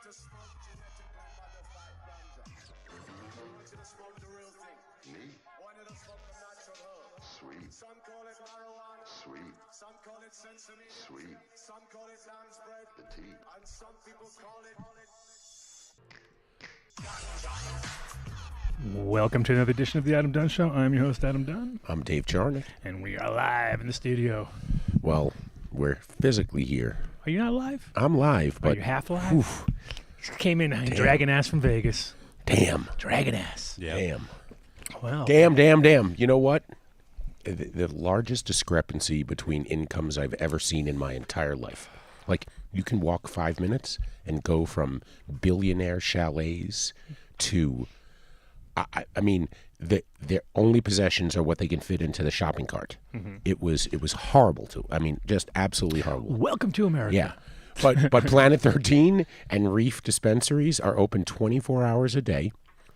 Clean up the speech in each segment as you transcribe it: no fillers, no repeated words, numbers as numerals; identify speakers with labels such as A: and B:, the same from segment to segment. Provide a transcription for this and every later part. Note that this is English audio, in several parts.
A: to smoke genetically modified ganja? I want you to smoke the real thing.
B: Me?
A: I want you to smoke the natural herb.
B: Sweet.
A: Some call it marijuana.
B: Sweet.
A: Some call it sesame.
B: Sweet.
A: Some call it lamb's bread.
B: The tea.
A: And some people call it...
C: Welcome to another edition of the Adam Dunn Show. I'm your host, Adam Dunn.
B: I'm Dave Charnick.
C: And we are live in the studio.
B: Well, we're physically here.
C: Are you not live?
B: I'm live, but...
C: Are you half live?
B: Oof,
C: Came in dragging ass from Vegas.
B: damn.
C: Dragging ass.
B: Yeah. Damn.
C: Wow.
B: Damn. You know what? The largest discrepancy between incomes I've ever seen in my entire life. Like, you can walk 5 minutes and go from billionaire chalets to... I mean, their only possessions are what they can fit into the shopping cart. Mm-hmm. It was horrible too. I mean, just absolutely horrible.
C: Welcome to America.
B: Yeah, but Planet 13 and Reef dispensaries are open 24 hours a day,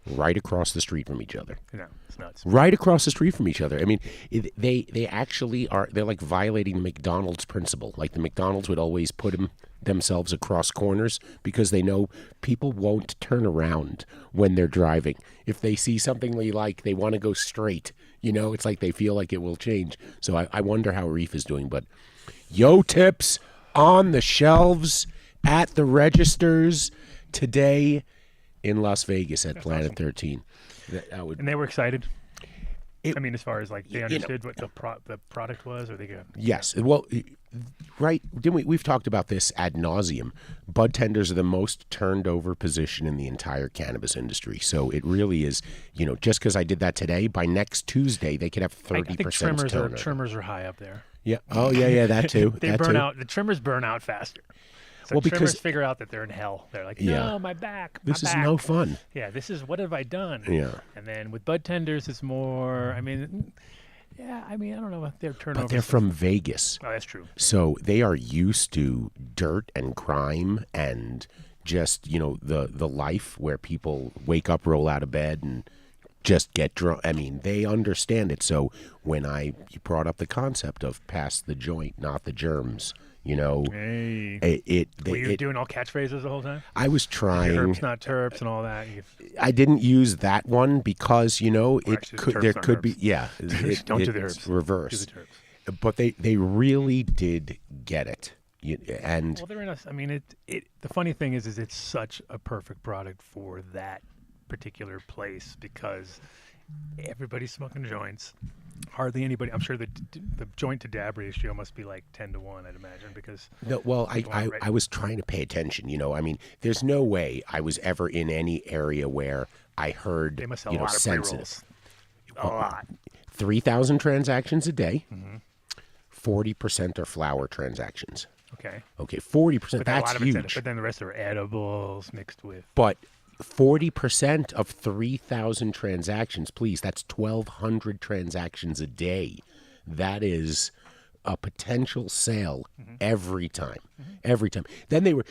B: right across the street from each other.
C: No, it's nuts.
B: Right across the street from each other. I mean, they actually are. They're like violating the McDonald's principle. Like the McDonald's would always put themselves across corners because they know people won't turn around when they're driving. If they see something they like, they want to go straight. You know, it's like they feel like it will change. So I wonder how Reef is doing. But yo tips on the shelves at the registers today in Las Vegas at Planet
C: awesome.
B: 13.
C: And they were excited? I mean, as far as like they understood what the product was, or they got...
B: Yes. Well, right. Didn't we? We've talked about this ad nauseum. Bud tenders are the most turned over position in the entire cannabis industry. So it really is, you know, just because I did that today, by next Tuesday, they could have 30% turnover.
C: Trimmers are high up there.
B: Yeah. Oh, yeah, that too.
C: They burn out. The trimmers burn out faster. So trimmers figure out that they're in hell. They're like, no, my back.
B: This is no fun.
C: Yeah, this is, what have I done?
B: Yeah.
C: And then with bud tenders, it's more, I don't know what their turnover.
B: But they're from Vegas.
C: Oh, that's true.
B: So they are used to dirt and crime and just, you know, the life where people wake up, roll out of bed, and just get drunk. I mean, they understand it. So when you brought up the concept of pass the joint, not the germs, you know,
C: hey. Were you doing all catchphrases the whole time?
B: I was trying.
C: Terps, not terps, and all that.
B: I didn't use that one because, you know, there could be,
C: Don't do the herbs.
B: It's reverse.
C: Do the terps.
B: But they really did get it.
C: Well, they're in us. I mean, the funny thing is it's such a perfect product for that particular place because everybody's smoking joints. Hardly anybody. I'm sure the joint to dab ratio must be like 10-1, I'd imagine, because...
B: No, well, I was trying to pay attention, you know. I mean, there's no way I was ever in any area where I heard,
C: they must have
B: you know,
C: a lot
B: sensitive.
C: Of a lot.
B: 3,000 transactions a day.
C: Mm-hmm.
B: 40% are flower transactions.
C: Okay,
B: 40%, that's huge.
C: But then the rest are edibles mixed with...
B: But 40% of 3,000 transactions, please, that's 1,200 transactions a day. That is a potential sale every time. Mm-hmm. Every time. Then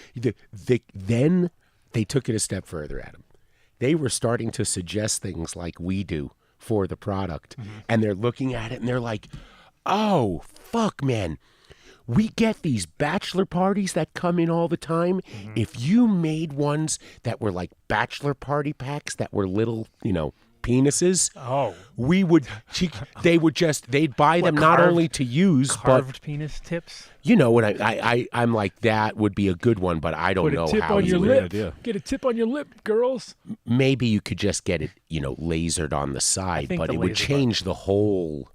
B: then they took it a step further, Adam. They were starting to suggest things like we do for the product. Mm-hmm. And they're looking at it and they're like, oh, fuck, man. We get these bachelor parties that come in all the time. Mm-hmm. If you made ones that were like bachelor party packs that were little, you know, penises, they'd buy them not only to use,
C: carved penis tips.
B: You know what I'm like, that would be a good one, but I don't know how
C: you would. Get a tip on your lip, girls.
B: Maybe you could just get it, you know, lasered on the side, but it would change the whole,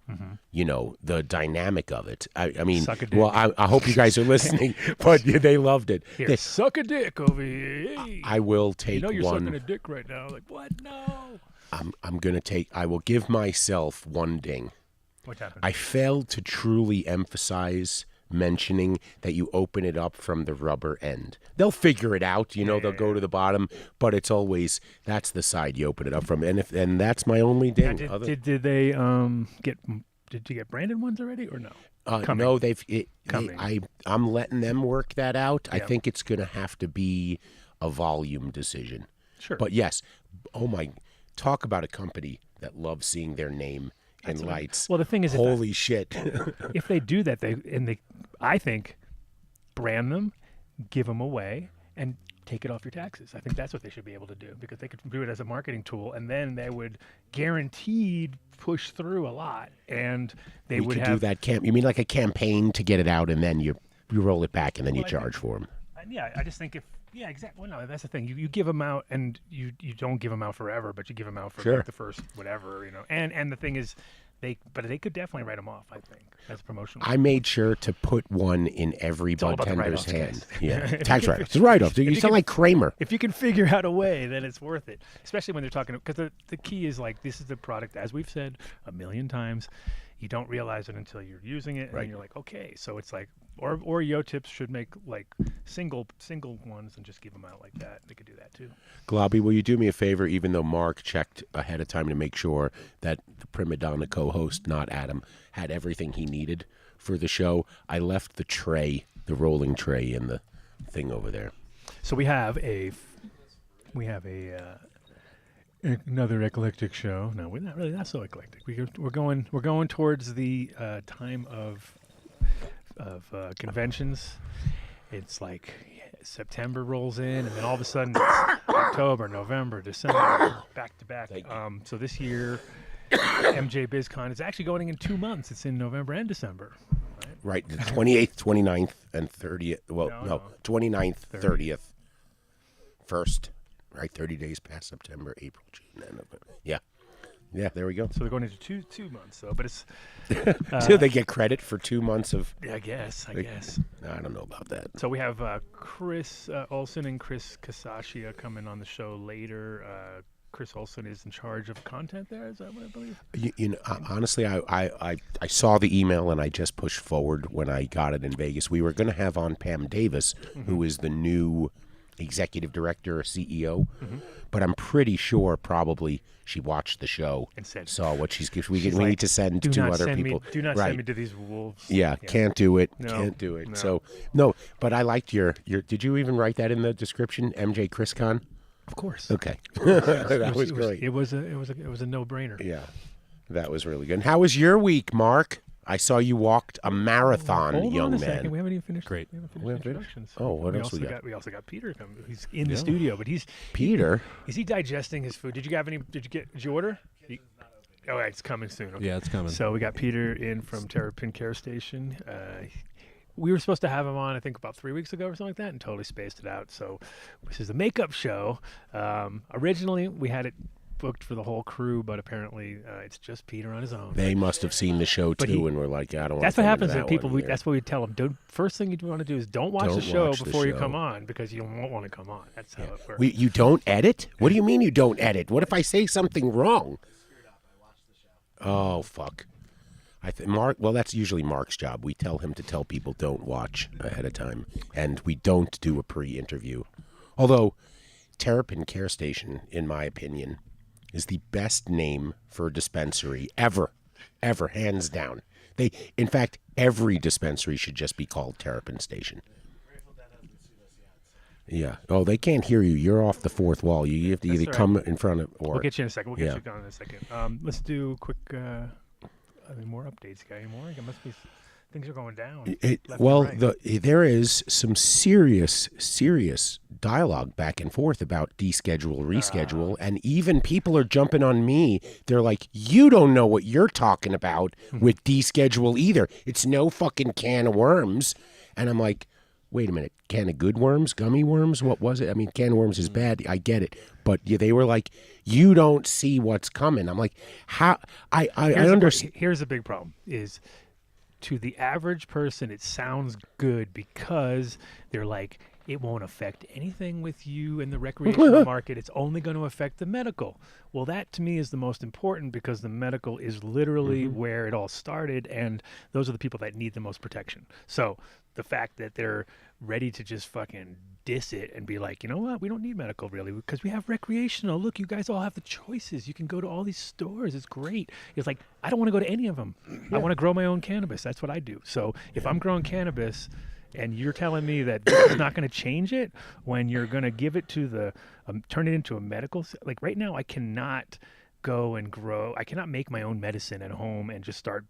B: you know, the dynamic of it. I mean, well, I hope you guys are listeing, but they loved it.
C: Here, suck a dick over here. Hey.
B: I will take
C: you know you're
B: one.
C: Sucking a dick right now. Like, what? No.
B: I will give myself one ding.
C: What happened?
B: I failed to truly emphasize mentioning that you open it up from the rubber end. They'll figure it out, you know, they'll go to the bottom, but it's always, that's the side you open it up from. And that's my only ding.
C: Now, did they did you get branded ones already or no?
B: No, I'm letting them work that out. Yeah. I think it's going to have to be a volume decision.
C: Sure.
B: But yes, talk about a company that loves seeing their name in lights.
C: Well, the thing is,
B: holy shit!
C: If they do that, I think, brand them, give them away, and take it off your taxes. I think that's what they should be able to do, because they could do it as a marketing tool, and then they would guaranteed push through a lot, and they
B: We
C: would
B: could
C: have
B: do that you mean like a campaign to get it out, and then you roll it back, and then you charge for them.
C: Yeah, I just think exactly. Well, no, that's the thing. You give them out, and you don't give them out forever, but you give them out for
B: Sure.
C: like the first whatever, And the thing is, they could definitely write them off. I think as a promotional.
B: I made sure to put one in every
C: all about the
B: bartender's
C: write-offs,
B: hand.
C: guys.
B: Yeah,
C: If
B: tax
C: you can-
B: write-offs. It's a write-off. You
C: you
B: sound
C: can-
B: like Kramer.
C: If you can figure out a way, then it's worth it. Especially when they're talking, because the key is like, this is the product, as we've said a million times. You don't realize it until you're using it, and
B: Right.
C: then you're like, okay. So it's like, or Yo Tips should make like single ones and just give them out like that. They could do that too.
B: Globby, will you do me a favor, even though Mark checked ahead of time to make sure that the prima donna co-host, not Adam, had everything he needed for the show? I left the rolling tray in the thing over there.
C: So we have another eclectic show. No, we're not so eclectic. We're going towards the time of conventions. It's like September rolls in, and then all of a sudden it's October, November, December, back to back. So this year, MJ BizCon is actually going in 2 months. It's in November and December.
B: Right, the 28th, 29th, and 30th. Well, no, 29th, 30th, 1st. Right, 30 days past September, April, June, and November. Yeah. Yeah, there we go.
C: So they're going into two months. So, but it's
B: Do they get credit for 2 months of...
C: I guess.
B: I don't know about that.
C: So we have Chris Olson and Chris Casacchia coming on the show later. Chris Olson is in charge of content there. Is that what I believe?
B: Honestly, I saw the email and I just pushed forward when I got it in Vegas. We were going to have on Pam Davis, who is the new executive director or CEO, but I'm pretty sure probably she watched the show and saw what we need to send two other people.
C: Do not send me to these wolves.
B: Yeah, can't do it.
C: No,
B: can't do it.
C: no.
B: So no, but I liked your. Did you even write that in the description? MJChrisCon.
C: Of course.
B: Okay, that was great.
C: It was a no-brainer.
B: Yeah, that was really good. And how was your week, Mark? I saw you walked a marathon,
C: Hold
B: young
C: on a
B: man.
C: second. We haven't even finished.
D: Great.
C: We haven't finished
B: We haven't finished?
C: introductions.
B: Oh, what else we got?
C: We also got Peter coming. He's in the studio, but he's
B: Peter.
C: Is he digesting his food? Did you order? Oh, it's coming soon. Okay.
D: Yeah, it's coming.
C: So we got Peter in from Terrapin Care Station. We were supposed to have him on, I think, about 3 weeks ago or something like that, and totally spaced it out. So this is a makeup show. Originally, we had it booked for the whole crew, but apparently it's just Peter on his own.
B: They must have seen the show too, and were like, "I don't."
C: That's what happens to people. That's what we tell them. First thing you want to do is don't watch the show
B: watch the
C: before you
B: show.
C: come on, because you won't want to come on. That's how it works.
B: You don't edit? What do you mean you don't edit? What if I say something wrong? Oh fuck! Mark. Well, that's usually Mark's job. We tell him to tell people don't watch ahead of time, and we don't do a pre-interview. Although, Terrapin Care Station, in my opinion, is the best name for a dispensary ever, hands down. In fact, every dispensary should just be called Terrapin Station. Yeah. Oh, they can't hear you. You're off the fourth wall. You have to either come in front of or.
C: We'll get you in a second. We'll get you on in a second. Let's do quick. More updates, guy. More? It must be. Things are going down.
B: There is some serious dialogue back and forth about deschedule, reschedule, and even people are jumping on me. They're like, "You don't know what you're talking about with deschedule either. It's no fucking can of worms." And I'm like, "Wait a minute, can of good worms, gummy worms? What was it? I mean, can of worms is bad. I get it, but they were like, you don't see what's coming." I'm like, "How? I understand."
C: Here's the big problem: is to the average person, it sounds good because they're like, it won't affect anything with you in the recreational market. It's only going to affect the medical. Well, that to me is the most important, because the medical is literally where it all started, and those are the people that need the most protection. So the fact that they're ready to just fucking diss it and be like, you know what, we don't need medical really, because we have recreational. Look, you guys all have the choices. You can go to all these stores. It's great. It's like, I don't want to go to any of them. I want to grow my own cannabis. That's what I do. So if I'm growing cannabis and you're telling me that this is not going to change it, when you're going to give it to turn it into a medical, like right now I cannot go and grow. I cannot make my own medicine at home and just start,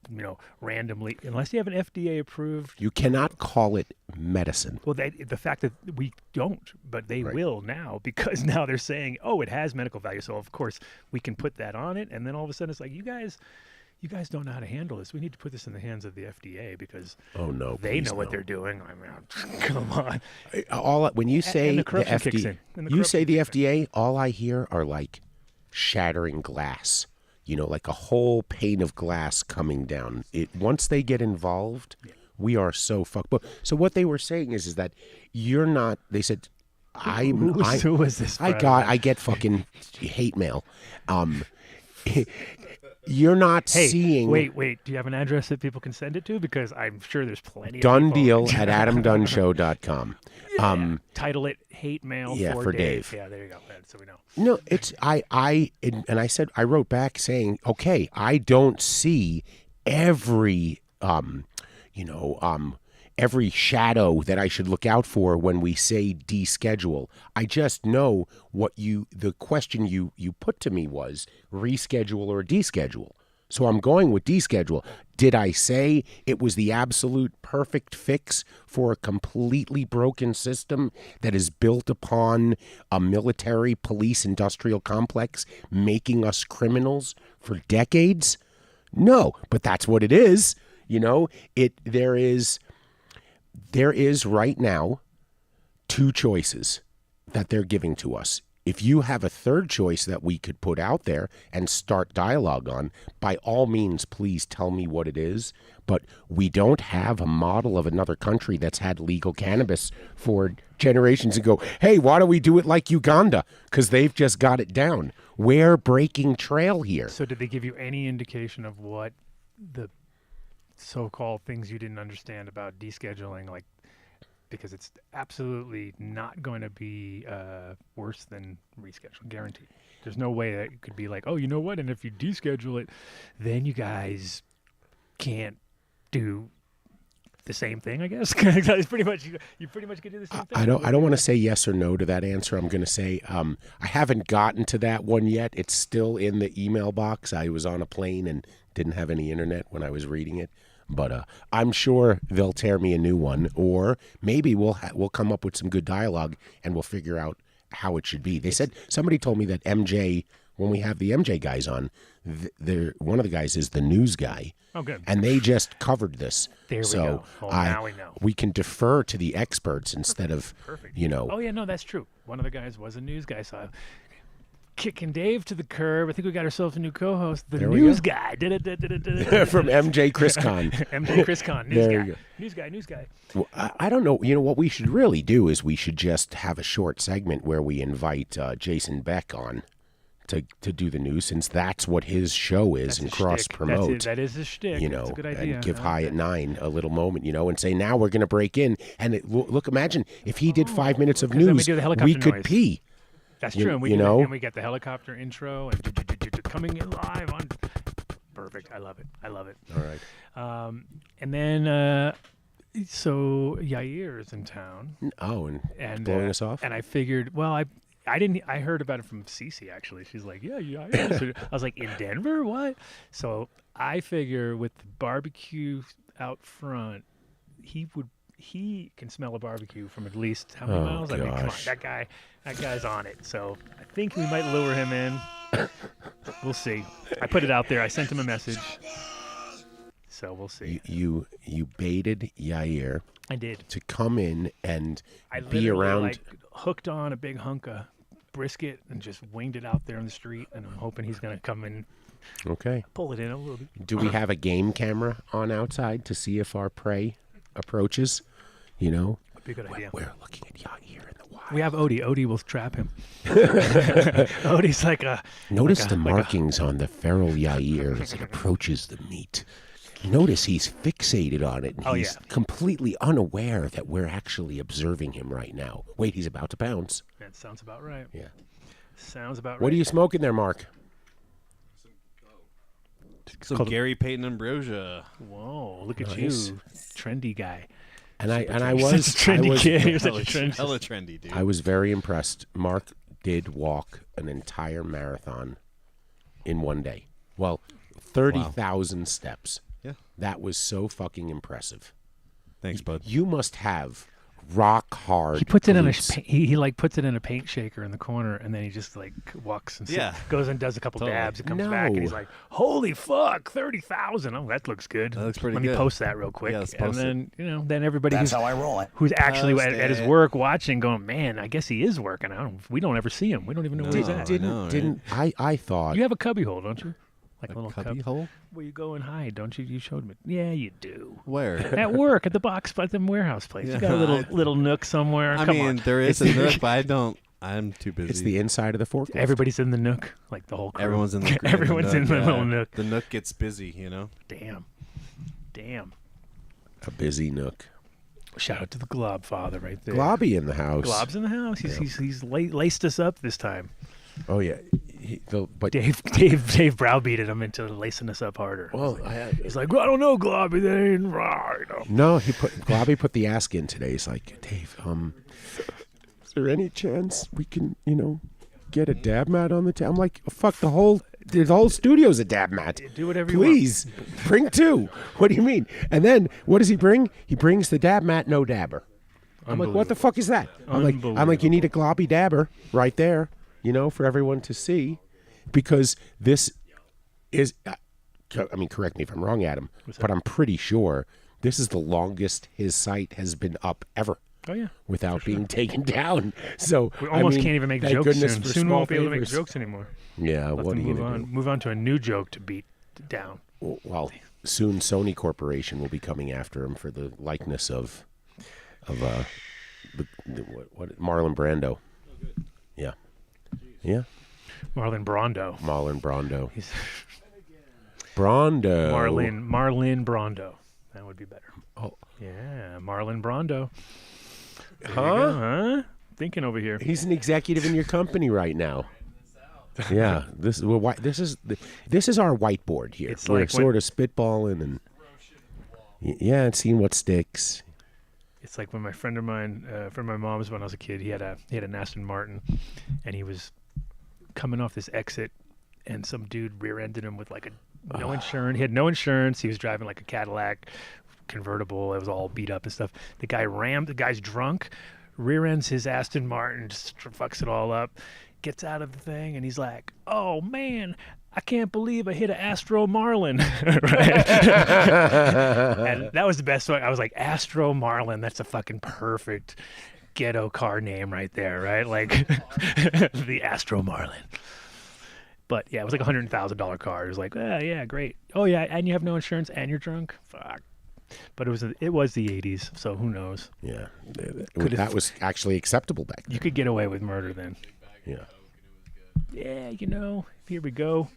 C: randomly, unless you have an FDA approved.
B: You cannot call it medicine.
C: Well, the fact that we don't, but they will now, because now they're saying, oh, it has medical value. So of course we can put that on it, and then all of a sudden it's like, you guys don't know how to handle this. We need to put this in the hands of the FDA because they know what they're doing. I mean, come on.
B: When you say
C: and the
B: the
C: corruption kicks
B: FDA,
C: in.
B: you say the FDA, all I hear are like shattering glass. Like a whole pane of glass coming down. Once they get involved, we are so fucked. But so what they were saying is that you're not. They said,
C: Who was this?
B: I get fucking hate mail. You're not seeing.
C: Wait. Do you have an address that people can send it to? Because I'm sure there's plenty.
B: Done
C: of people.
B: deal at AdamDunnShow.com.
C: Title it "Hate Mail"
B: for Dave.
C: Yeah, there you go. So we know.
B: No, it's I said I wrote back saying, okay, I don't see every every shadow that I should look out for when we say deschedule. I just know the question you put to me was reschedule or deschedule. So I'm going with deschedule. Did I say it was the absolute perfect fix for a completely broken system that is built upon a military police industrial complex making us criminals for decades? No, but that's what it is. There is right now two choices that they're giving to us. If you have a third choice that we could put out there and start dialogue on, by all means, please tell me what it is. But we don't have a model of another country that's had legal cannabis for generations and go, hey, why don't we do it like Uganda? Because they've just got it down. We're breaking trail here.
C: So did they give you any indication of what the so-called things you didn't understand about descheduling, like, because it's absolutely not going to be worse than reschedule, guaranteed. There's no way that it could be like, oh, you know what? And if you deschedule it, then you guys can't do the same thing, I guess. It's pretty much you pretty much could do the same thing.
B: I don't want to say yes or no to that answer. I'm going to say I haven't gotten to that one yet. It's still in the email box. I was on a plane and didn't have any internet when I was reading it. But I'm sure they'll tear me a new one, or maybe we'll come up with some good dialogue and we'll figure out how it should be. They said somebody told me that MJ, when we have the MJ guys on, one of the guys is the news guy.
C: Oh, good.
B: And they just covered this.
C: There we go. Well, now we know.
B: We can defer to the experts instead of,
C: Perfect.
B: Oh,
C: yeah, no, that's true. One of the guys was a news guy, so kicking Dave to the curb. I think we got ourselves a new co-host, the news guy.
B: From MJChrisCon.
C: MJChrisCon, news guy.
B: Well, I don't know. What we should really do is we should just have a short segment where we invite Jason Beck on to do the news, since that's what his show is, and cross-promote.
C: That is his shtick. That's a good idea.
B: And give High at 9 a little moment, and say, now we're going to break in. And look, imagine if he did 5 minutes of news, we could pee.
C: That's true. And we get the helicopter intro and coming in live on. Perfect. I love it.
B: All right.
C: And then, so Yair is in town.
B: Oh, and blowing us off?
C: And I figured, well, I didn't. I heard about it from Cece, actually. She's like, yeah. So I was like, in Denver? What? So I figure with the barbecue out front, he can smell a barbecue from at least how many miles?
B: Gosh.
C: I mean, come on, that guy's on it. So I think we might lure him in. We'll see. I put it out there. I sent him a message. So we'll see.
B: You baited Yair.
C: I did.
B: To come in and
C: I
B: be around.
C: Hooked on a big hunk of brisket and just winged it out there on the street, and I'm hoping he's going to come in.
B: Okay.
C: Pull it in a little bit.
B: Do we have a game camera on outside to see if our prey approaches?
C: Be a good idea.
B: We're looking at Yair in the wild.
C: We have Odie. Odie will trap him. Odie's like a...
B: Notice the markings on the feral Yair as it approaches the meat. Notice he's fixated on it. And he's completely unaware that we're actually observing him right now. Wait, he's about to pounce.
C: That sounds about right.
B: Yeah.
C: Sounds about right.
B: What are you smoking there, Mark?
D: Some Gary Payton Ambrosia.
C: Whoa, look at you. Trendy guy.
B: And I was
C: such a trendy kid. You're such a trendy.
D: Hella trendy, dude.
B: I was very impressed. Mark did walk an entire marathon in one day. Well, 30,000 steps.
D: Yeah.
B: That was so fucking impressive.
D: Thanks, bud.
B: You must have rock hard.
C: He puts it in a
B: glutes.
C: he like puts it in a paint shaker in the corner, and then he just like walks and
D: Yeah.
C: goes and does a couple
D: Totally.
C: dabs and comes back, and he's
B: No.
C: like, "Holy fuck, 30,000! Oh, that looks good.
D: That looks pretty
C: Let me
D: good.
C: post that real quick."
D: Yeah, let's
C: and
D: post it.
C: then then everybody
E: That's how I roll it.
C: who's actually
D: Post
C: at his
D: it.
C: work watching, going, "Man, I guess he is working out. We don't ever see him. We don't even know where he's
D: No.
C: at."
B: Didn't I thought
C: You have a cubby hole, don't you? Like a little
D: Cubby
C: cub
D: hole?
C: where you go and hide, don't you? You showed me. Yeah, you do.
D: Where?
C: At work, at the box, at the warehouse place. You got a
D: Yeah,
C: little nook somewhere.
D: I
C: Come
D: mean,
C: on.
D: there is a nook, but I'm too busy.
B: it's the inside of the forklift.
C: Everybody's in the nook, like the whole crew.
D: Everyone's in the
C: Everyone's in the
D: yeah.
C: little nook.
D: The nook gets busy, you know?
C: Damn.
B: A busy nook.
C: Shout out to the Glob Father right there.
B: Globby in the house.
C: Glob's in the house. He's laced us up this time.
B: Oh yeah. But
C: Dave browbeated him into lacing us up harder.
B: well,
C: He's like, I don't know, Globby, that ain't right.
B: no, Globby put the ask in today. He's like, Dave, is there any chance we can, get a dab mat on the I'm like, fuck, the whole studio's a dab mat.
C: Do whatever you want.
B: Please, bring two. What do you mean? And then what does he bring? He brings the dab mat, no dabber. I'm like, what the fuck is that? I'm like, you need a Globby dabber right there, for everyone to see, because this is, correct me if I'm wrong, Adam, but I'm pretty sure this is the longest his site has been up ever.
C: Oh, yeah.
B: Without being taken down. So
C: We almost can't even make
B: thank
C: jokes
B: goodness
C: soon.
B: for
C: Soon we
B: small
C: won't be able to make
B: favors.
C: jokes anymore.
B: Yeah,
C: Let
B: what are
C: them
B: you
C: move
B: gonna
C: on.
B: do?
C: Move on to a new joke to beat down.
B: Well, soon Sony Corporation will be coming after him for the likeness of what Marlon Brando. Yeah. Yeah.
C: Marlon Brando.
B: Marlon Brando.
C: He's
B: Brando.
C: Marlon Brando. That would be better.
B: Oh.
C: Yeah, Marlon Brando. There you
B: Huh?
C: go, huh? Thinking over here.
B: He's an executive in your company right now. Yeah, this is our whiteboard here.
C: It's
B: We're
C: like when-
B: sort of spitballing and and seeing what sticks.
C: It's like when my friend of mine, from my mom's, when I was a kid, he had an Aston Martin, and he was coming off this exit, and some dude rear-ended him with like no insurance. He had no insurance. He was driving like a Cadillac convertible. It was all beat up and stuff. The guy's drunk, rear ends his Aston Martin, just fucks it all up, gets out of the thing, and he's like, "Oh man, I can't believe I hit an Astro Marlin." Right? And that was the best one. I was like, Astro Marlin, that's a fucking perfect ghetto car name right there, right? Like the Astro Marlin. But yeah, it was like $100,000 car. It was like, yeah, great. Oh yeah, and you have no insurance and you're drunk. Fuck. But it was the 80s, so who knows?
B: Yeah,
C: Could've-
B: that was actually acceptable back then.
C: You could get away with murder then.
B: Yeah.
C: Yeah, here we go.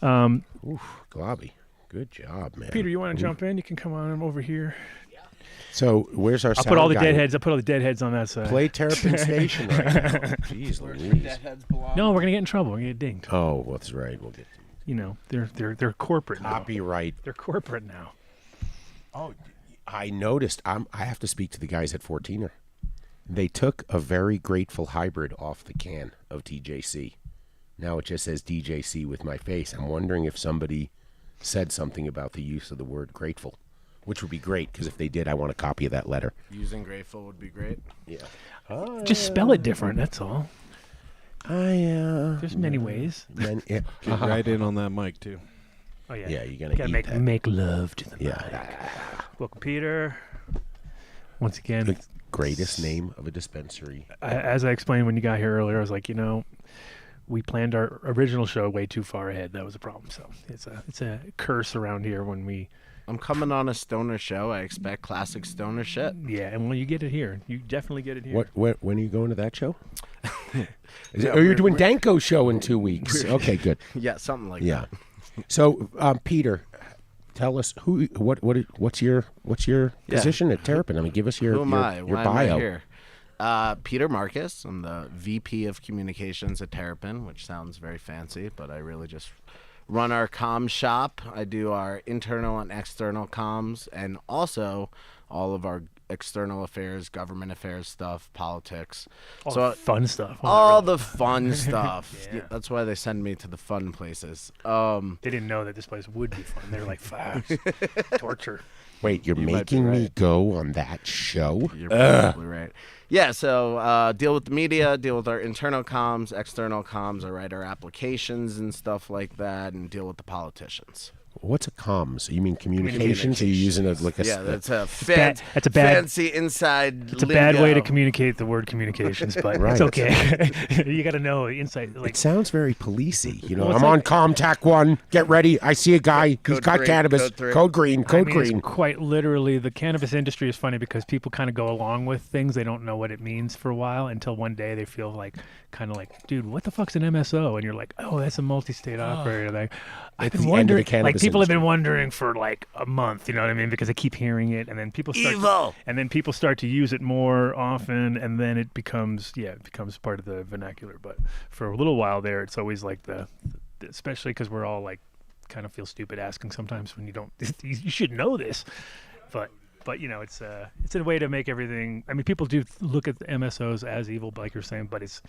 B: Oof, Globby. Good job, man.
C: Peter, you want to jump in? You can come on over here.
B: So where's our
C: I'll
B: sound
C: put all the
B: guy?
C: deadheads. I'll put all the deadheads on that side.
B: Play Terrapin Station right now. Jeez Louise.
C: No, we're gonna get in trouble. We're gonna get dinged.
B: Oh, well, that's right. We'll get
C: They're corporate now.
B: copyright.
C: They're corporate now.
B: Oh, I noticed. I have to speak to the guys at 14er. They took a very Grateful hybrid off the can of TJC. Now it just says DJC with my face. I'm wondering if somebody said something about the use of the word grateful, which would be great, because if they did, I want a copy of that letter.
E: Using grateful would be great.
B: Yeah.
C: Just spell it different. That's all. There's many ways.
B: Yeah.
D: Get right in on that mic, too.
C: Oh yeah.
B: Yeah, you're gonna
C: Gotta
B: eat that.
C: make love to the
B: Yeah.
C: mic. Welcome, Peter. Once again,
B: The greatest name of a dispensary.
C: as I explained when you got here earlier, I was like, we planned our original show way too far ahead. That was a problem. So it's a curse around here when we.
E: I'm coming on a stoner show. I expect classic stoner shit.
C: Yeah, and when you get it here, you definitely get it here.
B: When are you going to that show?
E: Yeah,
B: You're
E: we're-
B: doing Danko's show in 2 weeks. Okay, good.
E: Yeah, something like
B: Yeah.
E: that.
B: So, Peter, tell us what's your position at Terrapin? I mean, give us your
E: Who am I?
B: your
E: Why
B: bio.
E: am I here? Peter Marcus. I'm the VP of Communications at Terrapin, which sounds very fancy, but I really just run our comm shop. I do our internal and external comms, and also all of our external affairs, government affairs stuff, politics.
C: All
E: So
C: the fun stuff.
E: all the fun stuff.
C: Yeah.
E: That's why they send me to the fun places.
C: They didn't know that this place would be fun. They were like, facts, torture.
B: Wait, you're
E: You might be
B: making me
E: right.
B: go on that show?
E: You're probably right. Yeah, so deal with the media, deal with our internal comms, external comms. I write our applications and stuff like that, and deal with the politicians.
B: What's a comms? You mean communications? Are you using a like a?
E: Yeah, that's a,
C: bad- that's a bad-
E: fancy inside.
C: It's a bad way to
E: lingo.
C: communicate the word communications, but
B: Right.
C: it's okay. You got to know insight. Like,
B: It sounds very policey. You know,
C: Well, it's
B: I'm
C: like-
B: on ComTac 1. Get ready. I see a guy. He's
E: Code
B: got
E: green,
B: cannabis.
E: code three.
B: Code green.
C: I
B: Code
C: mean,
B: green.
C: it's quite literally, the cannabis industry is funny because people kind of go along with things. They don't know what it means for a while until one day they feel like, kind of like, dude, what the fuck's an MSO? And you're like, oh, that's a multi-state operator. Like, I've
B: It's
C: been
B: the end of the
C: wondering, like
B: cannabis
C: people have been
B: industry.
C: wondering for like a month, you know what I mean? Because I keep hearing it, and then people start,
E: Evil.
C: and then people start to use it more often, and then it becomes part of the vernacular. But for a little while there, it's always like especially because we're all like kind of feel stupid asking sometimes when you don't, you should know this, but you know, it's a way to make everything. I mean, people do look at the MSOs as evil, like you're saying, but it's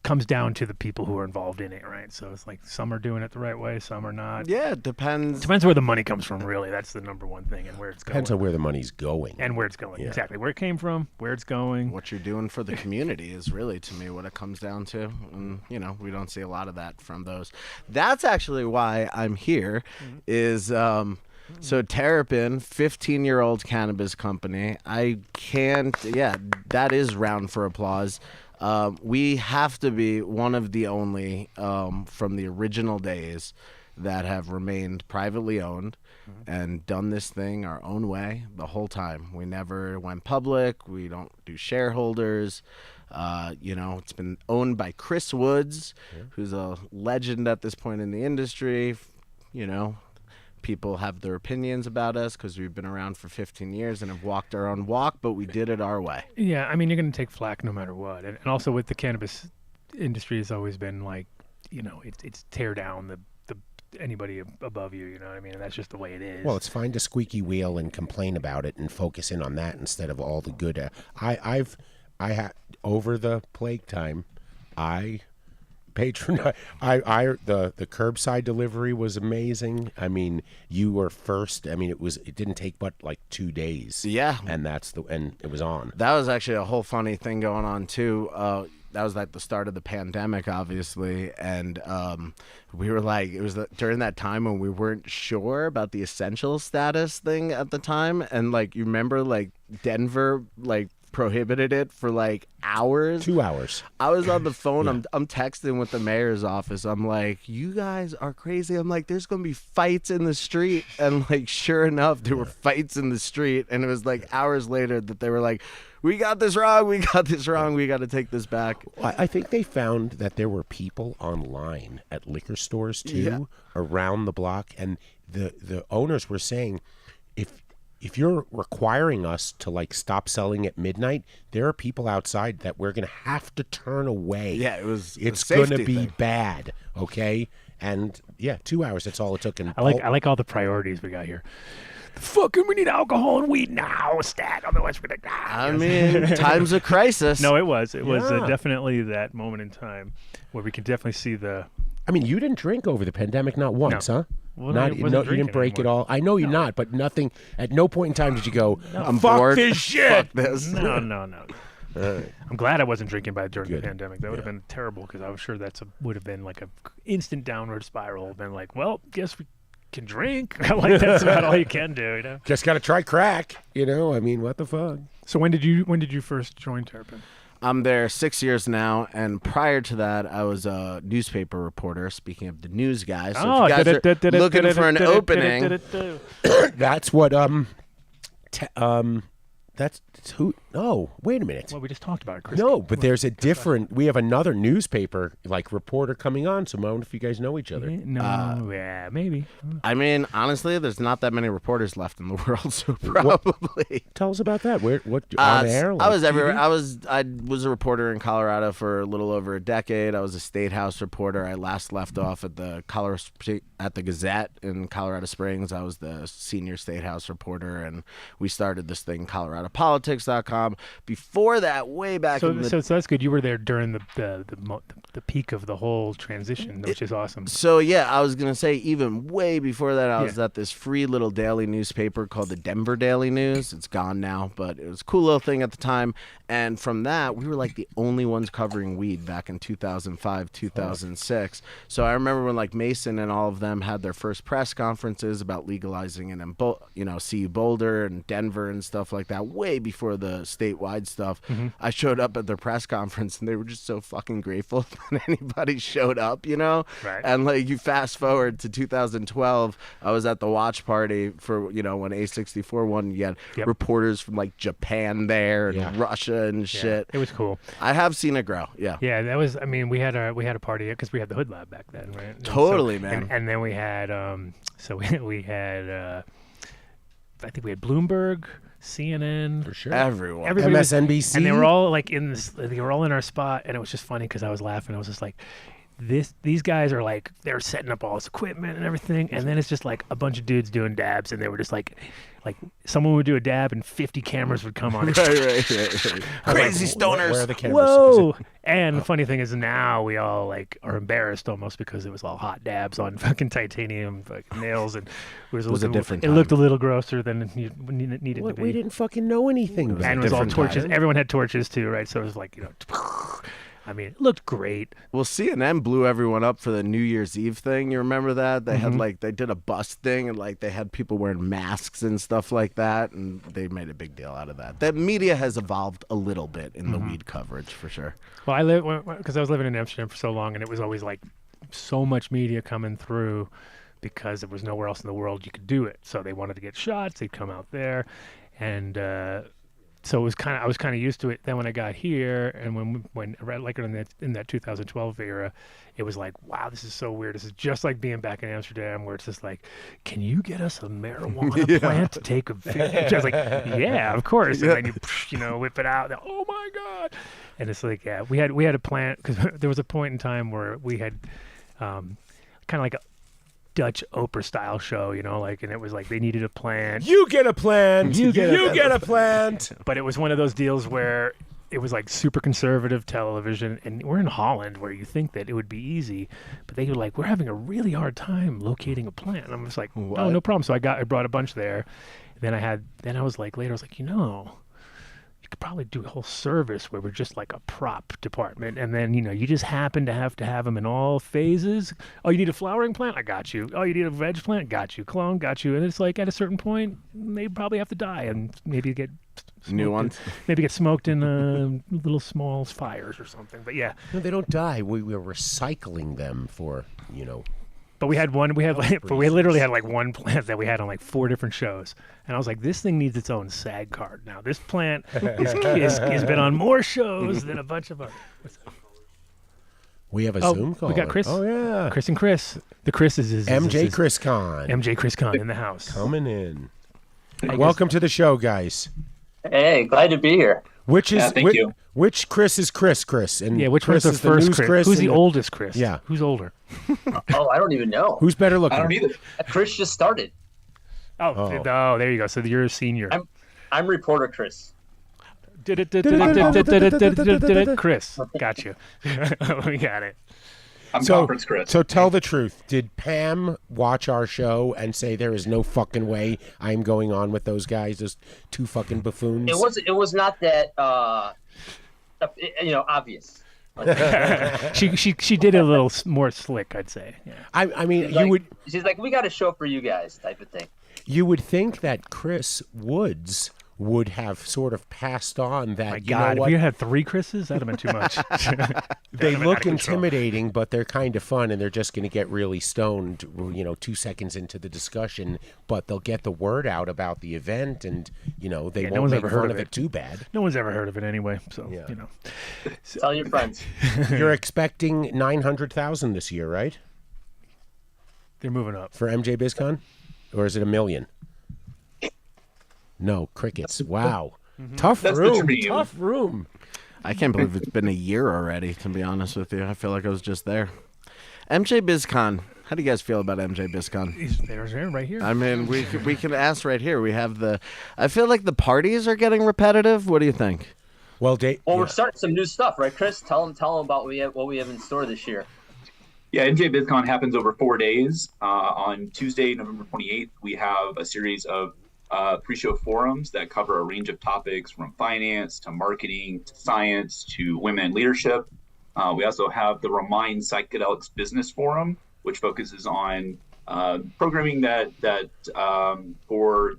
C: comes down to the people who are involved in it, right? So it's like some are doing it the right way, some are not.
E: Yeah, it depends.
C: Depends where the money comes from, really. That's the number one thing, and where it's going.
B: Depends on where the money's going.
C: And where it's going,
B: Yeah.
C: exactly. Where it came from, where it's going.
E: What you're doing for the community is really, to me, what it comes down to. And, you know, we don't see a lot of that from those. That's actually why I'm here, is so Terrapin, 15-year-old cannabis company. I can't, yeah, that is round for applause. We have to be one of the only from the original days that have remained privately owned and done this thing our own way the whole time. We never went public. We don't do shareholders. You know, it's been owned by Chris Woods, who's a legend at this point in the industry. You know, people have their opinions about us because we've been around for 15 years and have walked our own walk, but we did it our way.
C: Yeah, I mean, you're going to take flack no matter what. And also with the cannabis industry, has always been like, you know, it's tear down the anybody above you, you know what I mean? And that's just the way it is.
B: Well, it's find a squeaky wheel and complain about it and focus in on that instead of all the good. I had over the plague time, I patronize. The curbside delivery was amazing. I mean, you were first. I mean, it didn't take but like 2 days.
E: Yeah.
B: and it was on.
E: That was actually a whole funny thing going on too. That was like the start of the pandemic, obviously, and we were like, it was during that time when we weren't sure about the essential status thing at the time, and like you remember, like Denver, like prohibited it for like hours.
B: 2 hours.
E: I was on the phone. I'm texting with the mayor's office. I'm like, you guys are crazy. I'm like, there's gonna be fights in the street, and like, sure enough, there were fights in the street, and it was like hours later that they were like, we got this wrong. We got this wrong. We got to take this back.
B: I think they found that there were people online at liquor stores too, around the block, and the owners were saying, if you're requiring us to like stop selling at midnight, there are people outside that we're gonna have to turn away.
E: Yeah, it was. a
B: It's gonna
E: safety
B: be
E: thing.
B: bad, okay? And yeah, 2 hours. That's all it took. And
C: I like all the priorities we got here. Fucking, we need alcohol and weed now, stat. Otherwise, we're gonna die.
E: I mean, times of crisis.
C: No, it was
B: Yeah.
C: definitely that moment in time where we could definitely see the.
B: I mean, you didn't drink over the pandemic, not once, huh?
C: Well, I wasn't
B: you didn't
C: drinking
B: break it
C: anymore.
B: all. I know you're not, but nothing. At no point in time did you go,
E: I'm
B: "Fuck
E: bored.
B: this shit."
E: Fuck this.
C: No. I'm glad I wasn't drinking during
B: Good.
C: the pandemic. That would have been terrible because I was sure would have been like a instant downward spiral. Been like, well, guess we can drink. Like that's about all you can do, you know.
B: Just got to try crack, you know? I mean, what the fuck?
C: So when did you first join Terrapin?
E: I'm there 6 years now, and prior to that, I was a newspaper reporter. Speaking of the news guys, so if you guys are looking for an opening,
B: That's what That's who? No, wait a minute.
C: Well, we just talked about it, Chris.
B: No, but there's a different. We have another newspaper reporter coming on. So I wonder if you guys know each other.
C: No, yeah, maybe.
E: I mean, honestly, there's not that many reporters left in the world, so probably.
B: Tell us about that. What on air?
E: I was
B: like
E: everywhere.
B: TV?
E: I was a reporter in Colorado for a little over a decade. I was a State House reporter. I last left off at the Gazette in Colorado Springs. I was the senior State House reporter, and we started this thing, ColoradoPolitics.com. Before that, way back
C: So,
E: in the
C: so that's good. You were there during the peak of the whole transition, which is awesome.
E: So yeah, I was gonna say even way before that, I was at this free little daily newspaper called the Denver Daily News. It's gone now, but it was a cool little thing at the time. And from that, we were like the only ones covering weed back in 2005, 2006. So I remember when like Mason and all of them had their first press conferences about legalizing it in CU Boulder and Denver and stuff like that, way before the statewide stuff. I showed up at their press conference and they were just so fucking grateful that anybody showed up,
C: Right.
E: And like you fast forward to 2012, I was at the watch party for when A64 won. You had reporters from like Japan there and Russia and shit.
C: It was cool.
E: I have seen it grow. Yeah.
C: Yeah, that was. I mean, we had a party because we had the Hood Lab back then, right? And
E: Totally,
C: so,
E: man.
C: And then we had we had I think we had Bloomberg, CNN,
B: For sure.
E: Everyone.
C: everybody was-
B: MSNBC.
C: and they were all like in this. They were all in our spot, and it was just funny because I was laughing. I was just like, these guys are like they're setting up all this equipment and everything, and then it's just like a bunch of dudes doing dabs, and they were just like someone would do a dab and 50 cameras would come on.
E: Right. Crazy stoners.
B: Where are the cameras?
C: Whoa! And the funny thing is now we all like are embarrassed almost because it was all hot dabs on fucking titanium fucking nails, and it was,
E: a different
C: It
E: time.
C: looked a little grosser than it needed to be.
B: We didn't fucking know anything.
C: And it was all torches. Everyone had torches too, right? So it was like I mean, it looked great.
E: Well, CNN blew everyone up for the New Year's Eve thing. You remember that? They had they did a bus thing and like they had people wearing masks and stuff like that, and they made a big deal out of that. The media has evolved a little bit in the weed coverage for sure.
C: Well, because I was living in Amsterdam for so long, and it was always like so much media coming through because there was nowhere else in the world you could do it. So they wanted to get shots. They'd come out there, and so it was I was kind of used to it. Then when I got here, and when like in that 2012 era, it was like, wow, this is so weird. This is just like being back in Amsterdam, where it's just like, can you get us a marijuana plant to take a picture? I was like, yeah, of course. And then you whip it out. Oh my god! And it's like, yeah, we had a plant because there was a point in time where we had kind of like a Dutch Oprah style show, and it was like they needed a plant.
B: You get a plant. You get a plant.
C: But it was one of those deals where it was like super conservative television, and we're in Holland where you think that it would be easy, but they were like, we're having a really hard time locating a plant. And I'm just like, oh, no problem. So I brought a bunch there. Then I was like, later I was like, you could probably do a whole service where we're just like a prop department, and then you just happen to have them in all phases. Oh, you need a flowering plant? I got you. Oh, you need a veg plant? Got you. Clone? Got you. And it's like at a certain point, they probably have to die and maybe get
E: New ones.
C: Maybe get smoked in little small fires or something. But yeah,
B: No, they don't die. We were recycling them for
C: but we literally had like one plant that we had on like 4 different shows, and I was like, this thing needs its own SAG card. Now this plant has been on more shows than a bunch of others.
B: We have a Zoom call.
C: We got Chris.
B: Oh yeah,
C: Chris and Chris. The Chris is
B: MJChrisCon.
C: MJChrisCon in the house.
B: Coming in. Welcome to the show, guys.
F: Hey, glad to be here.
B: Which is
F: thank you.
B: Which Chris is Chris? And
C: Yeah, which
B: Chris
C: one's the
B: is
C: first
B: news
C: Chris? Who's the
B: and
C: oldest Chris?
B: Yeah.
C: Who's older?
F: Oh, I don't even know.
B: Who's better looking?
F: I don't either. Chris just started.
C: Oh, there you go. So you're a senior.
F: I'm reporter Chris.
C: Chris, got you. We got it.
F: I'm conference Chris.
B: So tell the truth. Did Pam watch our show and say there is no fucking way I'm going on with those guys, those 2 fucking buffoons?
F: It was not that obvious.
C: She did it a little more slick, I'd say. Yeah.
B: I mean,
F: She's like, we got a show for you guys, type of thing.
B: you would think that Chris Woods would have sort of passed on that.
C: My
B: you
C: God,
B: know what?
C: if you had 3 Chris's, that'd have been too much.
B: They
C: Out of
B: look
C: control.
B: intimidating, but they're kind of fun, and they're just going to get really stoned, 2 seconds into the discussion. But they'll get the word out about the event, and they
C: no
B: won't
C: one's
B: make
C: ever heard
B: fun
C: of
B: of it too bad.
C: No one's ever heard of it anyway, so,
B: Yeah.
F: Tell your friends.
B: You're expecting 900,000 this year, right?
C: They're moving up.
B: For MJ BizCon, or is it 1 million? No, crickets. Wow, tough
G: That's the
B: room.
G: dream.
B: Tough room.
E: I can't believe it's been a year already, to be honest with you. I feel like I was just there. MJ BizCon. How do you guys feel about MJ BizCon?
C: There's right here.
E: I mean, we can ask right here. We have I feel like the parties are getting repetitive. What do you think?
B: Well,
F: We're starting some new stuff, right, Chris? Tell them about what we have in store this year.
G: Yeah, MJBizCon happens over 4 days. On Tuesday, November 28th, we have a series of pre-show forums that cover a range of topics from finance to marketing to science to women in leadership. We also have the Remind Psychedelics Business Forum, which focuses on programming that for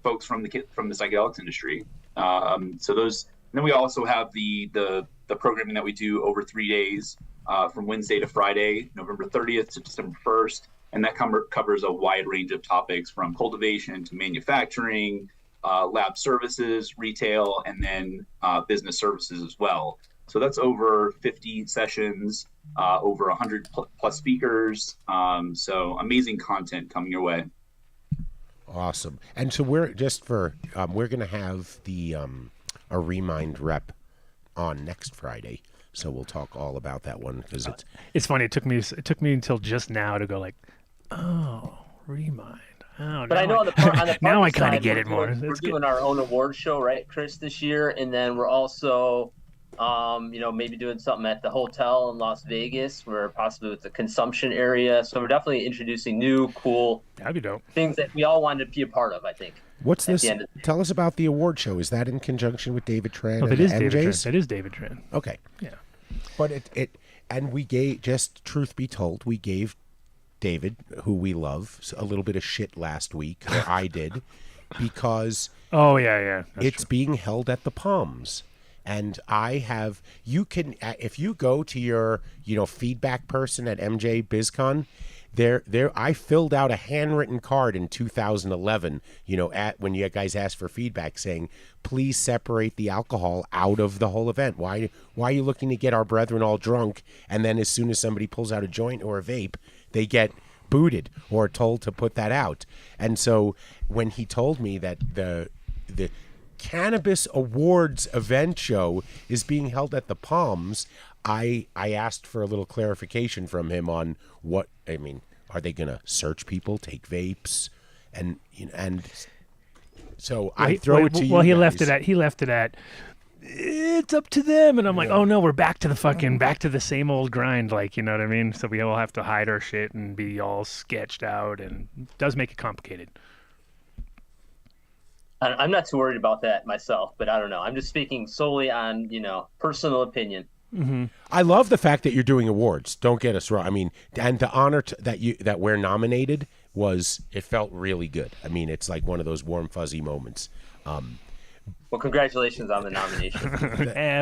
G: folks from the psychedelics industry. So those. And then we also have the programming that we do over 3 days, from Wednesday to Friday, November 30th to December 1st. And that covers a wide range of topics from cultivation to manufacturing, lab services, retail, and then business services as well. So that's over 50 sessions, over 100 plus speakers. So amazing content coming your way.
B: Awesome. And so we're going to have a Remind rep on next Friday. So we'll talk all about that one because
C: It's funny. It took me until just now to go like, oh, Remind. Oh,
F: But I know on the party
C: now I kind
F: side,
C: of get it more.
F: We're
C: That's
F: doing
C: good.
F: our own award show, right, Chris, this year, and then we're also, maybe doing something at the hotel in Las Vegas, where possibly with the consumption area. So we're definitely introducing new, cool
C: That'd be dope.
F: things that we all wanted to be a part of, I think.
B: what's
F: at
B: this?
F: the end of
B: Tell us about the award show. Is that in conjunction with David Tran
C: Oh,
B: and
C: that
B: the
C: is David Tran.
B: MJs?
C: That is David Tran.
B: Okay.
C: Yeah.
B: But and we gave, just truth be told, we gave David, who we love, a little bit of shit last week, or I did, because
C: Oh yeah. That's
B: it's being held at the Palms. And if you go to your, feedback person at MJ BizCon, I filled out a handwritten card in 2011, when you guys asked for feedback saying, please separate the alcohol out of the whole event. Why are you looking to get our brethren all drunk? And then as soon as somebody pulls out a joint or a vape, they get booted or told to put that out. And so when he told me that the Cannabis Awards event show is being held at the Palms, I asked for a little clarification from him on are they going to search people, take vapes, and so I throw it to you.
C: Well, he
B: guys.
C: left it at. It's up to them, and I'm like, oh no, we're back to the same old grind, like, you know what I mean? So we all have to hide our shit and be all sketched out, and it does make it complicated.
F: I'm not too worried about that myself, but I don't know. I'm just speaking solely on, personal opinion.
C: Mm-hmm.
B: I love the fact that you're doing awards. Don't get us wrong. I mean, and the honor that we're nominated it felt really good. I mean, it's like one of those warm fuzzy moments.
F: Well, congratulations on the nomination.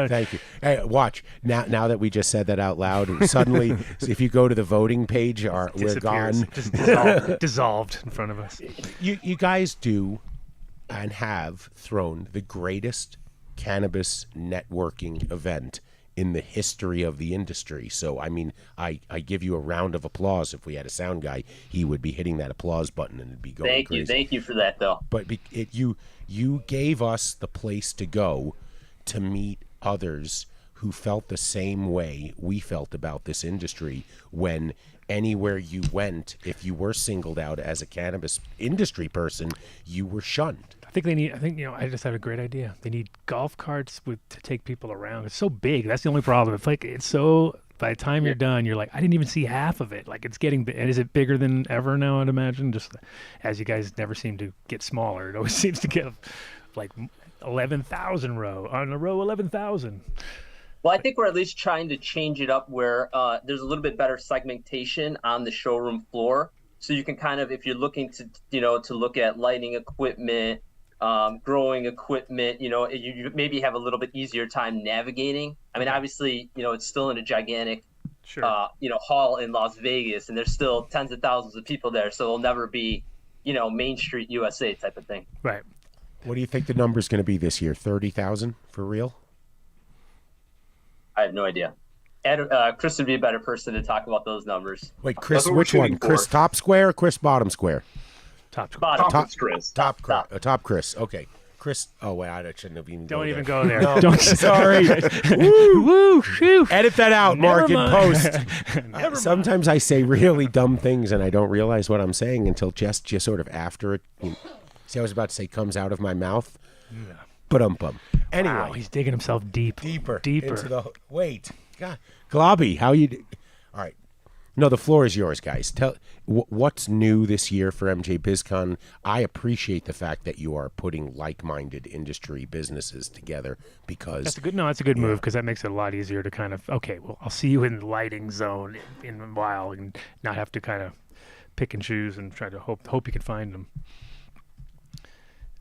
B: Thank you. Hey, watch now that we just said that out loud, and suddenly, if you go to the voting page, we're gone.
C: Just dissolved in front of us.
B: You guys do and have thrown the greatest cannabis networking event in the history of the industry. So, I mean, I give you a round of applause. If we had a sound guy, he would be hitting that applause button and it'd be going crazy.
F: Thank you for that, though.
B: But you gave us the place to go to meet others who felt the same way we felt about this industry when anywhere you went, if you were singled out as a cannabis industry person, you were shunned.
C: I just have a great idea. They need golf carts to take people around. It's so big. That's the only problem. By the time you're done, you're like, I didn't even see half of it. Like, it's getting big. And is it bigger than ever now, I'd imagine? Just as you guys never seem to get smaller. It always seems to get like 11,000 on a row 11,000.
F: Well, I think we're at least trying to change it up where there's a little bit better segmentation on the showroom floor. So you can kind of, if you're looking to look at lighting equipment, growing equipment, you maybe have a little bit easier time navigating. I mean, obviously, it's still in a gigantic,
C: Sure.
F: hall in Las Vegas, and there's still tens of thousands of people there. So it'll never be, Main Street USA type of thing.
C: Right.
B: What do you think the number's going to be this year? 30,000 for real?
F: I have no idea. Chris would be a better person to talk about those numbers.
B: Wait, Chris,
G: what we're
B: which one?
G: shooting for.
B: Chris top square or Chris bottom square?
C: Top.
F: Bottom.
G: Top, Chris.
B: Top Chris. Okay. Chris. Oh, wait, I shouldn't have even
C: Don't
B: go
C: even
B: there.
C: go there.
B: No,
C: Don't.
B: sorry.
C: Woo, shoo.
B: Edit that out,
C: Never
B: Mark, in
C: mind.
B: post. Sometimes I say really dumb things and I don't realize what I'm saying until just sort of after it. See, I was about to say comes out of my mouth. But Anyway,
C: Wow, he's digging himself deeper.
B: into the wait. God, Globby, how you? All right. No, the floor is yours, guys. Tell what's new this year for MJ BizCon. I appreciate the fact that you are putting like-minded industry businesses together because
C: That's a good move because that makes it a lot easier to kind of I'll see you in the lighting zone in a while and not have to kind of pick and choose and try to hope you can find them.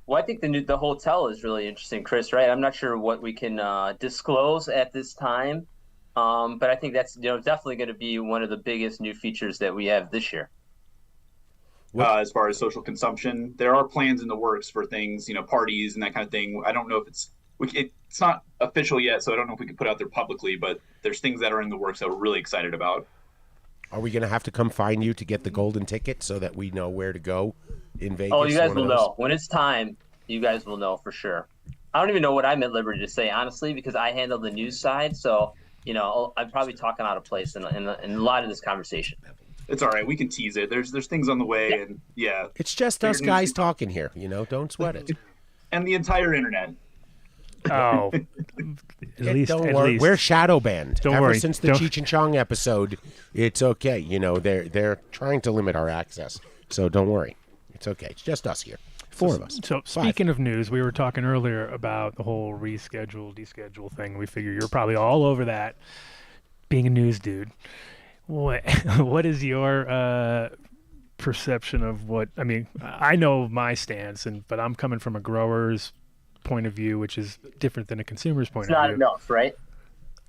F: Well, I think the hotel is really interesting, Chris, right? I'm not sure what we can disclose at this time. But I think that's definitely going to be one of the biggest new features that we have this year.
G: As far as social consumption, there are plans in the works for things, parties and that kind of thing. I don't know if it's not official yet, so I don't know if we can put it out there publicly. But there's things that are in the works that we're really excited about.
B: Are we going to have to come find you to get the golden ticket so that we know where to go in Vegas?
F: Oh, you guys will know when it's time. You guys will know for sure. I don't even know what I'm at liberty to say, honestly, because I handle the news side. So. I'm probably talking out of place in a lot of this conversation.
G: It's all right. We can tease it. There's things on the way, and
B: It's just us guys talking here. Don't sweat it.
G: And the entire internet.
C: Oh, at least.
B: We're shadow banned.
C: Don't
B: Ever
C: worry.
B: since the Cheech and Chong episode, it's okay. They're trying to limit our access, so don't worry. It's okay. It's just us here. Four of us.
C: So speaking of news, we were talking earlier about the whole deschedule thing. We figure you're probably all over that, being a news dude. What is your perception of what? I mean, I know my stance, but I'm coming from a grower's point of view, which is different than a consumer's point
F: It's
C: of
F: not
C: view.
F: enough, right?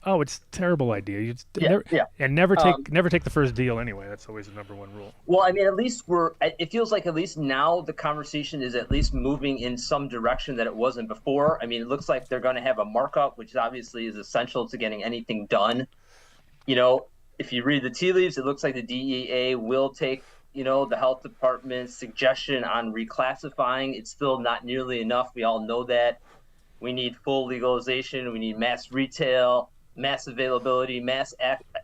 C: Oh, it's a terrible idea. You just
F: Yeah, yeah.
C: And never take the first deal anyway. That's always the number one rule.
F: Well, I mean, at least it feels like at least now the conversation is at least moving in some direction that it wasn't before. I mean, it looks like they're going to have a markup, which obviously is essential to getting anything done. If you read the tea leaves, it looks like the DEA will take, the health department's suggestion on reclassifying. It's still not nearly enough. We all know that. We need full legalization. We need mass retail, mass availability, mass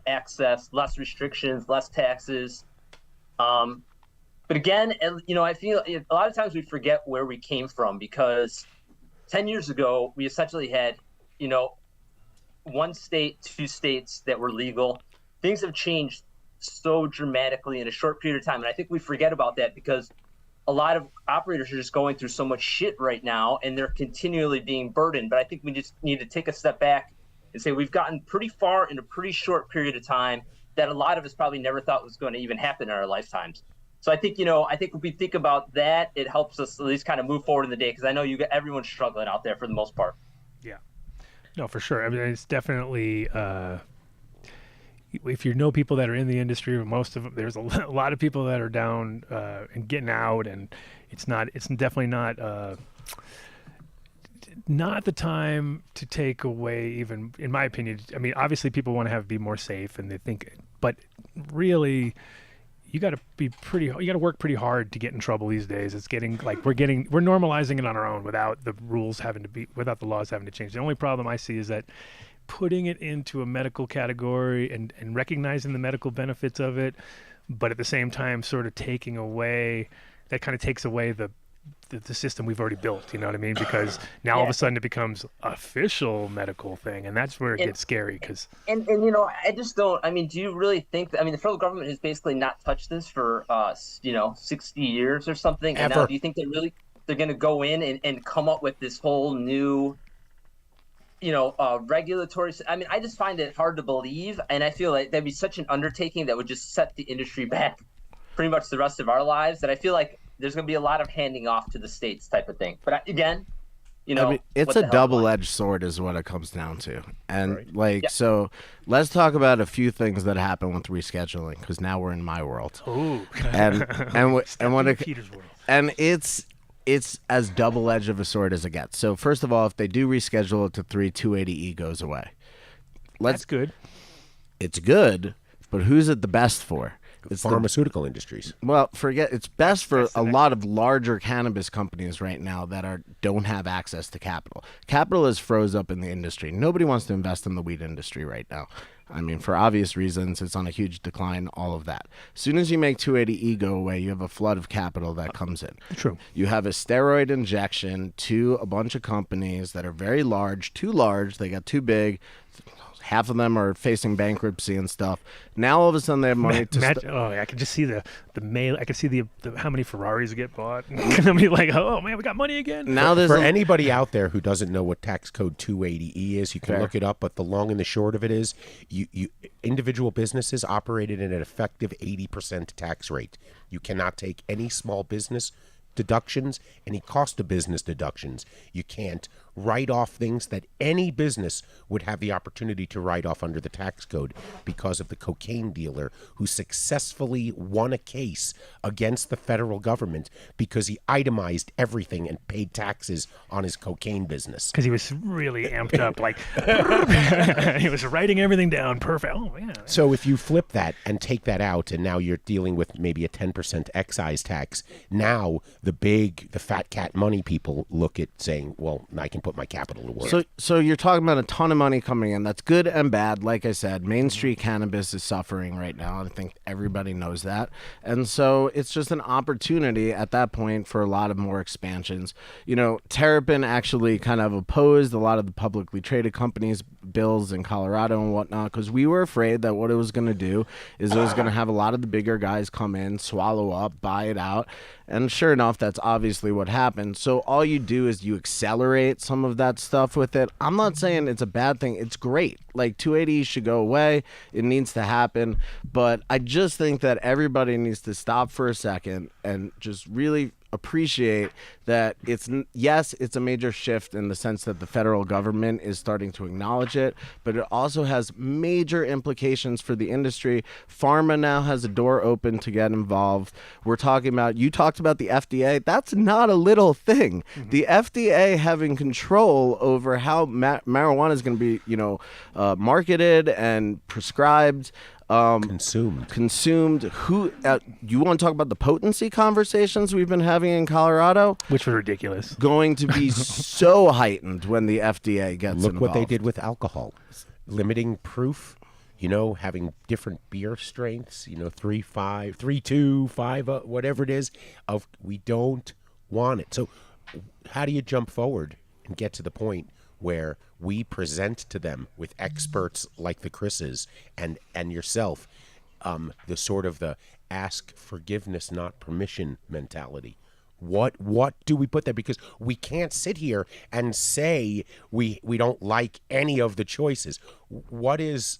F: access, less restrictions, less taxes. But again, I feel a lot of times we forget where we came from because 10 years ago, we essentially had, one state, two states that were legal. Things have changed so dramatically in a short period of time. And I think we forget about that because a lot of operators are just going through so much shit right now and they're continually being burdened. But I think we just need to take a step back and say we've gotten pretty far in a pretty short period of time that a lot of us probably never thought was going to even happen in our lifetimes. So I think, if we think about that, it helps us at least kind of move forward in the day because I know everyone's struggling out there for the most part.
C: Yeah. No, for sure. I mean, it's definitely if you know people that are in the industry, most of them, there's a lot of people that are down and getting out, and it's definitely not the time to take away, even in my opinion. I mean, obviously people want to be more safe and they think, but really you got to work pretty hard to get in trouble these days. It's getting like we're normalizing it on our own without the laws having to change. The only problem I see is that putting it into a medical category and recognizing the medical benefits of it, but at the same time sort of takes away the system we've already built, you know what I mean? Because now all of a sudden it becomes official medical thing, and that's where it gets scary.
F: And I just don't. I mean, do you really think that? I mean, the federal government has basically not touched this for 60 years or something. And now, do you think they're going to go in and come up with this whole new, regulatory? I mean, I just find it hard to believe, and I feel like that'd be such an undertaking that would just set the industry back pretty much the rest of our lives. That I feel like there's going to be a lot of handing off to the states type of thing. But again, you know,
E: I mean, it's
F: what
E: a
F: the hell do I-
E: double-edged sword is what it comes down to. And
F: Yeah.
E: so let's talk about a few things that happen with rescheduling, because now we're in my world.
C: Ooh.
E: And when it,
C: Peter's world.
E: and it's as double-edged of a sword as it gets. So first of all, if they do reschedule it to 3, 280E goes away.
C: That's good.
E: It's good, but who's it the best for? It's the
B: Pharmaceutical industries.
E: Well, forget it's best for a lot of larger cannabis companies right now that don't have access to capital. Capital is froze up in the industry. Nobody wants to invest in the weed industry right now. I mean, for obvious reasons, it's on a huge decline, all of that. As soon as you make 280E go away, you have a flood of capital that comes in.
C: True.
E: You have a steroid injection to a bunch of companies that are very large, too large, they got too big. Half of them are facing bankruptcy and stuff. Now all of a sudden they have money to
C: I can just see the mail. I can see the how many Ferraris get bought. And I'm like, oh man, we got money again.
E: now there's
B: For
E: a,
B: anybody out there who doesn't know what tax code 280E is, you can
E: Fair.
B: look it up, but the long and the short of it is you individual businesses operated at an effective 80% tax rate. You cannot take any small business deductions, any cost of business deductions. You can't write off things that any business would have the opportunity to write off under the tax code because of the cocaine dealer who successfully won a case against the federal government because he itemized everything and paid taxes on his cocaine business.
C: Because he was really amped up, like he was writing everything down perfect. Oh man.
B: So if you flip that and take that out, and now you're dealing with maybe a 10% excise tax, now the fat cat money people look at saying, well, I can put my capital to work.
E: So you're talking about a ton of money coming in. That's good and bad. Like I said, Main Street cannabis is suffering right now. I think everybody knows that. And so it's just an opportunity at that point for a lot of more expansions. You know, Terrapin actually kind of opposed a lot of the publicly traded companies' bills in Colorado and whatnot because we were afraid that what it was going to do is it was going to have a lot of the bigger guys come in, swallow up, buy it out. And sure enough, that's obviously what happened. So all you do is you accelerate some of that stuff with it. I'm not saying it's a bad thing. It's great. Like 280 should go away. It needs to happen. But I just think that everybody needs to stop for a second and just really appreciate that it's a major shift in the sense that the federal government is starting to acknowledge it, but it also has major implications for the industry. Pharma now has a door open to get involved. You talked about the FDA. That's not a little thing. Mm-hmm. The FDA having control over how marijuana is going to be, marketed and prescribed. Consumed. Who you want to talk about the potency conversations we've been having in Colorado,
C: which were ridiculous, going
E: to be so heightened when the FDA gets
B: Look
E: involved.
B: what they did with alcohol, limiting proof, having different beer strengths, 3.5, 3.2, 5, whatever it is. We don't want it. So how do you jump forward and get to the point where we present to them with experts like the Chris's and yourself, the sort of the ask forgiveness, not permission mentality? What do we put there? Because we can't sit here and say we don't like any of the choices. What's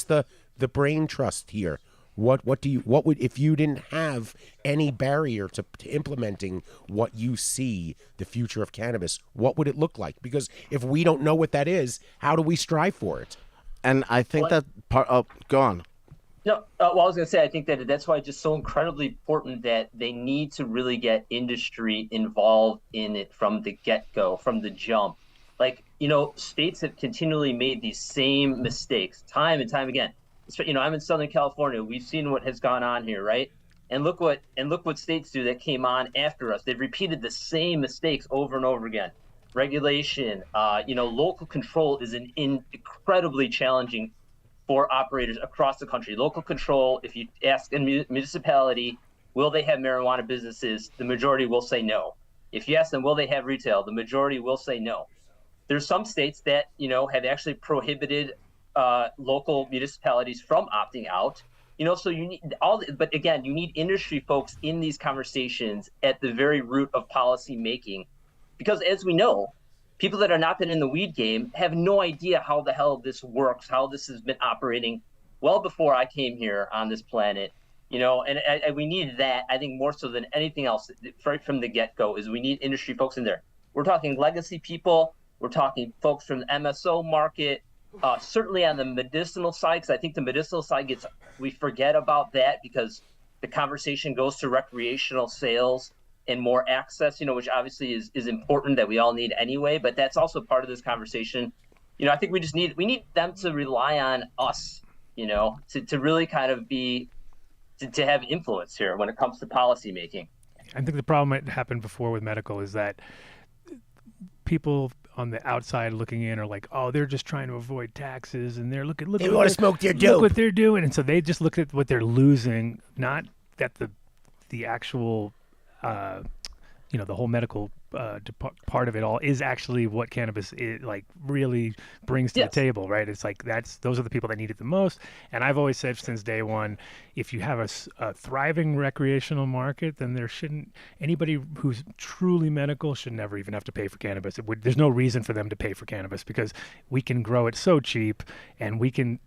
B: the brain trust here? What would if you didn't have any barrier to implementing what you see the future of cannabis, what would it look like? Because if we don't know what that is, how do we strive for it?
E: And I think that part. Oh, go on.
F: No, I was going to say, I think that's why it's just so incredibly important that they need to really get industry involved in it from the get-go, from the jump. Like, states have continually made these same mistakes time and time again. I'm in Southern California. We've seen what has gone on here, right? And look what states do that came on after us. They've repeated the same mistakes over and over again. Regulation, local control is incredibly challenging for operators across the country. Local control, if you ask a municipality, will they have marijuana businesses? The majority will say no. If you ask them, will they have retail? The majority will say no. There's some states that, have actually prohibited local municipalities from opting out, so you need but again, you need industry folks in these conversations at the very root of policy making, because as we know, people that are not been in the weed game have no idea how the hell this works, how this has been operating well before I came here on this planet. And we need that, I think, more so than anything else right from the get-go, is we need industry folks in there. We're talking legacy people. We're talking folks from the MSO market, certainly on the medicinal side, because I think the medicinal side we forget about that because the conversation goes to recreational sales and more access, which obviously is important, that we all need anyway, but that's also part of this conversation. I think we need them to rely on us, to really kind of to have influence here when it comes to policy making.
C: I think the problem that happened before with medical is that people on the outside looking in are like, oh, they're just trying to avoid taxes, and look
B: They want to smoke their dope.
C: Look what they're doing, and so they just look at what they're losing, not that the actual the whole medical part of it all is actually what cannabis really brings to the table, right? It's like those are the people that need it the most. And I've always said since day one, if you have a thriving recreational market, then anybody who's truly medical should never even have to pay for cannabis. There's no reason for them to pay for cannabis because we can grow it so cheap, and we can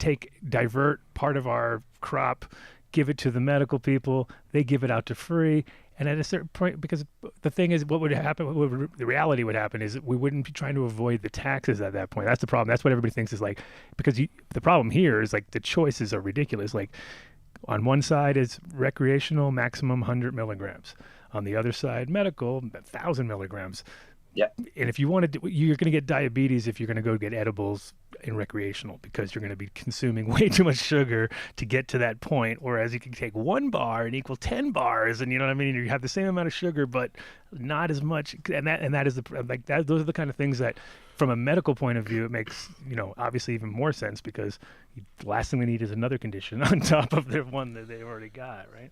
C: divert part of our crop, give it to the medical people, they give it out to free. And at a certain point, because the thing is, the reality would happen is we wouldn't be trying to avoid the taxes at that point. That's the problem. That's what everybody thinks is like, because the problem here is like the choices are ridiculous. Like on one side is recreational, maximum 100 milligrams. On the other side, medical, 1,000 milligrams.
F: Yeah.
C: And if you want to, you're going to get diabetes if you're going to go get edibles in recreational, because you're going to be consuming way too much sugar to get to that point. Whereas you can take 1 bar and equal 10 bars, and you know what I mean. You have the same amount of sugar, but not as much. And that is those are the kind of things that, from a medical point of view, it makes obviously even more sense, because the last thing they need is another condition on top of their one that they've already got, right?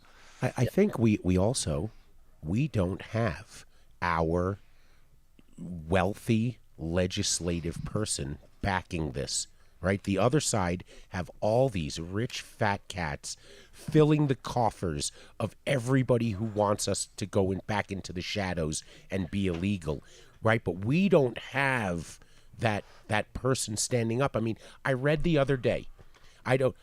B: I think we don't have our wealthy legislative person backing this, right? The other side have all these rich fat cats filling the coffers of everybody who wants us to go back into the shadows and be illegal, right? But we don't have that person standing up. I mean, I read the other day, I'll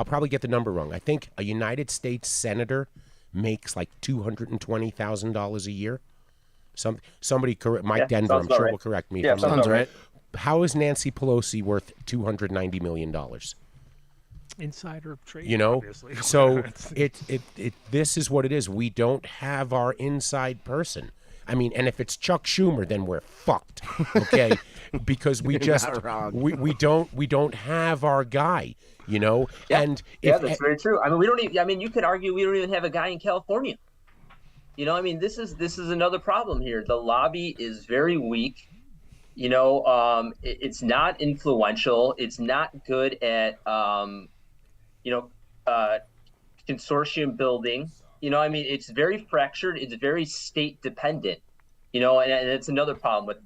B: probably get the number wrong. I think a United States senator makes like $220,000 a year. Somebody correct Mike Denver, I'm sure, will correct me.
F: Yeah,
B: if I'm
F: sounds right.
B: How is Nancy Pelosi worth $290 million?
C: Insider trading, obviously.
B: So this is what it is. We don't have our inside person. I mean, and if it's Chuck Schumer, then we're fucked, okay? Because we just we don't have our guy,
F: Yeah.
B: And
F: that's very true. I mean, we don't even. I mean, you could argue we don't even have a guy in California. I mean, this is another problem here. The lobby is very weak. It's not influential. It's not good at, consortium building. I mean, it's very fractured. It's very state dependent. And it's another problem with,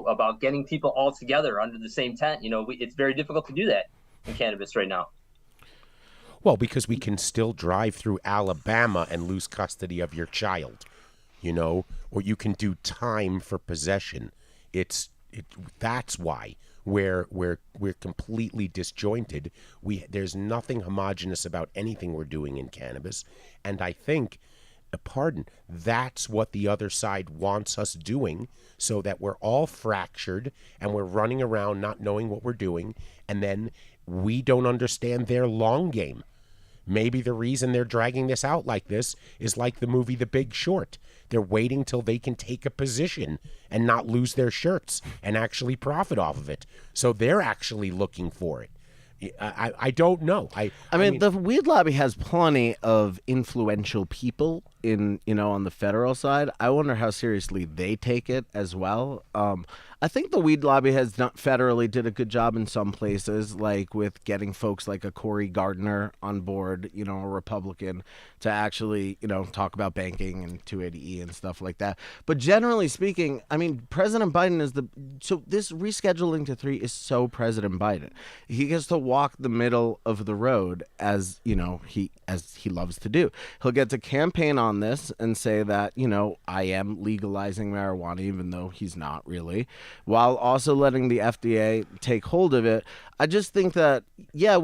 F: about getting people all together under the same tent. It's very difficult to do that in cannabis right now.
B: Well, because we can still drive through Alabama and lose custody of your child, or you can do time for possession. That's why we're completely disjointed. There's nothing homogenous about anything we're doing in cannabis, and I think, that's what the other side wants us doing, so that we're all fractured and we're running around not knowing what we're doing, and then we don't understand their long game. Maybe the reason they're dragging this out like this is like the movie The Big Short. They're waiting till they can take a position and not lose their shirts and actually profit off of it. So they're actually looking for it. I don't know. I mean,
E: the weed lobby has plenty of influential people on the federal side. I wonder how seriously they take it as well. I think the weed lobby has federally did a good job in some places, like with getting folks like a Cory Gardner on board, a Republican, to actually, talk about banking and 280E and stuff like that. But generally speaking, I mean, President Biden so this rescheduling to 3 is so President Biden. He gets to walk the middle of the road as he loves to do. He'll get to campaign on this and say that, I am legalizing marijuana, even though he's not really. while also letting the FDA take hold of it. I just think that, yeah,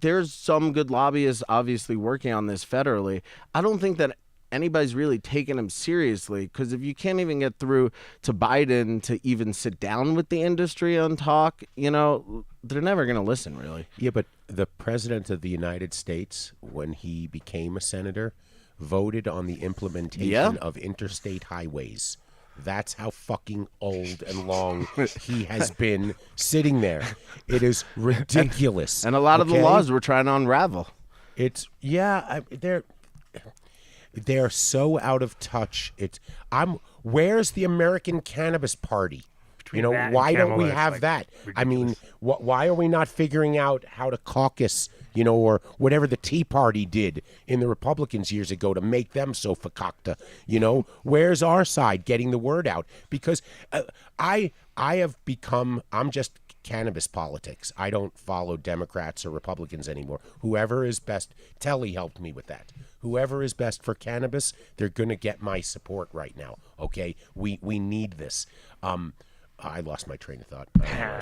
E: there's some good lobbyists obviously working on this federally. I don't think that anybody's really taking him seriously, because if you can't even get through to Biden to even sit down with the industry and talk, they're never going to listen, really.
B: Yeah, but the president of the United States, when he became a senator, voted on the implementation of interstate highways. That's how fucking old and long he has been sitting there. It is ridiculous.
E: And a lot of the laws we're trying to unravel.
B: It's they're so out of touch. Where's the American Cannabis Party? Why don't we have that?
C: Ridiculous.
B: I mean, why are we not figuring out how to caucus, or whatever the Tea Party did in the Republicans years ago to make them so fakakta? Where's our side getting the word out? Because I'm just cannabis politics. I don't follow Democrats or Republicans anymore. Whoever is best, Telly helped me with that. Whoever is best for cannabis, they're going to get my support right now. Okay? We need this. I lost my train of thought.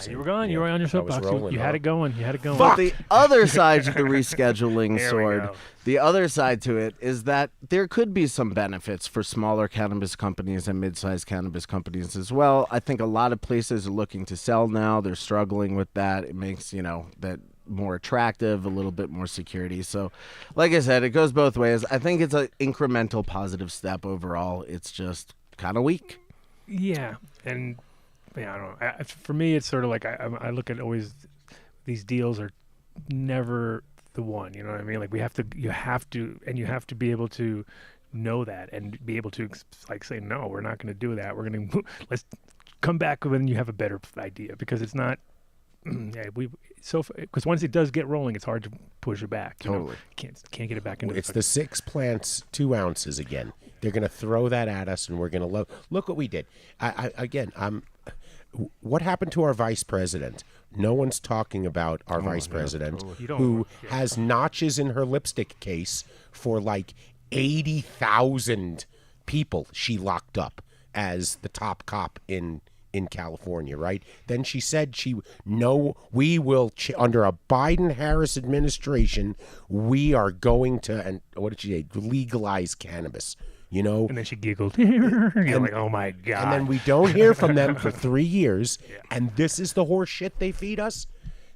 C: You were gone. You were on your soapbox. You had it going.
E: But the other side to the rescheduling
C: There we
E: sword,
C: go.
E: the other side to it is that there could be some benefits for smaller cannabis companies and mid-sized cannabis companies as well. I think a lot of places are looking to sell now. They're struggling with that. It makes, that more attractive, a little bit more security. So, like I said, it goes both ways. I think it's an incremental positive step overall. It's just kind of weak.
C: Yeah, and I don't know. For me, it's sort of like I look at always these deals are never the one. You know what I mean? Like you have to be able to know that and be able to say no, we're not going to do that. Let's come back when you have a better idea, because it's not. Because once it does get rolling, it's hard to push it back.
E: Totally,
C: can't get it back into.
B: It's the 6 plants, 2 ounces again. They're going to throw that at us, and we're going to look what we did. What happened to our vice president? No one's talking about our vice president, who has notches in her lipstick case for like 80,000 people she locked up as the top cop in California, right? Then she said we will, under a Biden-Harris administration, we are going to, and what did she say, legalize cannabis.
C: And then she giggled. You're like, oh my God.
B: And then we don't hear from them for 3 years. Yeah. And this is the horse shit they feed us.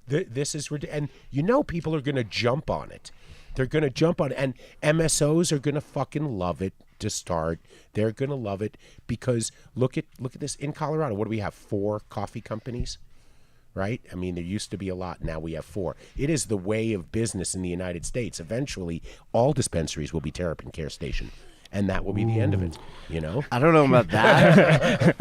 B: This is ridiculous. And people are going to jump on it. They're going to jump on it. And MSOs are going to fucking love it to start. They're going to love it because look at this in Colorado. What do we have? 4 coffee companies? Right? I mean, there used to be a lot. Now we have 4. It is the way of business in the United States. Eventually, all dispensaries will be Terrapin Care Station. And that will be the end of it,
E: I don't know about that.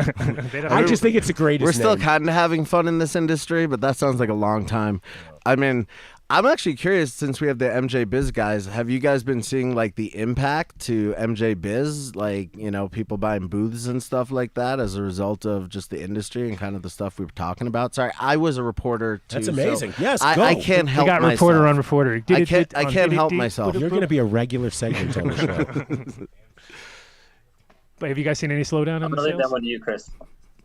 B: I just think it's the greatest.
E: We're still
B: name.
E: kind of having fun in this industry, but that sounds like a long time. I mean, I'm actually curious, since we have the MJ Biz guys, have you guys been seeing like the impact to MJ Biz, like, people buying booths and stuff like that as a result of just the industry and kind of the stuff we were talking about? Sorry, I was a reporter too.
B: That's amazing. Yes,
E: I,
B: go.
E: I can't help
C: You got
E: myself.
C: reporter on reporter.
E: I can't help myself.
B: You're going to be a regular segment on the show.
C: But have you guys seen any slowdown
F: I'm
C: in the
F: gonna leave that
C: sales?
F: one to you, Chris.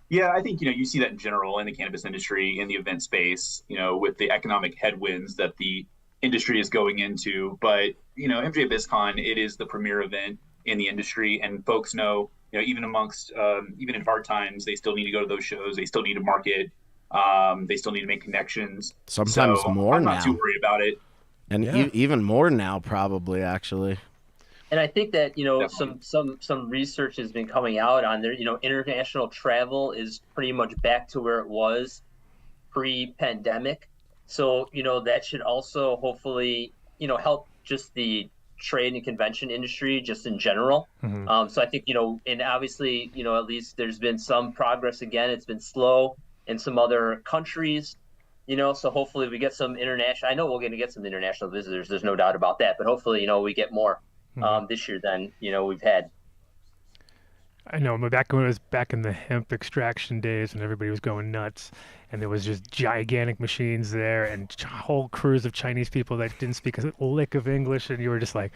G: Yeah, I think you see that in general in the cannabis industry, in the event space, with the economic headwinds that the industry is going into. But MJ BizCon, it is the premier event in the industry, and folks know, even amongst even in hard times, they still need to go to those shows. They still need to market. They still need to make connections.
E: Sometimes more
G: I'm
E: now.
G: not too worried about it.
E: And even more now, probably, actually.
F: And I think that some research has been coming out on there. International travel is pretty much back to where it was pre-pandemic. So that should also hopefully help just the trade and convention industry just in general.
C: Mm-hmm.
F: So I think and obviously at least there's been some progress. Again, it's been slow in some other countries. So hopefully we get some international. I know we're going to get some international visitors. There's no doubt about that. But hopefully we get more. This year than we've had.
C: I know, but back when it was back in the hemp extraction days when everybody was going nuts, and there was just gigantic machines there and whole crews of Chinese people that didn't speak a lick of English, and you were just like,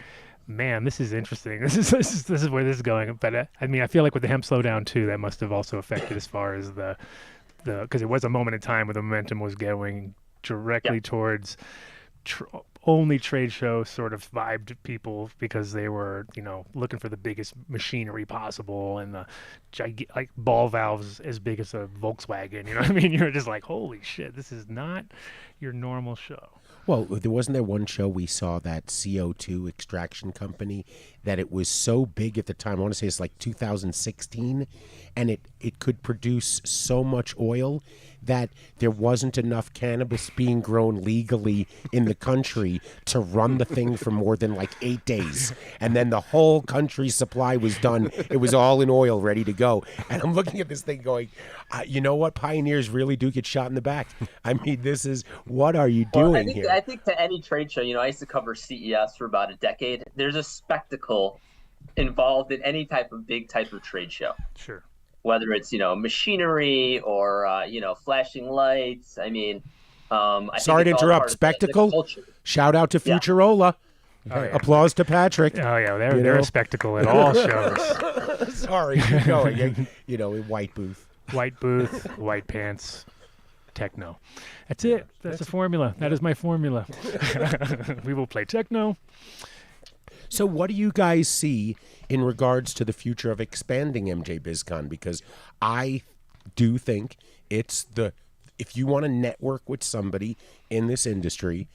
C: man, this is interesting. This is where this is going. But I mean, I feel like with the hemp slowdown too, that must have also affected as far as the because it was a moment in time where the momentum was going directly towards only trade show sort of vibed people because they were, looking for the biggest machinery possible and the like ball valves as big as a Volkswagen. You know what I mean? You're just like, holy shit, this is not your normal show.
B: Well, wasn't there one show we saw, that CO2 extraction company, that it was so big at the time, I want to say it's like 2016, and it could produce so much oil that there wasn't enough cannabis being grown legally in the country to run the thing for more than like 8 days. And then the whole country's supply was done. It was all in oil, ready to go. And I'm looking at this thing going, you know what? Pioneers really do get shot in the back. I mean, this is, what are you doing here?
F: I think to any trade show, I used to cover CES for about a decade. There's a spectacle involved in any big type of trade show.
C: Sure.
F: Whether it's, machinery or, flashing lights. I mean,
B: sorry to interrupt. Spectacle. Shout out to Futurola.
C: Oh, yeah.
B: Applause to Patrick.
C: Oh, yeah. They're a spectacle at all shows.
B: Sorry. Keep going. In white booth.
C: White booth, white pants, techno. That's it. That's the formula. That is my formula. We will play techno.
B: So what do you guys see in regards to the future of expanding MJ BizCon? Because I do think if you want to network with somebody in this industry,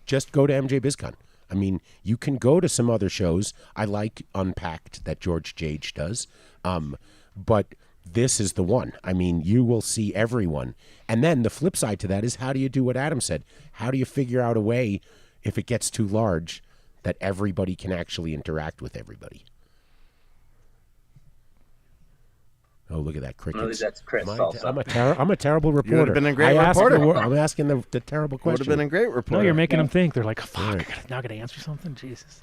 B: just go to MJ BizCon. I mean, you can go to some other shows. I like Unpacked that George Jage does. But this is the one. I mean, you will see everyone. And then the flip side to that is, how do you do what Adam said? How do you figure out a way, if it gets too large, that everybody can actually interact with everybody? Oh, look at that, crickets.
F: That's Chris also.
B: I'm a terrible reporter.
E: You would have been a great reporter.
B: I'm asking the terrible question.
E: Would have been a great reporter.
C: No, you're making them think. They're like, fuck, now I got to answer something? Jesus.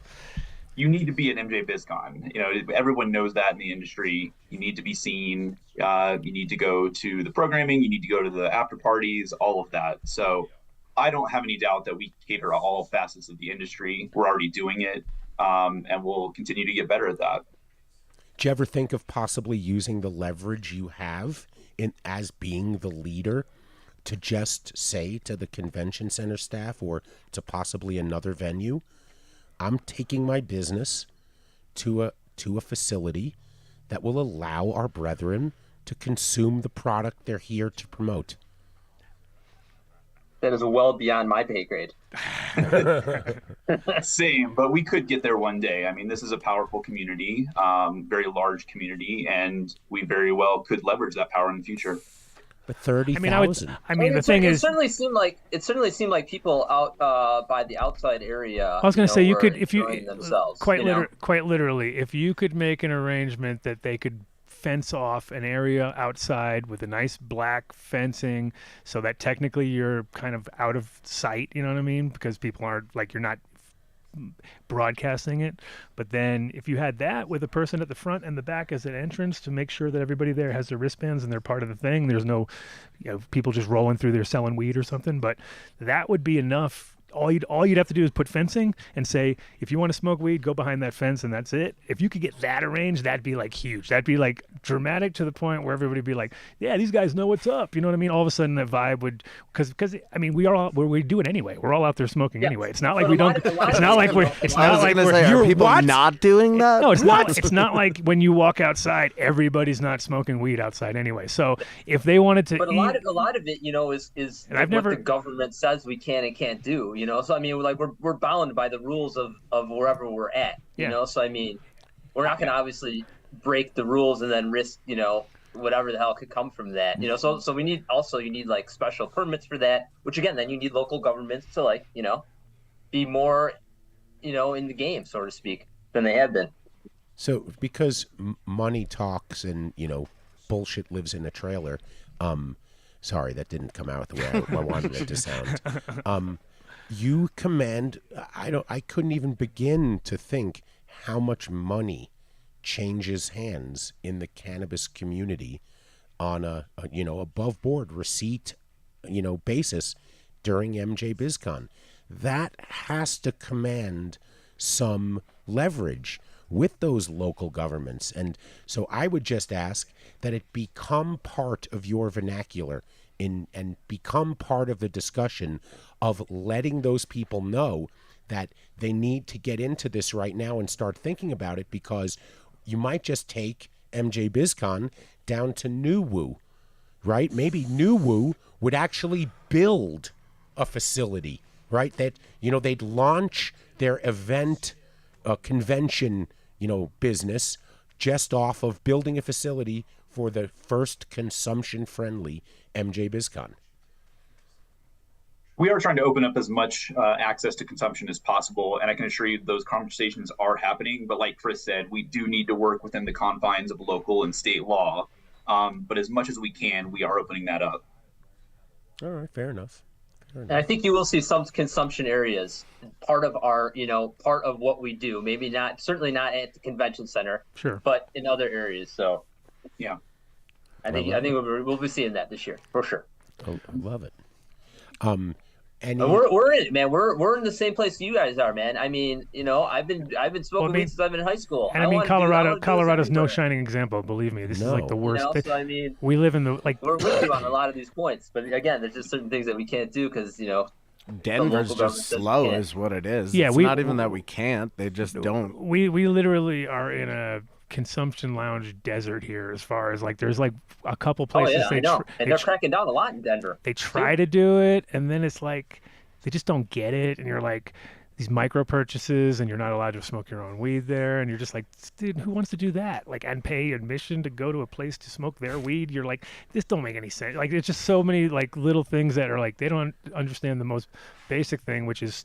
G: You need to be at MJ BizCon. Everyone knows that in the industry. You need to be seen. You need to go to the programming. You need to go to the after parties, all of that. So I don't have any doubt that we cater to all facets of the industry. We're already doing it, and we'll continue to get better at that.
B: Do you ever think of possibly using the leverage you have as being the leader to just say to the convention center staff or to possibly another venue, I'm taking my business to a facility that will allow our brethren to consume the product they're here to promote?
F: That is well beyond my pay grade.
G: Same, but we could get there one day. I mean, this is a powerful community, very large community, and we very well could leverage that power in the future.
B: But 30,000.
C: The thing is,
F: it certainly seemed like people out by the outside area.
C: I was going to say, you could, if you
F: themselves,
C: quite literally, if you could make an arrangement that they could fence off an area outside with a nice black fencing so that technically you're kind of out of sight, you know what I mean? Because people aren't, like, you're not broadcasting it. But then if you had that with a person at the front and the back as an entrance to make sure that everybody there has their wristbands and they're part of the thing, there's no people just rolling through there selling weed or something, but that would be enough. All you'd have to do is put fencing and say, if you want to smoke weed, go behind that fence, and that's it. If you could get that arranged, that'd be like huge. That'd be like dramatic to the point where everybody'd be like, yeah, these guys know what's up. You know what I mean? All of a sudden the vibe would, because I mean, we do it anyway. We're all out there smoking anyway. It's not like we don't. It's not like we're. It's not like we're.
E: Are people not doing that?
C: No, it's not. It's not like when you walk outside, everybody's not smoking weed outside anyway. So if they wanted to,
F: but a lot of it, is what the government says we can and can't do. So I mean, like we're bound by the rules of wherever we're at. So I mean, we're not going to obviously break the rules and then risk whatever the hell could come from that. So you need like special permits for that, which again, then you need local governments to be more in the game, so to speak, than they have been.
B: So because money talks and bullshit lives in a trailer. Sorry, that didn't come out the way I wanted it to sound. You command. I couldn't even begin to think how much money changes hands in the cannabis community on a above board receipt basis during MJ BizCon. That has to command some leverage with those local governments. And so I would just ask that it become part of your vernacular and become part of the discussion of letting those people know that they need to get into this right now and start thinking about it, because you might just take MJ BizCon down to New Woo, right? Maybe New Woo would actually build a facility, right? That, they'd launch their event convention, business just off of building a facility for the first consumption-friendly MJ BizCon.
G: We are trying to open up as much access to consumption as possible, and I can assure you those conversations are happening. But like Chris said, we do need to work within the confines of local and state law. But as much as we can, we are opening that up.
B: All right, fair enough.
F: And I think you will see some consumption areas, part of our, part of what we do. Maybe not, certainly not at the convention center,
C: Sure.
F: but in other areas. So,
G: Yeah.
F: I think we'll be seeing that this year for sure.
B: Oh, I love it. And
F: We're in it, man. We're in the same place you guys are, man. I mean, I've been smoking weed since I've been in high school.
C: And I mean, Colorado's no shining example. Believe me, this is like the worst.
F: So I mean,
C: we live in the
F: we're with you on a lot of these points, but again, there's just certain things that we can't do because
E: Denver's just slow, is what it is.
C: Yeah,
E: it's not even that we can't; they just don't.
C: We literally are in a consumption lounge desert here, as far as there's a couple places.
F: I know. And they're cracking down a lot in Denver.
C: They try to do it, and then it's like they just don't get it, and you're like these micro purchases, and you're not allowed to smoke your own weed there, and you're just like, dude, who wants to do that? And pay admission to go to a place to smoke their weed? You're like, this don't make any sense. It's just so many little things that are they don't understand the most basic thing, which is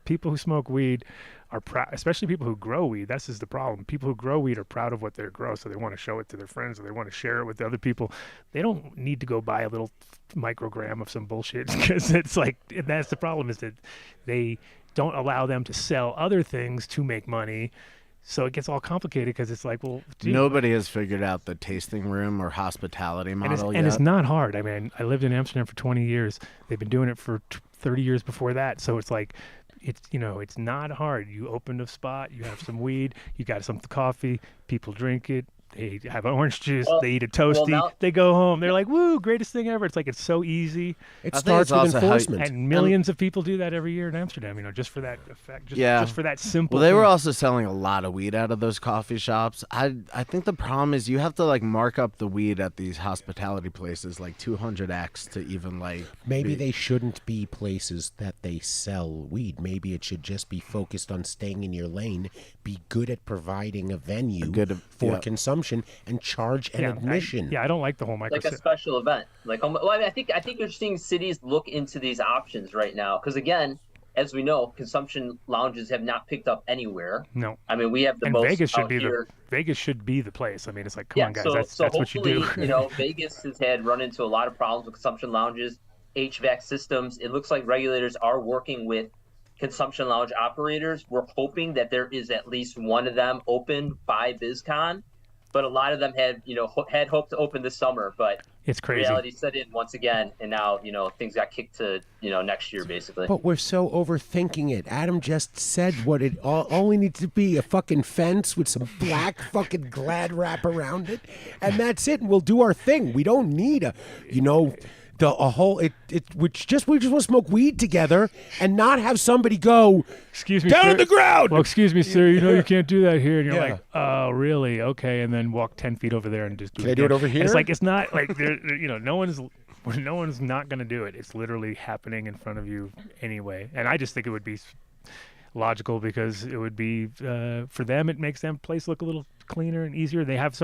C: people who smoke weed are proud, especially people who grow weed. That's just the problem. People who grow weed are proud of what they grow, so they want to show it to their friends, or they want to share it with other people. They don't need to go buy a little microgram of some bullshit, because it's that's the problem, is that they don't allow them to sell other things to make money. So it gets all complicated, because it's
E: nobody has figured out the tasting room or hospitality model yet.
C: And it's not hard. I mean, I lived in Amsterdam for 20 years. They've been doing it for 30 years before that. So it's it's not hard. You open a spot, you have some weed, you got some coffee, people drink it, they have orange juice, they eat a toasty, they go home. They're like, woo, greatest thing ever. It's so easy.
B: It starts with enforcement.
C: And millions of people do that every year in Amsterdam, just for that effect, just for that simple
E: Well, they
C: thing.
E: were also selling a lot of weed out of those coffee shops. I think the problem is you have to mark up the weed at these hospitality places 200x to even
B: maybe they shouldn't be places that they sell weed. Maybe it should just be focused on staying in your lane, be good at providing a venue for consumption, and charge an admission.
C: I don't like the whole micro.
F: Like a special event. I think you're seeing cities look into these options right now, because again, as we know, consumption lounges have not picked up anywhere.
C: No.
F: I mean, we have the most
C: Vegas should
F: out
C: be
F: here.
C: Vegas should be the place. I mean, it's come on, guys.
F: So
C: that's what you do.
F: Vegas has run into a lot of problems with consumption lounges, HVAC systems. It looks like regulators are working with consumption lounge operators. We're hoping that there is at least one of them open by BizCon, but a lot of them had hoped to open this summer, but
C: it's crazy.
F: Reality set in once again, and now things got kicked to next year basically.
B: But we're so overthinking it. Adam just said what it only needs to be: a fucking fence with some black fucking Glad wrap around it, and that's it. And we'll do our thing. We don't need we just want to smoke weed together and not have somebody go,
C: excuse me,
B: down
C: sir.
B: on the ground.
C: Well, excuse me, sir. You can't do that here. And you're like, oh, really? Okay. And then walk 10 feet over there and just do it.
B: Can I do it over here?
C: And it's not no one's not going to do it. It's literally happening in front of you anyway. And I just think it would be logical, because it would be for them, it makes them place look a little cleaner and easier. They have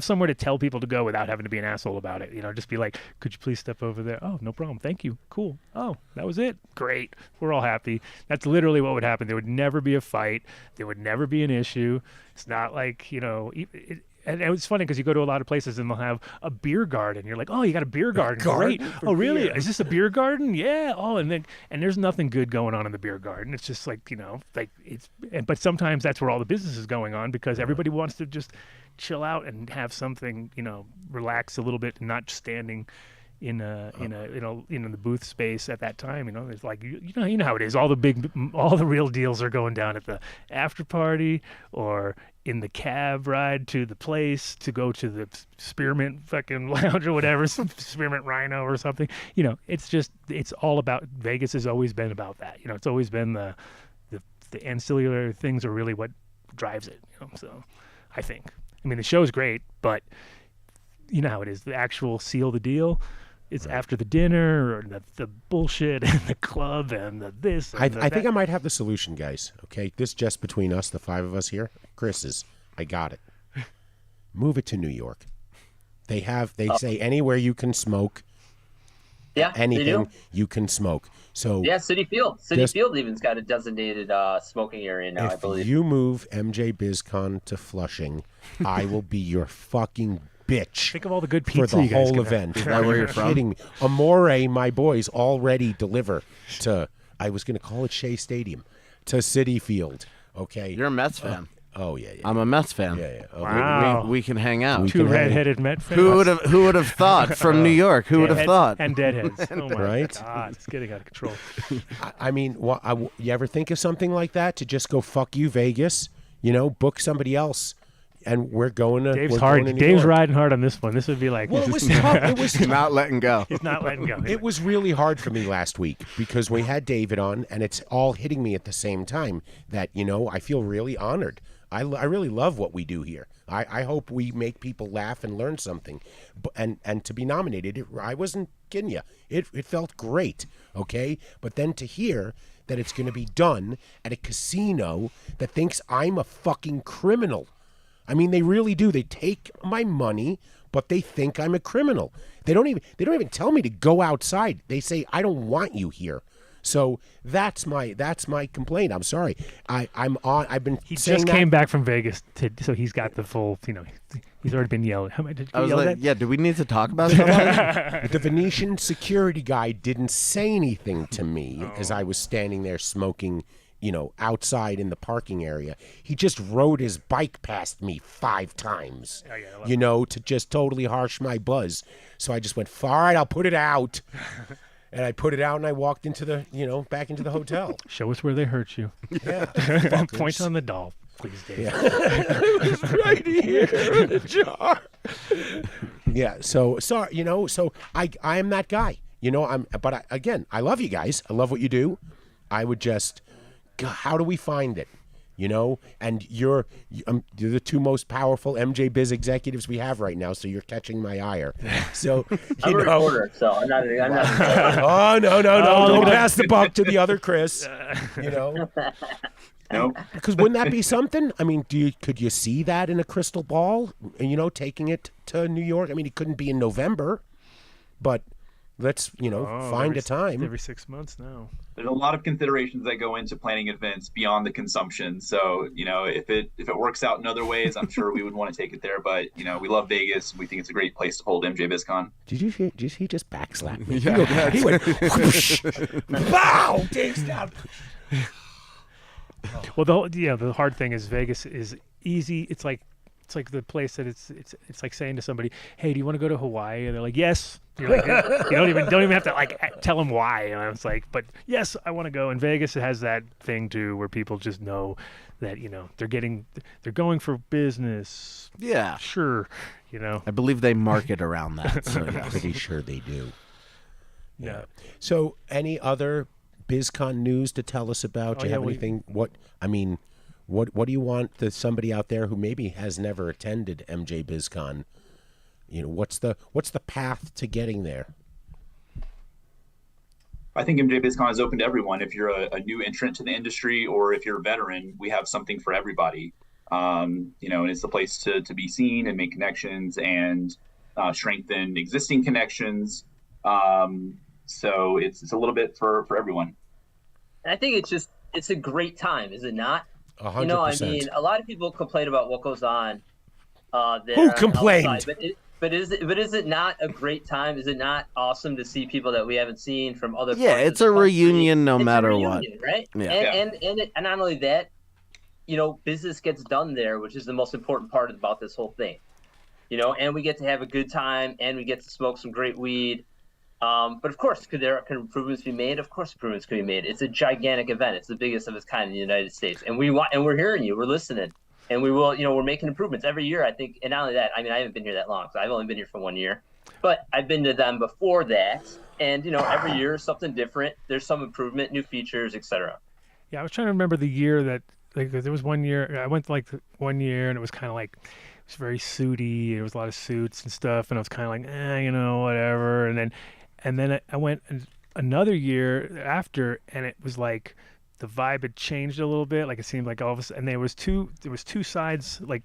C: somewhere to tell people to go without having to be an asshole about it. Just be like, could you please step over there? Oh, no problem. Thank you. Cool. Oh, that was it. Great. We're all happy. That's literally what would happen. There would never be a fight. There would never be an issue. It's not like, and it's funny, because you go to a lot of places and they'll have a beer garden. You're like, oh, you got a beer garden. Great. Oh, really? Is this a beer garden? Yeah. Oh, and there's nothing good going on in the beer garden. It's just but sometimes that's where all the business is going on, because everybody wants to just chill out and have something, relax a little bit, and not standing, in the booth space at that time. It's like you know how it is. All the real deals are going down at the after party or in the cab ride to the place to go to the Spearmint fucking lounge or whatever, Spearmint Rhino or something. It's all about Vegas. Has always been about that. It's always been the ancillary things are really what drives it. So I think. I mean, the show's great, but you know how it is. The actual seal the deal. It's after the dinner or the bullshit and the club and the this. And
B: I think I might have the solution, guys. Okay, this just between us, the 5 of us here. I got it. Move it to New York. They say anywhere you can smoke.
F: Yeah,
B: anything
F: they do.
B: you can smoke. So
F: yeah, City Field even's got a designated smoking area now, I believe.
B: If you move MJ BizCon to Flushing, I will be your fucking bitch.
C: Think of all the good pizza
B: for the
C: you guys
B: whole
C: can
B: event.
C: have.
E: Is that where you're from?
B: Kidding me. Amore, my boys already deliver to. I was going to call it Shea Stadium, to City Field. Okay.
E: You're a Mets fan.
B: Oh yeah.
E: I'm a Mets fan.
B: Yeah. Okay.
C: Wow.
E: We can hang out.
C: Two redheaded Met fans.
E: Who would have thought from New York? Who would have thought?
C: And deadheads. Oh my
B: Right?
C: God, it's getting out of control.
B: I mean, you ever think of something like that to just go fuck you, Vegas? Book somebody else, and we're going to.
C: Dave's
B: we're
C: hard.
B: going to New
C: Dave's
B: York.
C: riding hard on this one. This would be like.
B: Well, it was tough. It was
E: He's not letting go.
C: He's not letting go.
B: It was really hard for me last week because we had David on, and it's all hitting me at the same time that, I feel really honored. I really love what we do here. I hope we make people laugh and learn something. And to be nominated, I wasn't kidding you. It felt great, okay? But then to hear that it's going to be done at a casino that thinks I'm a fucking criminal. I mean, they really do. They take my money, but they think I'm a criminal. They don't even tell me to go outside. They say I don't want you here. So that's my complaint. I'm sorry. I've been
C: He
B: saying
C: just
B: that.
C: came back from Vegas, so he's got the full. He's already been yelled. How many did
E: I
C: you
E: was
C: yell
E: like,
C: at?
E: yeah. Do we need to talk about something?
B: The Venetian security guy didn't say anything to me as I was standing there smoking, outside in the parking area. He just rode his bike past me 5 times, to just totally harsh my buzz. So I just went, all right, I'll put it out. And I put it out and I walked into the, back into the hotel.
C: Show us where they hurt you.
B: Yeah.
C: Point on the doll, please, Dave.
B: Yeah. It was right here in the jar. Yeah. So sorry, so I am that guy. Again, I love you guys. I love what you do. I would just, God, how do we find it? And you're the 2 most powerful MJ Biz executives we have right now, so you're catching my ire. So
F: I'm a reporter, so I'm not.
B: Oh no! Don't pass the buck to the other Chris.
G: Nope.
B: Because wouldn't that be something? I mean, could you see that in a crystal ball? Taking it to New York. I mean, it couldn't be in November, but let's find a time.
C: Every 6 months now.
G: There's a lot of considerations that go into planning events beyond the consumption. So, if it works out in other ways, I'm sure we would want to take it there. But, we love Vegas. We think it's a great place to hold MJ BizCon.
B: Did you he just backslapped me?
E: Yeah,
B: he went, whoosh, wow, Dave's down.
C: Well, the hard thing is Vegas is easy. It's like the place that it's like saying to somebody, "Hey, do you want to go to Hawaii?" And they're like, "Yes." You're like, you don't even have to tell them why. It's like, but yes, I want to go. And Vegas has that thing too, where people just know that they're going for business.
E: Yeah,
C: sure.
E: I believe they market around that. So
B: I'm pretty sure they do.
C: Yeah.
B: So, any other BizCon news to tell us about? Do you have anything? What do you want somebody out there who maybe has never attended MJ BizCon? What's the path to getting there?
G: I think MJ BizCon is open to everyone. If you're a new entrant to the industry or if you're a veteran, we have something for everybody. And it's the place to be seen and make connections and strengthen existing connections. So it's a little bit for everyone.
F: And I think it's a great time, is it not?
B: 100%.
F: I mean, a lot of people complain about what goes on there.
B: Who complained?
F: Outside, but is it not a great time? Is it not awesome to see people that we haven't seen from other?
E: Yeah,
F: parts
E: it's
F: of
E: a
F: the country?
E: reunion no
F: It's a
E: matter
F: reunion,
E: what.
F: right?
E: Yeah.
F: And not only that, business gets done there, which is the most important part about this whole thing. And we get to have a good time, and we get to smoke some great weed. But of course, could improvements be made? Of course, improvements could be made. It's a gigantic event. It's the biggest of its kind in the United States, and we're hearing you. We're listening, and we will. We're making improvements every year. I think, and not only that, I mean, I haven't been here that long, so I've only been here for 1 year, but I've been to them before that, and every year something different. There's some improvement, new features, etc.
C: Yeah, I was trying to remember the year that there was 1 year I went 1 year, and it was kind of like. It was very suity. There was a lot of suits and stuff, and I was kind of like, whatever. And then I went another year after, and it was like the vibe had changed a little bit. Like it seemed like all of a sudden, and there was two sides. Like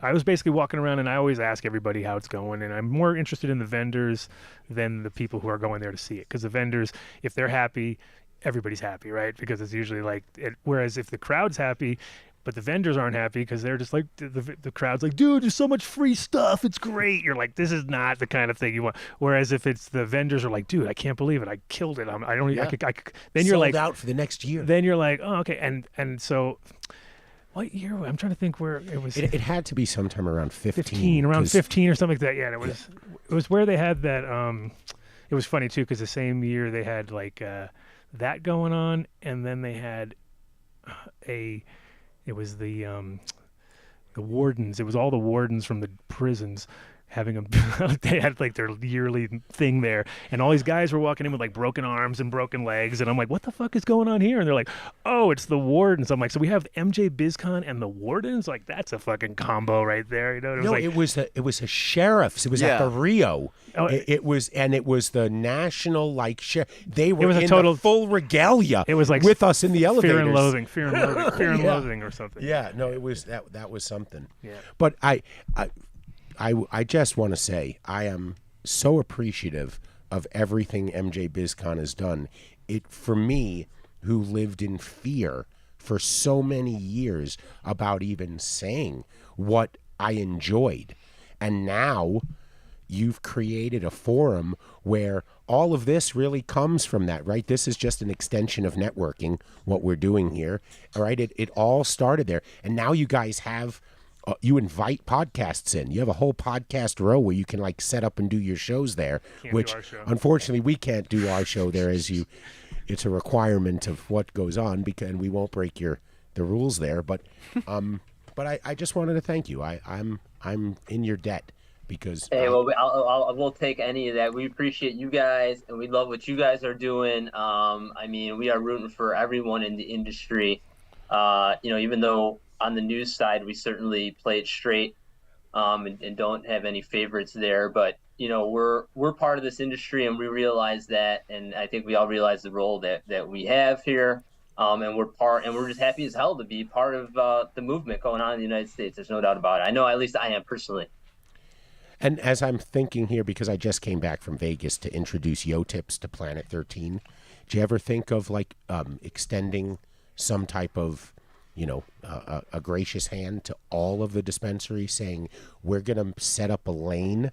C: I was basically walking around, and I always ask everybody how it's going, and I'm more interested in the vendors than the people who are going there to see it, because the vendors, if they're happy, everybody's happy, right? Because it's usually like it. Whereas if the crowd's happy, but the vendors aren't happy because they're just like, the crowd's like, dude, there's so much free stuff. It's great. You're like, this is not the kind of thing you want. Whereas if it's the vendors are like, dude, I can't believe it. I killed it. Then you're
B: Sold
C: like,
B: out for the next year.
C: Then you're like, oh, okay. And so what year? I'm trying to think where it was.
B: It had to be sometime around 15.
C: Around 15 or something like that. Yeah. And it was where they had that. It was funny too, because the same year they had like that going on. And then they had it was the wardens. It was all the wardens from the prisons having they had like their yearly thing there, and all these guys were walking in with like broken arms and broken legs, and I'm like, what the fuck is going on here? And they're like, oh, it's the wardens. I'm like, so we have MJ BizCon and the wardens? Like, that's a fucking combo right there.
B: It was a sheriff's. It was at the Rio.
C: Oh,
B: it was the national they were
C: it was
B: in
C: a total
B: the full regalia.
C: It was like
B: with us in the elevators.
C: Fear and loathing or something.
B: Yeah, no, it was that was something.
C: Yeah.
B: But I just want to say I am so appreciative of everything MJ BizCon has done. It, for me, who lived in fear for so many years about even saying what I enjoyed, and now you've created a forum where all of this really comes from that, right? This is just an extension of networking, what we're doing here, all right? It all started there, and now you guys have you invite podcasts in. You have a whole podcast row where you can like set up and do your shows there, which unfortunately we can't do our show there it's a requirement of what goes on, and we won't break the rules there. But I just wanted to thank you. I'm in your debt because
F: we'll take any of that. We appreciate you guys, and we love what you guys are doing. I mean, we are rooting for everyone in the industry. Even though on the news side, we certainly play it straight and don't have any favorites there. But, we're part of this industry, and we realize that. And I think we all realize the role that we have here. And we're just happy as hell to be part of the movement going on in the United States. There's no doubt about it. I know, at least I am personally.
B: And as I'm thinking here, because I just came back from Vegas to introduce Yo Tips to Planet 13, do you ever think of extending some type of a gracious hand to all of the dispensaries, saying we're going to set up a lane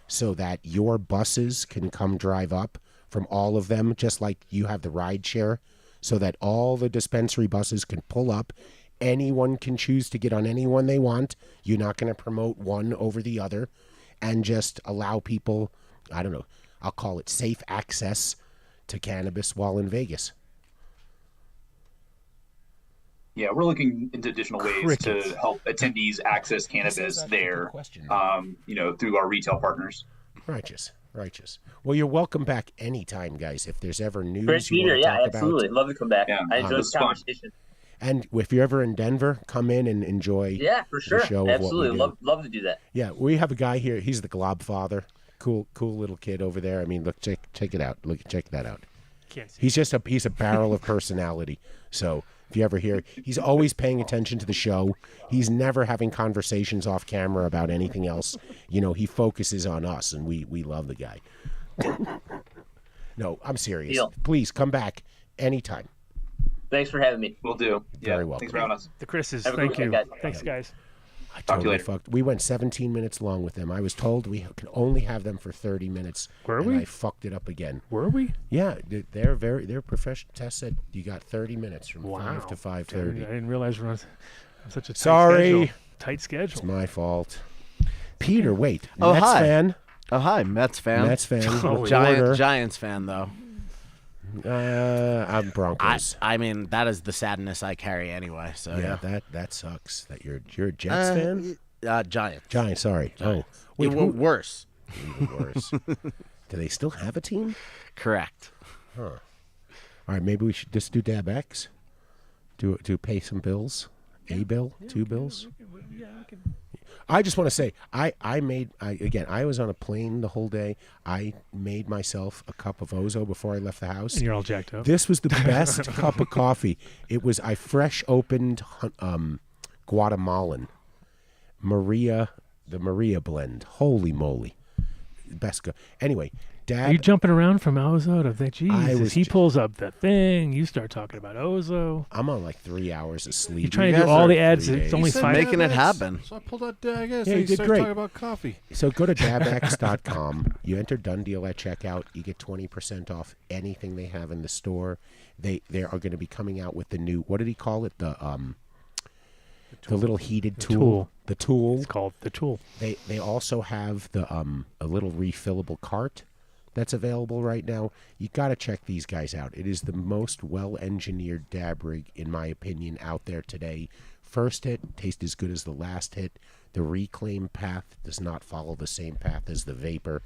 B: so that your buses can come drive up from all of them, just like you have the ride share, so that all the dispensary buses can pull up. Anyone can choose to get on anyone they want. You're not going to promote one over the other, and just allow people, I don't know, I'll call it safe access to cannabis while in Vegas.
G: Yeah, we're looking into additional ways to help attendees access cannabis there, through our retail partners.
B: Righteous. Well, you're welcome back anytime, guys. If there's ever news
F: Great
B: you want to talk
F: absolutely. Love to come back.
G: Yeah,
F: I enjoyed the conversation.
B: And if you're ever in Denver, come in and enjoy
F: for sure.
B: the show.
F: Absolutely. Love to do that.
B: Yeah, we have a guy here. He's the Glob Father. Cool little kid over there. I mean, look, check it out. Check that out.
C: Can't see.
B: He's a barrel of personality. So if you ever hear, he's always paying attention to the show. He's never having conversations off camera about anything else. He focuses on us, and we love the guy. No, I'm serious.
F: Deal.
B: Please come back anytime.
F: Thanks for having me.
G: We'll do.
B: Very welcome.
G: Thanks for having us.
C: The Chris's,
F: Have a
C: thank
F: good
C: you.
F: weekend, guys.
C: Thanks, guys.
B: I
G: Talk to you
B: totally
G: later.
B: fucked. We went 17 minutes long with them. I was told we could only have them for 30 minutes.
C: Were
B: and
C: we?
B: I fucked it up again.
C: Were we?
B: Yeah, their professional test said you got 30 minutes from 5 to
C: I
B: 5:30.
C: didn't realize we're on such a tight
B: Sorry.
C: schedule. Tight schedule.
B: It's my fault. Peter, wait.
E: Oh,
B: Mets
E: hi.
B: fan?
E: Oh, hi, Mets fan.
B: Mets fan.
E: Giants fan, though.
B: I'm Broncos.
E: I mean, that is the sadness I carry anyway. So
B: yeah, that sucks. That you're a Jets fan.
E: Giants.
B: Giants. Sorry.
E: Giants.
B: Oh, wait.
E: Worse.
B: Even worse. Do they still have a team?
E: Correct.
B: Huh. All right. Maybe we should just do Dab X. Do pay some bills. A bill. Two bills.
C: Yeah, we can.
B: I just want to say, I was on a plane the whole day. I made myself a cup of Ozo before I left the house.
C: And you're all jacked up.
B: This was the best cup of coffee. I fresh opened Guatemalan the Maria blend. Holy moly. Best anyway, Dad.
C: Are you jumping around from Ozo to that? Jesus, he pulls up the thing. You start talking about Ozo.
B: I'm on like 3 hours of sleep.
C: You're trying to do all the ads. It's only
D: said
C: 5.
E: making it happen.
D: So I pulled out I guess.
B: Yeah,
D: You
B: you did
D: started
B: great.
D: talking about coffee.
B: So go to dabx.com. You enter Dunn Deal at checkout. You get 20% off anything they have in the store. They are going to be coming out with the new, what did he call it? The little heated tool. The tool.
C: It's called the tool.
B: They also have the a little refillable cart that's available right now. You got to check these guys out. It is the most well-engineered dab rig, in my opinion, out there today. First hit tastes as good as the last hit. The reclaim path does not follow the same path as the vapor,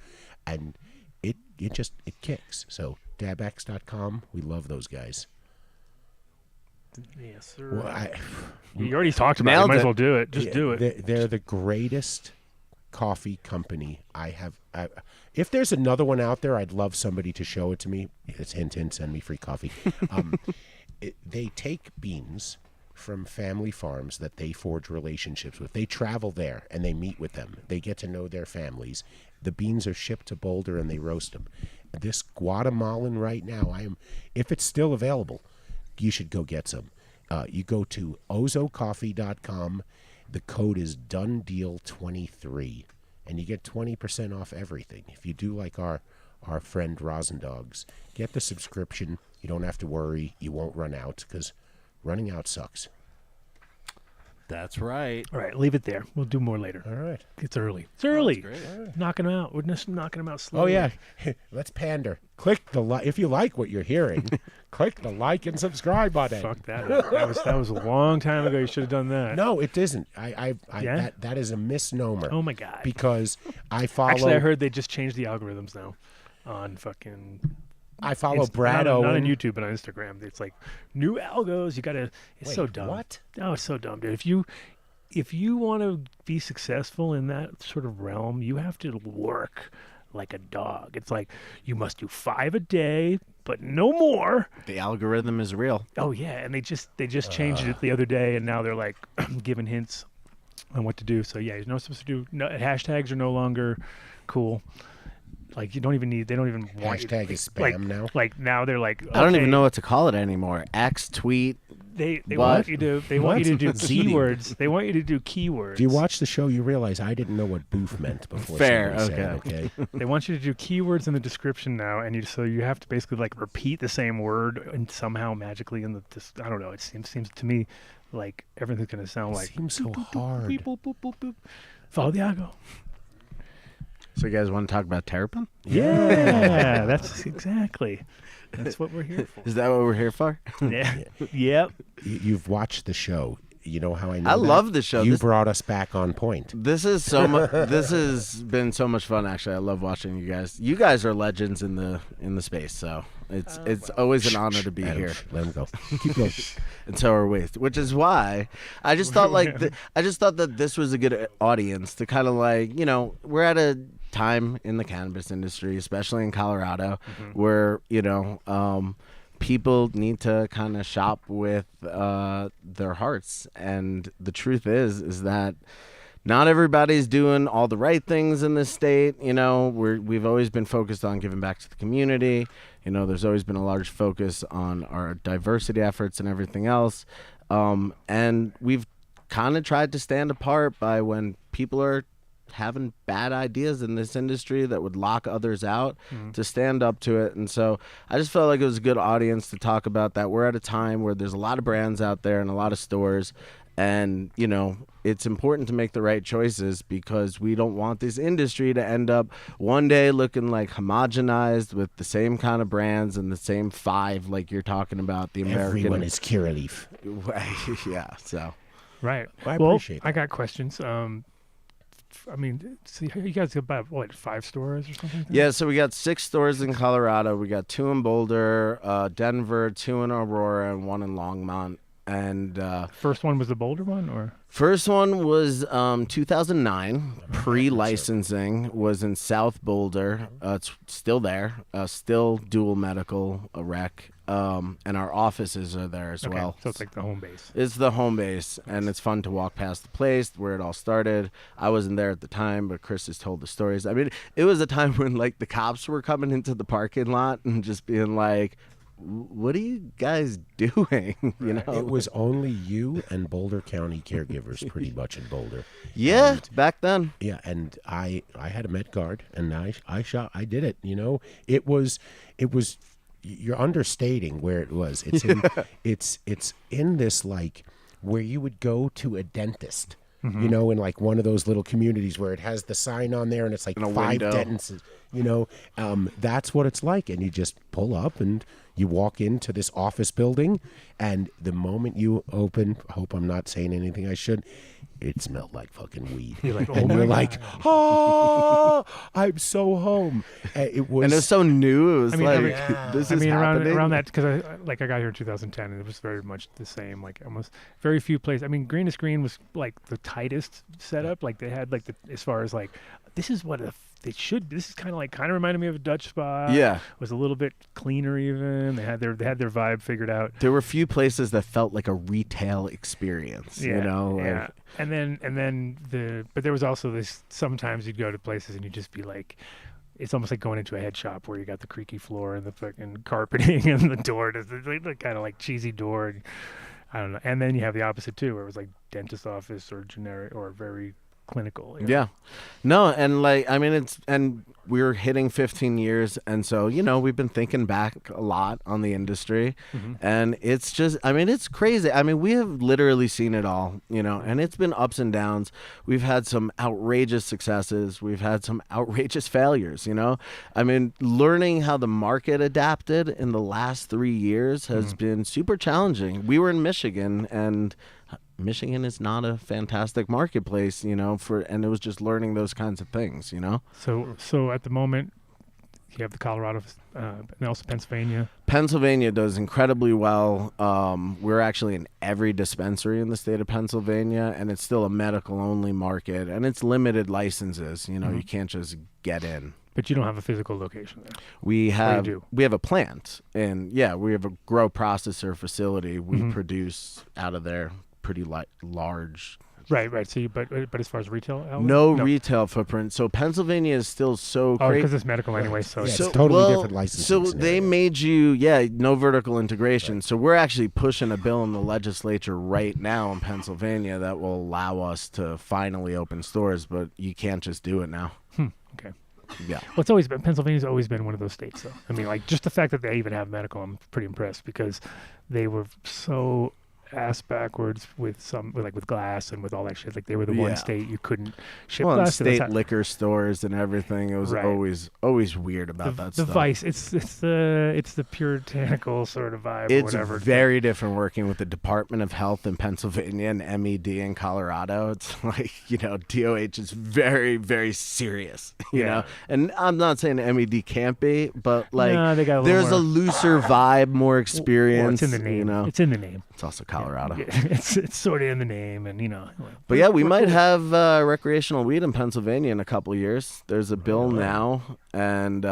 B: and it kicks. So dabx.com, we love those guys.
C: Yes, sir.
B: Well,
C: you already talked about it.
E: Nailed
C: Might as
E: it.
C: well do it. Just do it.
B: They're the greatest coffee company I have. If there's another one out there, I'd love somebody to show it to me. It's hint, send me free coffee. They take beans from family farms that they forge relationships with. They travel there and they meet with them. They get to know their families. The beans are shipped to Boulder and they roast them. This Guatemalan right now, if it's still available, you should go get some. You go to ozocoffee.com. The code is DUNDEAL23, and you get 20% off everything. If you do like our friend Rosendogs, get the subscription. You don't have to worry. You won't run out, because running out sucks.
D: That's right.
C: All right, leave it there. We'll do more later.
B: All right.
C: It's early. It's early.
D: Great.
C: Knocking them out. We're just knocking them out slowly.
B: Oh, yeah. Let's pander. Click the if you like what you're hearing, click the like and subscribe button.
C: Fuck that. That was a long time ago. You should have done that.
B: No, it isn't.
C: Yeah?
B: That is a misnomer.
C: Oh, my God.
B: Because I follow.
C: Actually, I heard they just changed the algorithms now on fucking.
B: I follow Brad
C: not
B: Owen.
C: on YouTube, but on Instagram. It's like new algos. You gotta. It's
B: Wait,
C: so dumb.
B: what?
C: Oh, it's so dumb, dude. If you want to be successful in that sort of realm, you have to work like a dog. It's like you must do 5 a day, but no more.
E: The algorithm is real.
C: Oh yeah, and they just changed it the other day, and now they're like giving hints on what to do. So yeah, you're not supposed to do. No, hashtags are no longer cool. Like they don't even want
B: Hashtag
C: you,
B: is spam now.
C: Like now they're like,
E: I don't
C: okay,
E: even know what to call it anymore. X, tweet.
C: They
E: What?
C: want you to do
B: Seeding.
C: keywords. They want you to do keywords.
B: Do you watch the show? You realize I didn't know what boof meant before.
E: Fair,
B: somebody said it, okay.
C: They want you to do keywords in the description now, and so you have to basically like repeat the same word and somehow magically in the. I don't know. It seems to me like everything's gonna sound like.
B: Seems so hard.
C: Beep, boop, boop, boop, boop. Follow the algo.
E: So you guys want to talk about Terrapin?
C: Yeah, that's exactly. That's what we're here for.
E: Is that what we're here for?
C: Yeah. Yep.
B: You've watched the show. You know how I know
E: I
B: that?
E: love the show.
B: You
E: This-
B: brought us back on point.
E: This is so much. This has been so much fun. Actually, I love watching you guys. You guys are legends in the space. So it's always an honor to be
B: Adam,
E: here.
B: let him go. Keep going.
E: And so are we. Which is why I just thought I just thought that this was a good audience to kind of like, we're at a time in the cannabis industry, especially in Colorado, where people need to kind of shop with their hearts. And the truth is that not everybody's doing all the right things in this state. We've always been focused on giving back to the community. There's always been a large focus on our diversity efforts and everything else. And we've kind of tried to stand apart by when people are having bad ideas in this industry that would lock others out, to stand up to it. And so I just felt like it was a good audience to talk about that. We're at a time where there's a lot of brands out there and a lot of stores, And, you know, it's important to make the right choices because we don't want this industry to end up one day looking like homogenized with the same kind of brands and the same 5 like you're talking about, the American.
B: Everyone is Curaleaf.
E: Yeah, so.
C: Right.
B: I
C: well,
B: appreciate
C: I got questions. I mean, see, you guys got about, what, 5 stores or something?
E: Yeah, so we got 6 stores in Colorado. We got 2 in Boulder, Denver, 2 in Aurora, and 1 in Longmont. And
C: first one was the Boulder one, or
E: first one was 2009. Pre-licensing was in South Boulder. It's still there. Still dual medical rec. And our offices are there as well.
C: So it's like the home base.
E: It's the home base, and it's fun to walk past the place where it all started. I wasn't there at the time, but Chris has told the stories. I mean, it was a time when like the cops were coming into the parking lot and just being like, what are you guys doing? You know,
B: It was only you and Boulder County caregivers pretty much in Boulder.
E: yeah,
B: And-
E: back then.
B: Yeah, and I had a Met card, and I did it. You know, it was. You're understating where it was. It's in, it's in this like where you would go to a dentist. You know, in like one of those little communities where it has the sign on there, and it's like
E: In a
B: 5
E: window.
B: dentists. You know, that's what it's like, and you just pull up and you walk into this office building, and the moment you open, I hope I'm not saying anything I should. It smelled like fucking weed.
C: You're like, oh
B: and
C: my
B: you're
C: God.
B: like, oh, I'm so home. It was.
E: And it was so new. It was
C: I mean,
E: like,
C: every-
E: this
C: I
E: is
C: mean,
E: happening.
C: around that, because I got here in 2010, and it was very much the same. Like almost very few places. I mean, Greenest Green was like the tightest setup. Like they had like as far as like, this is what it should. This is kind of reminded me of a Dutch spot.
E: Yeah.
C: Was a little bit cleaner even. They had their vibe figured out.
E: There were few places that felt like a retail experience.
C: Yeah,
E: You know, like,
C: yeah. And then but there was also this. Sometimes you'd go to places and you'd just be like, it's almost like going into a head shop where you got the creaky floor and the fucking carpeting and the door, the kind of like cheesy door. And, I don't know. And then you have the opposite too, where it was like dentist office or generic or very clinical. You know?
E: Yeah. No, and like I mean and we're hitting 15 years, and so you know we've been thinking back a lot on the industry, and it's just I mean it's crazy. I mean we have literally seen it all, you know, and it's been ups and downs. We've had some outrageous successes, we've had some outrageous failures, you know. I mean learning how the market adapted in the last 3 years has been super challenging. We were in Michigan, and Michigan is not a fantastic marketplace, you know, and it was just learning those kinds of things, you know.
C: So at the moment, you have the Colorado, and also Pennsylvania.
E: Pennsylvania does incredibly well. We're actually in every dispensary in the state of Pennsylvania, and it's still a medical-only market, and it's limited licenses. You know, you can't just get in.
C: But you don't have a physical location there.
E: We have
C: do?
E: we have a plant, and yeah, we have a grow processor facility. We produce out of there pretty large.
C: Right. So but as far as retail outlet?
E: No retail footprint. So Pennsylvania is still so
C: Oh,
E: crazy.
C: because it's medical anyway. So,
B: Yeah,
C: it's
B: it's totally different licensing
E: So
B: scenario.
E: they made you, no vertical integration. So we're actually pushing a bill in the legislature right now in Pennsylvania that will allow us to finally open stores, but you can't just do it now.
C: okay.
E: Yeah.
C: Well, it's always been Pennsylvania's always been one of those states, though. I mean, like just the fact that they even have medical, I'm pretty impressed because they were so ass backwards with glass and with all that shit. Like they were the
E: Yeah.
C: one state you couldn't ship
E: Well, and
C: glass to. That's
E: state
C: how-
E: liquor stores and everything. It was
C: Right.
E: always weird about that
C: the
E: stuff.
C: vice. It's the puritanical sort of vibe. or
E: It's
C: whatever.
E: very different working with the Department of Health in Pennsylvania and MED in Colorado. It's like, you know, DOH is very, very serious, you
C: Yeah.
E: know? And I'm not saying MED can't be, but like
C: No, they got a little
E: there's a
C: more-
E: looser vibe, more experience.
C: Well, it's in the name.
E: You know?
C: It's in the name.
E: It's also Colorado.
C: Yeah, it's sort of in the name, and you know.
E: But yeah, we might have recreational weed in Pennsylvania in a couple of years. There's a bill now, and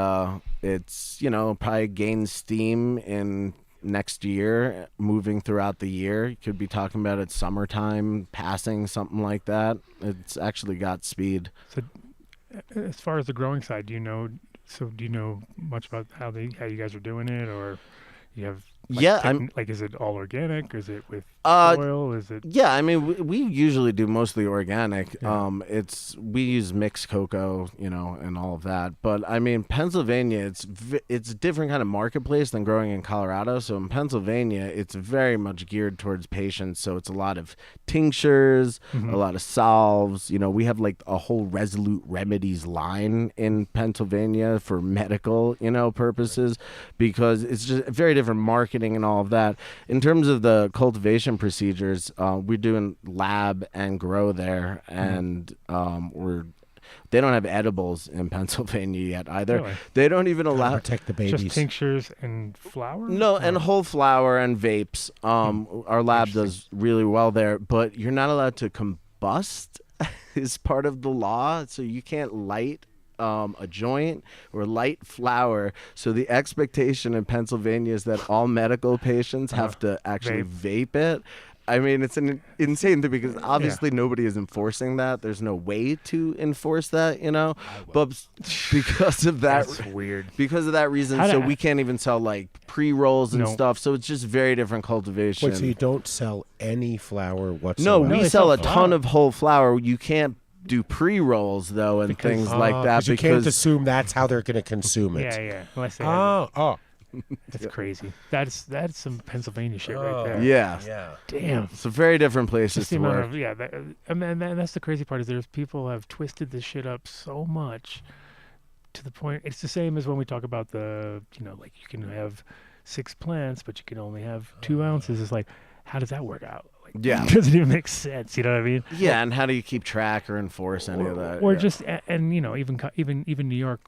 E: it's, you know, probably gain steam in next year, moving throughout the year. You could be talking about it summertime, passing, something like that. It's actually got speed.
C: So, as far as the growing side, do you know much about how you guys are doing it, or you have
E: Yeah, I'm.
C: Like, is it all organic? Is it with
E: Uh,
C: oil? Is it?
E: Yeah, I mean, we usually do mostly organic.
C: Yeah.
E: We use mixed cocoa, and all of that. But I mean, Pennsylvania, it's a different kind of marketplace than growing in Colorado. So in Pennsylvania, it's very much geared towards patients. So it's a lot of tinctures, a lot of salves. We have like a whole Resolute Remedies line in Pennsylvania for medical, purposes, because it's just very different marketing and all of that. In terms of the cultivation procedures, we're doing lab and grow there, and they don't have edibles in Pennsylvania yet either.
C: Really?
E: They don't even allow
B: Protect the babies.
C: Just tinctures and flour?
E: no, and whole flower and vapes. Our lab does really well there, but you're not allowed to combust is part of the law, so you can't light a joint or light flower. So the expectation in Pennsylvania is that all medical patients have to actually vape it. I mean, it's an insane thing because obviously nobody is enforcing that. There's no way to enforce that, But because of that,
C: That's weird.
E: Because of that reason, so we can't even sell like pre-rolls and stuff. So it's just very different cultivation.
B: Wait, so you don't sell any flour
E: No,
B: whatsoever?
E: we
C: they
E: sell
C: sell
E: a ton of whole flour. You can't do pre-rolls though and things like that
B: you can't assume that's how they're going to consume it.
C: Yeah. Unless they that's crazy. That's some Pennsylvania shit right there.
E: yeah.
C: Damn.
E: It's a very different places
C: Just the
E: to
C: amount
E: work.
C: of and that's the crazy part is there's people have twisted this shit up so much to the point it's the same as when we talk about the like you can have 6 plants but you can only have 2 ounces. It's like how does that work out? Like,
E: Yeah.
C: it doesn't even make sense. You know what I mean?
E: Yeah, and how do you keep track or enforce any of that?
C: Or
E: Yeah.
C: just and even New York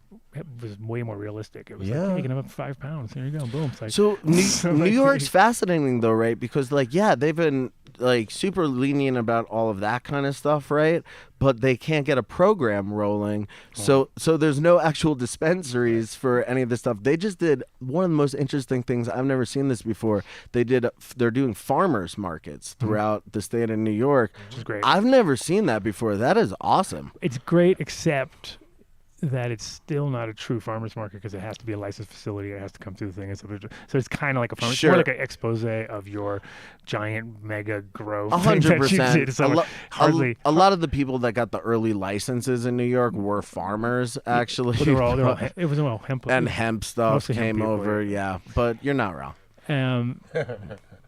C: was way more realistic. It was like,
B: Yeah.
C: hey, you can have up to 5 pounds. There you go. Boom. It's like,
E: So New
C: like-
E: York's fascinating though, right? Because they've been like super lenient about all of that kind of stuff, right? But they can't get a program rolling. So there's no actual dispensaries for any of this stuff. They just did one of the most interesting things. I've never seen this before. They're doing farmers markets throughout the state of New York.
C: which is great.
E: I've never seen that before. That is awesome.
C: It's great, except that it's still not a true farmer's market because it has to be a licensed facility. It has to come through the thing. So it's kind of like a farmer's.
E: Sure.
C: It's more like an expose of your giant mega grow.
E: 100%.
C: It's hardly.
E: A lot of the people that got the early licenses in New York were farmers, actually.
C: But it was all hemp.
E: and hemp stuff
C: Mostly hemp
E: came
C: people,
E: over, yeah. But you're not wrong.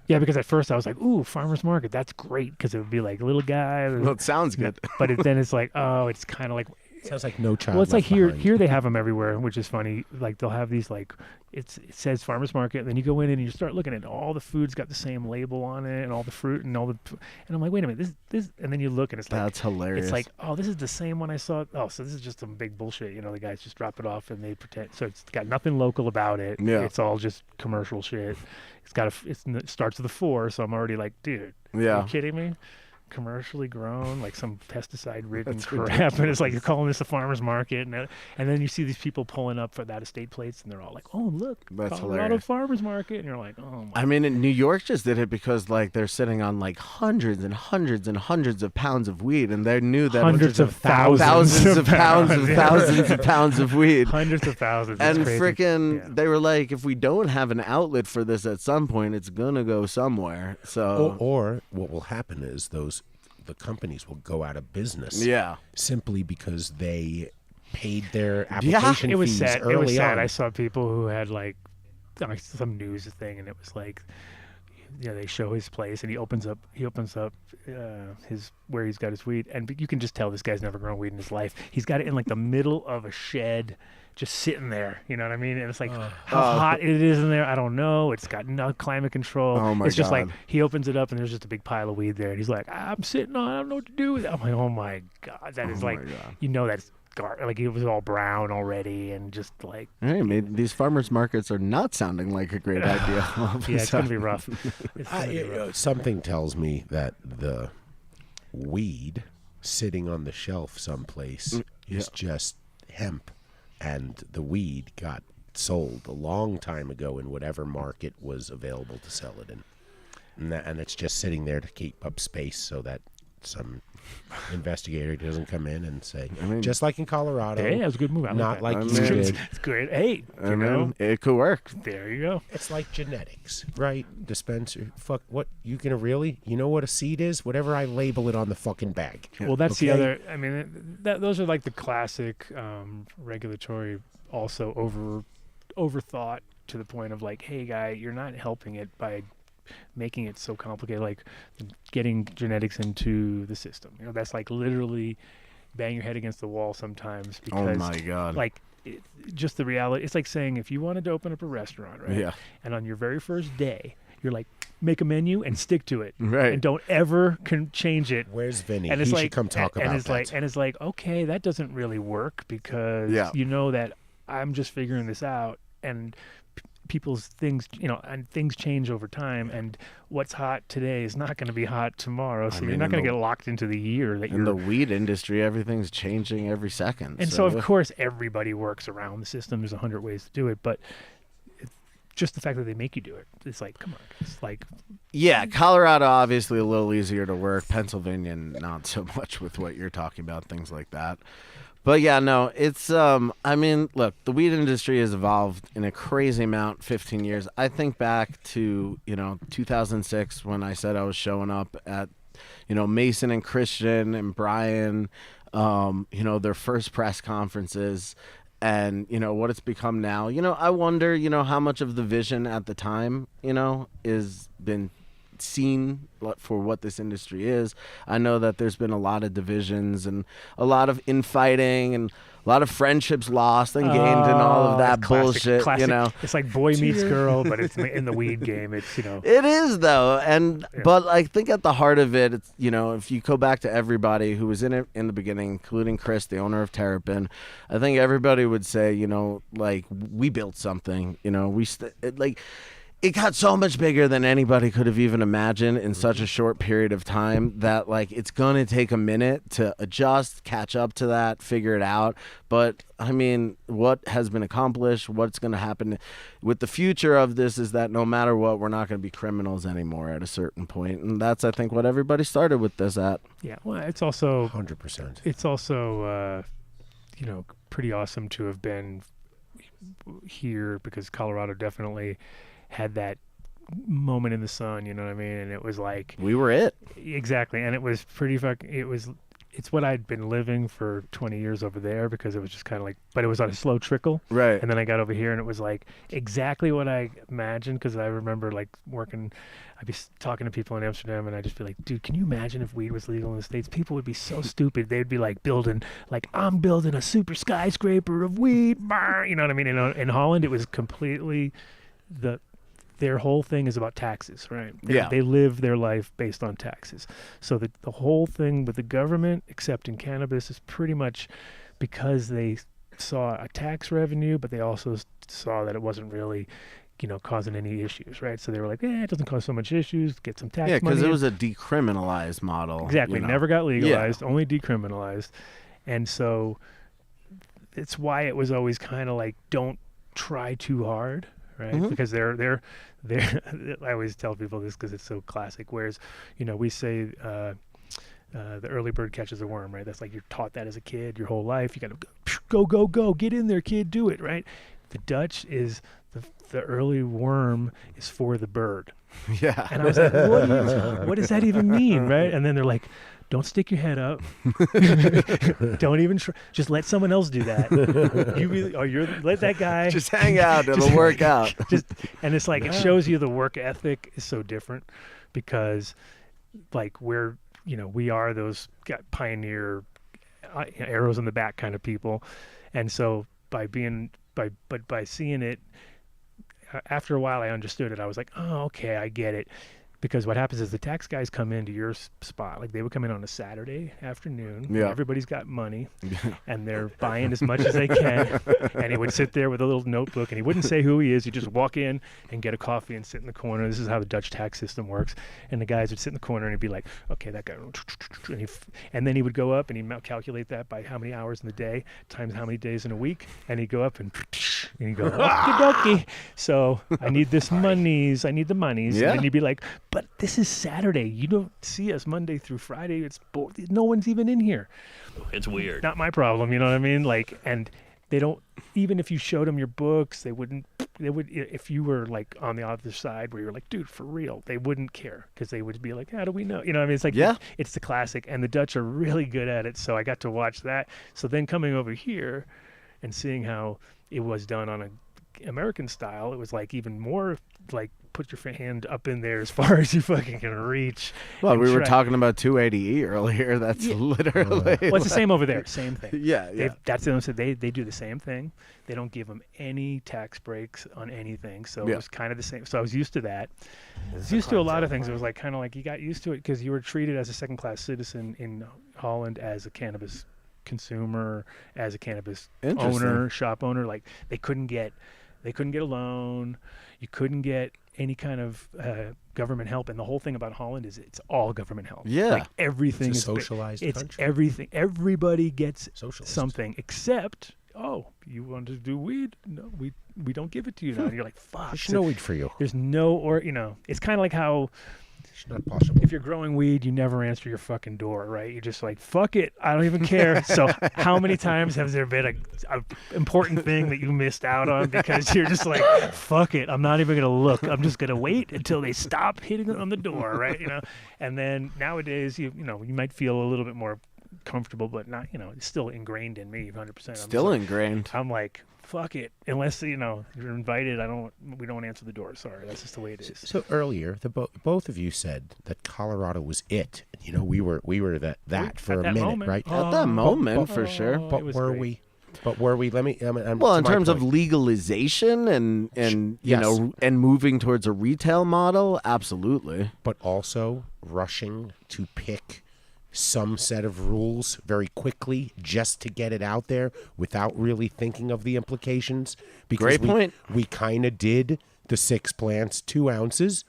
C: Yeah, because at first I was like, "Ooh, farmers market, that's great," because it would be like little guy.
E: Well, it sounds good.
C: But then it's like, oh, it's kind of like.
B: Sounds like No Child
C: Well, it's like
B: Left
C: here.
B: Behind.
C: Here they have them everywhere, which is funny. Like they'll have these like it says farmers market, and then you go in and you start looking at all the food's got the same label on it, and all the fruit and and I'm like, wait a minute, this, and then you look and it's like
E: That's hilarious.
C: It's like, oh, this is the same one I saw. Oh, so this is just some big bullshit. The guys just drop it off and they pretend. So it's got nothing local about it.
E: Yeah.
C: It's all just commercial shit. It starts with a 4, so I'm already like, dude, are
E: Yeah.
C: you kidding me? Commercially grown, like some pesticide-ridden crap, and it's like you're calling this a farmer's market, and then you see these people pulling up for that estate plates, and they're all like, "Oh, look,
E: That's
C: Colorado
E: hilarious.
C: farmer's market," and you're like, "Oh my."
E: I mean, New York just did it because they're sitting on like hundreds and hundreds and hundreds of pounds of weed, and they knew that
C: Hundreds of thousands
E: thousands of pounds of
C: yeah.
E: thousands of pounds of weed.
C: Hundreds of thousands. It's
E: And
C: crazy.
E: freaking, they were like, if we don't have an outlet for this at some point, it's gonna go somewhere. So
B: Or what will happen is the companies will go out of business.
E: yeah,
B: Simply because they paid their application
C: it was
B: fees
C: sad.
B: early
C: It was sad.
B: on.
C: I saw people who had like some news thing, and it was like, they show his place, and he opens up his where he's got his weed, and you can just tell this guy's never grown weed in his life. He's got it in like the middle of a shed, just sitting there. You know what I mean? And it's like how hot it is in there. I don't know. It's got no climate control.
E: Oh, my
C: It's just like
E: God.
C: he opens it up, and there's just a big pile of weed there, and he's like, I'm sitting on. I don't know what to do with it. I'm like, oh my god, that is
E: Oh,
C: like,
E: my God.
C: that's like it was all brown already, and just like.
E: Hey, these farmers markets are not sounding like a great idea. all of a
C: Yeah, it's gonna be
E: sudden.
C: rough. It's gonna be rough.
B: Something tells me that the weed sitting on the shelf someplace is just hemp, and the weed got sold a long time ago in whatever market was available to sell it in, and it's just sitting there to keep up space so that some investigator doesn't come in and say,
E: I mean,
B: just like in Colorado,
C: Hey, that was a good move. I
B: not
C: like
B: like
C: that.
B: you
E: mean,
B: did.
C: It's great. Hey,
E: I
C: you know,
E: mean, it could work.
C: there you go.
B: It's like genetics, right? Dispenser. Fuck, what? You gonna really? You know what a seed is? Whatever I label it on the fucking bag.
C: Well, that's the
B: Okay.
C: other. I mean, those are like the classic regulatory, also overthought to the point of like, hey, guy, you're not helping it by making it so complicated. Like getting genetics into the system. You know, that's like literally bang your head against the wall sometimes because,
E: Oh my god.
C: like, just the reality. It's like saying if you wanted to open up a restaurant, right?
E: Yeah.
C: And on your very first day, you're like, make a menu and stick to it,
E: Right.
C: and don't ever change it.
B: Where's Vinny?
C: And
B: He
C: it's
B: should
C: like,
B: come talk
C: and
B: about
C: it's
B: that.
C: like, and it's like, okay, that doesn't really work because
E: Yeah.
C: you know that I'm just figuring this out, and people's things, you know, and things change over time, and what's hot today is not going to be hot tomorrow, so you're
E: mean,
C: not
E: in
C: going to
E: the-
C: get locked into the year that
E: In
C: you're.
E: the weed industry, everything's changing every second.
C: And so, of course, everybody works around the system. There's 100 ways to do it, but just the fact that they make you do it, it's like, come on, it's like,
E: yeah, Colorado obviously a little easier to work. Pennsylvania not so much with what you're talking about, things like that. But yeah, no, it's I mean, look, the weed industry has evolved in a crazy amount 15 years. I think back to, 2006 when I said I was showing up at, Mason and Christian and Brian, their first press conferences and, what it's become now. I wonder, how much of the vision at the time, is been seen for what this industry is. I know that there's been a lot of divisions and a lot of infighting and a lot of friendships lost and gained and all of that
C: it's classic,
E: bullshit,
C: It's like boy meets girl, but it's in the weed game. It's,
E: It is though, and but I think at the heart of it, it's, if you go back to everybody who was in it in the beginning, including Chris, the owner of Terrapin, I think everybody would say, like we built something, it got so much bigger than anybody could have even imagined in such a short period of time that like it's gonna take a minute to adjust, catch up to that, figure it out. But I mean, what has been accomplished, what's gonna happen with the future of this is that no matter what, we're not gonna be criminals anymore at a certain point, and that's I think what everybody started with this at.
C: yeah. Well, it's also
B: 100%.
C: It's also, pretty awesome to have been here because Colorado definitely had that moment in the sun, you know what I mean? And it was like
E: We were it.
C: exactly, and it was pretty it's what I'd been living for 20 years over there because it was just kind of like, but it was on a slow trickle.
E: Right.
C: And then I got over here and it was like exactly what I imagined because I remember like working, I'd be talking to people in Amsterdam and I'd just be like, dude, can you imagine if weed was legal in the States? People would be so stupid. They'd be like I'm building a super skyscraper of weed. You know what I mean? In Holland, it was completely their whole thing is about taxes, right? They live their life based on taxes. So the whole thing with the government accepting cannabis is pretty much because they saw a tax revenue, but they also saw that it wasn't really, causing any issues, right? So they were like, it doesn't cause so much issues, get some tax money.
E: Yeah, because it
C: in.
E: was a decriminalized model.
C: Exactly.
E: you know.
C: Never got legalized, only decriminalized. And so it's why it was always kind of like, don't try too hard, right?
E: Mhm.
C: Because they're I always tell people this because it's so classic. Whereas, we say the early bird catches the worm, right? That's like you're taught that as a kid your whole life. You got to go, get in there, kid, do it, right? The Dutch is the early worm is for the bird.
E: Yeah.
C: And I was like, what does that even mean, right? And then they're like, don't stick your head up. Don't even just let someone else do that. Let that guy
E: Just hang out. It'll work out.
C: and it's like it shows you the work ethic is so different because like we are those pioneer arrows in the back kind of people. And so by seeing it after a while, I understood it. I was like, oh, okay, I get it. Because what happens is the tax guys come into your spot. Like they would come in on a Saturday afternoon.
E: Yeah.
C: Everybody's got money and they're buying as much as they can. And he would sit there with a little notebook and he wouldn't say who he is. He'd just walk in and get a coffee and sit in the corner. This is how the Dutch tax system works. And the guys would sit in the corner and he'd be like, okay, that guy. And then he would go up and he'd calculate that by how many hours in the day times how many days in a week. And he'd go up and And you go, okie dokie. So I need this monies. I need the monies.
E: Yeah.
C: And then you'd be like, but this is Saturday. You don't see us Monday through Friday. It's no one's even in here.
H: It's weird.
C: Not my problem. You know what I mean? Like, and they don't, even if you showed them your books, they would, if you were like on the other side where you're like, dude, for real, they wouldn't care because they would be like, how do we know? You know what I mean? It's like,
E: Yeah.
C: it's the classic, and the Dutch are really good at it. So I got to watch that. So then coming over here and seeing how it was done on a American style, it was like even more like put your hand up in there as far as you fucking can reach.
E: Well,
C: and
E: we were
C: try-
E: talking about 280E earlier. That's literally.
C: Well, it's the same over there. Same thing.
E: Yeah, yeah.
C: That's the so they do the same thing. They don't give them any tax breaks on anything. So
E: Yeah.
C: it was kind of the same. So I was used to that. I was used to a lot of things. It was like kind of like you got used to it because you were treated as a second-class citizen in Holland as a cannabis consumer, as a cannabis
E: Interesting.
C: owner, shop owner. Like they couldn't get a loan. You couldn't get any kind of government help. And the whole thing about Holland is it's all government help.
E: Yeah.
C: Like everything
B: It's a
C: is
B: socialized
C: It's
B: country.
C: everything. Everybody gets
B: Socialist.
C: something except, oh, you want to do weed? No, we don't give it to you now. And you're like, fuck.
B: There's
C: So
B: no weed for you.
C: there's no, or it's kind of like how
B: It's not possible.
C: if you're growing weed, you never answer your fucking door, right? You're just like, fuck it, I don't even care. So how many times has there been a important thing that you missed out on because you're just like, fuck it, I'm not even gonna look. I'm just gonna wait until they stop hitting on the door, right? And then nowadays, you might feel a little bit more comfortable, but not, it's still ingrained in me 100%.
E: Still ingrained.
C: I'm like, fuck it, unless you're invited. We don't answer the door. Sorry, that's just the way it is.
B: So earlier, both of you said that Colorado was it. We were that for
C: at
B: a
C: that
B: minute,
C: moment.
B: right?
E: At that moment, for sure.
B: But
C: it was
B: were
C: great.
B: we? But were we? Let me.
E: Well, in terms of legalization and
B: Yes.
E: and moving towards a retail model, absolutely.
B: but also rushing to pick some set of rules very quickly just to get it out there without really thinking of the implications. Because
E: Great point.
B: We kind of did the 6 plants, 2 ounces.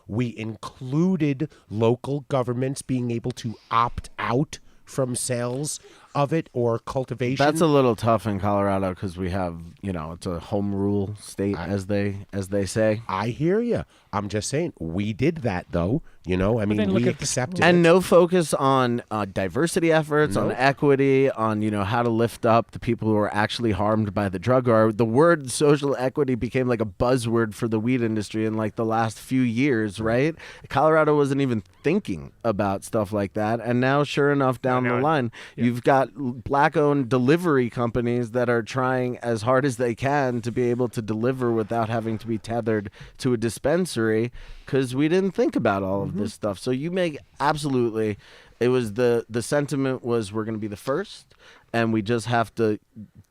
B: We included local governments being able to opt out from sales of it or cultivation.
E: That's a little tough in Colorado because we have, it's a home rule state, as they say.
B: I hear you. I'm just saying we did that though.
C: then look
B: We
C: at the-
B: accepted
E: And
B: it.
E: no focus on diversity efforts, on
B: Nope.
E: equity, on how to lift up the people who are actually harmed by the drug. Or the word social equity became like a buzzword for the weed industry in like the last few years, right? Colorado wasn't even thinking about stuff like that, and now, sure enough, down the line, you've got black-owned delivery companies that are trying as hard as they can to be able to deliver without having to be tethered to a dispensary because we didn't think about all of this stuff. So you make absolutely, it was the sentiment was we're going to be the first and we just have to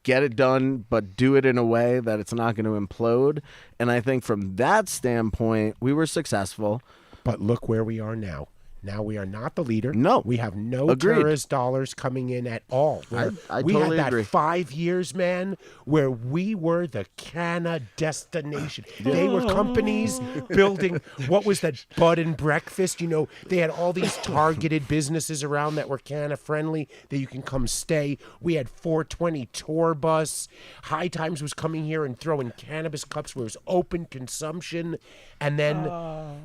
E: get it done, but do it in a way that it's not going to implode. And I think from that standpoint, we were successful.
B: But look where we are now. Now we are not the leader.
E: No.
B: We have no
E: Agreed.
B: tourist dollars coming in at all.
E: I
B: we
E: totally
B: had that
E: agree.
B: 5 years, man, where we were the canna destination. They were companies building, what was that, bud and breakfast? They had all these targeted businesses around that were canna friendly that you can come stay. We had 420 tour bus. High Times was coming here and throwing cannabis cups where it was open consumption. And then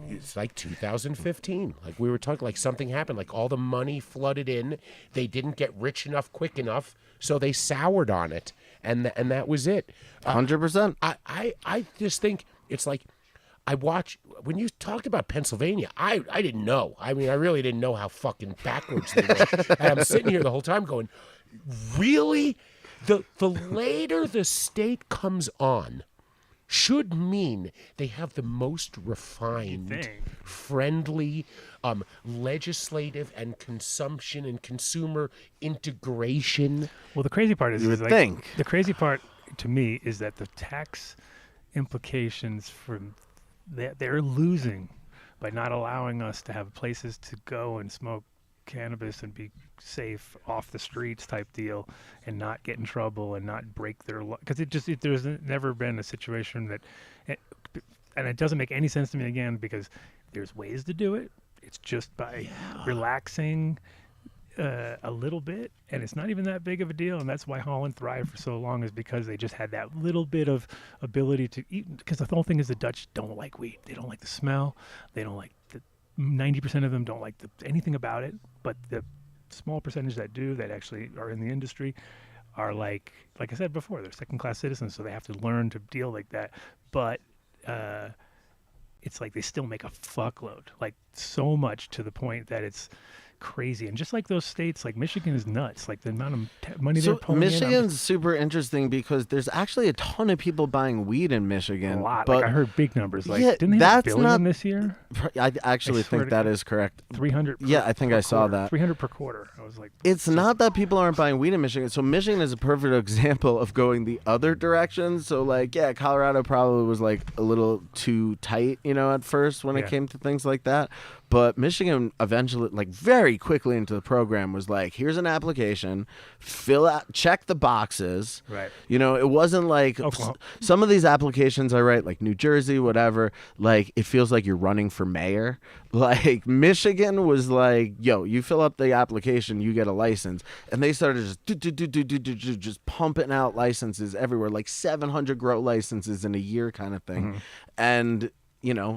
B: it's like 2015. Like we were talking, like something happened. Like all the money flooded in. They didn't get rich enough quick enough, so they soured on it, and that was it.
E: 100%.
B: I just think it's like I watch when you talked about Pennsylvania. I didn't know. I mean, I really didn't know how fucking backwards they were. And I'm sitting here the whole time going, really? The later the state comes on should mean they have the most refined,
C: think.
B: friendly, legislative and consumption and consumer integration.
C: Well, the crazy part is,
E: You
C: is
E: would
C: like,
E: think.
C: the crazy part to me is that the tax implications from they're losing by not allowing us to have places to go and smoke cannabis and be safe off the streets type deal and not get in trouble and not break their law, because there's never been a situation that and it doesn't make any sense to me again because there's ways to do it. It's just by relaxing a little bit, and it's not even that big of a deal, and that's why Holland thrived for so long, is because they just had that little bit of ability to eat. Because the whole thing is the Dutch don't like weed. They don't like the smell. They don't like 90% of them don't like anything about it. But the small percentage that do, that actually are in the industry, are like I said before, they're second-class citizens, so they have to learn to deal like that. But it's like they still make a fuckload, like so much to the point that it's crazy. And just like those states, like Michigan is nuts, like the amount of money they're pulling in.
E: Michigan's super interesting because there's actually a ton of people buying weed in Michigan.
C: A lot.
E: But
C: like I heard big numbers. Like,
E: yeah,
C: didn't they have
E: that's
C: $1 billion
E: not-
C: this year?
E: I actually think that is correct.
C: 300.
E: Yeah, I think I saw that.
C: 300 per quarter. I was like,
E: It's not that people aren't buying weed in Michigan. So Michigan is a perfect example of going the other direction. So like, yeah, Colorado probably was like a little too tight, at first when it came to things like that. But Michigan eventually, like very quickly into the program, was like, here's an application, fill out, check the boxes.
C: Right.
E: It wasn't like some of these applications I write, like New Jersey, whatever, like it feels like you're running for mayor. Like Michigan was like, yo, you fill up the application, you get a license. And they started just pumping out licenses everywhere, like 700 grow licenses in a year kind of thing.
C: Mm-hmm.
E: And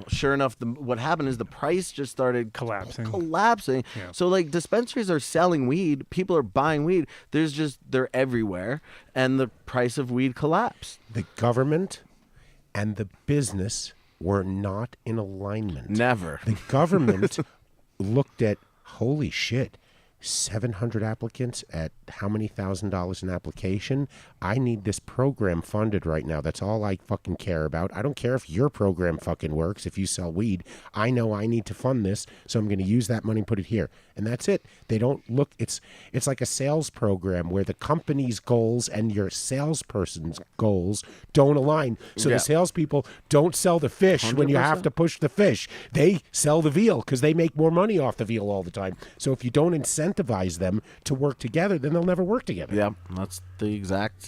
E: sure enough, what happened is the price just started collapsing.
C: Yeah.
E: So like dispensaries are selling weed, people are buying weed. They're everywhere, and the price of weed collapsed.
B: The government and the business were not in alignment.
E: Never.
B: The government looked at, holy shit, 700 applicants at how many $1,000 an application? I need this program funded right now. That's all I fucking care about. I don't care if your program fucking works, if you sell weed. I know I need to fund this, so I'm going to use that money and put it here. And that's it. They don't look, it's like a sales program where the company's goals and your salesperson's goals don't align. So the salespeople don't sell the fish when you have to push the fish. They sell the veal because they make more money off the veal all the time. So if you don't incentivize them to work together, then they'll never work together.
E: Yeah, that's the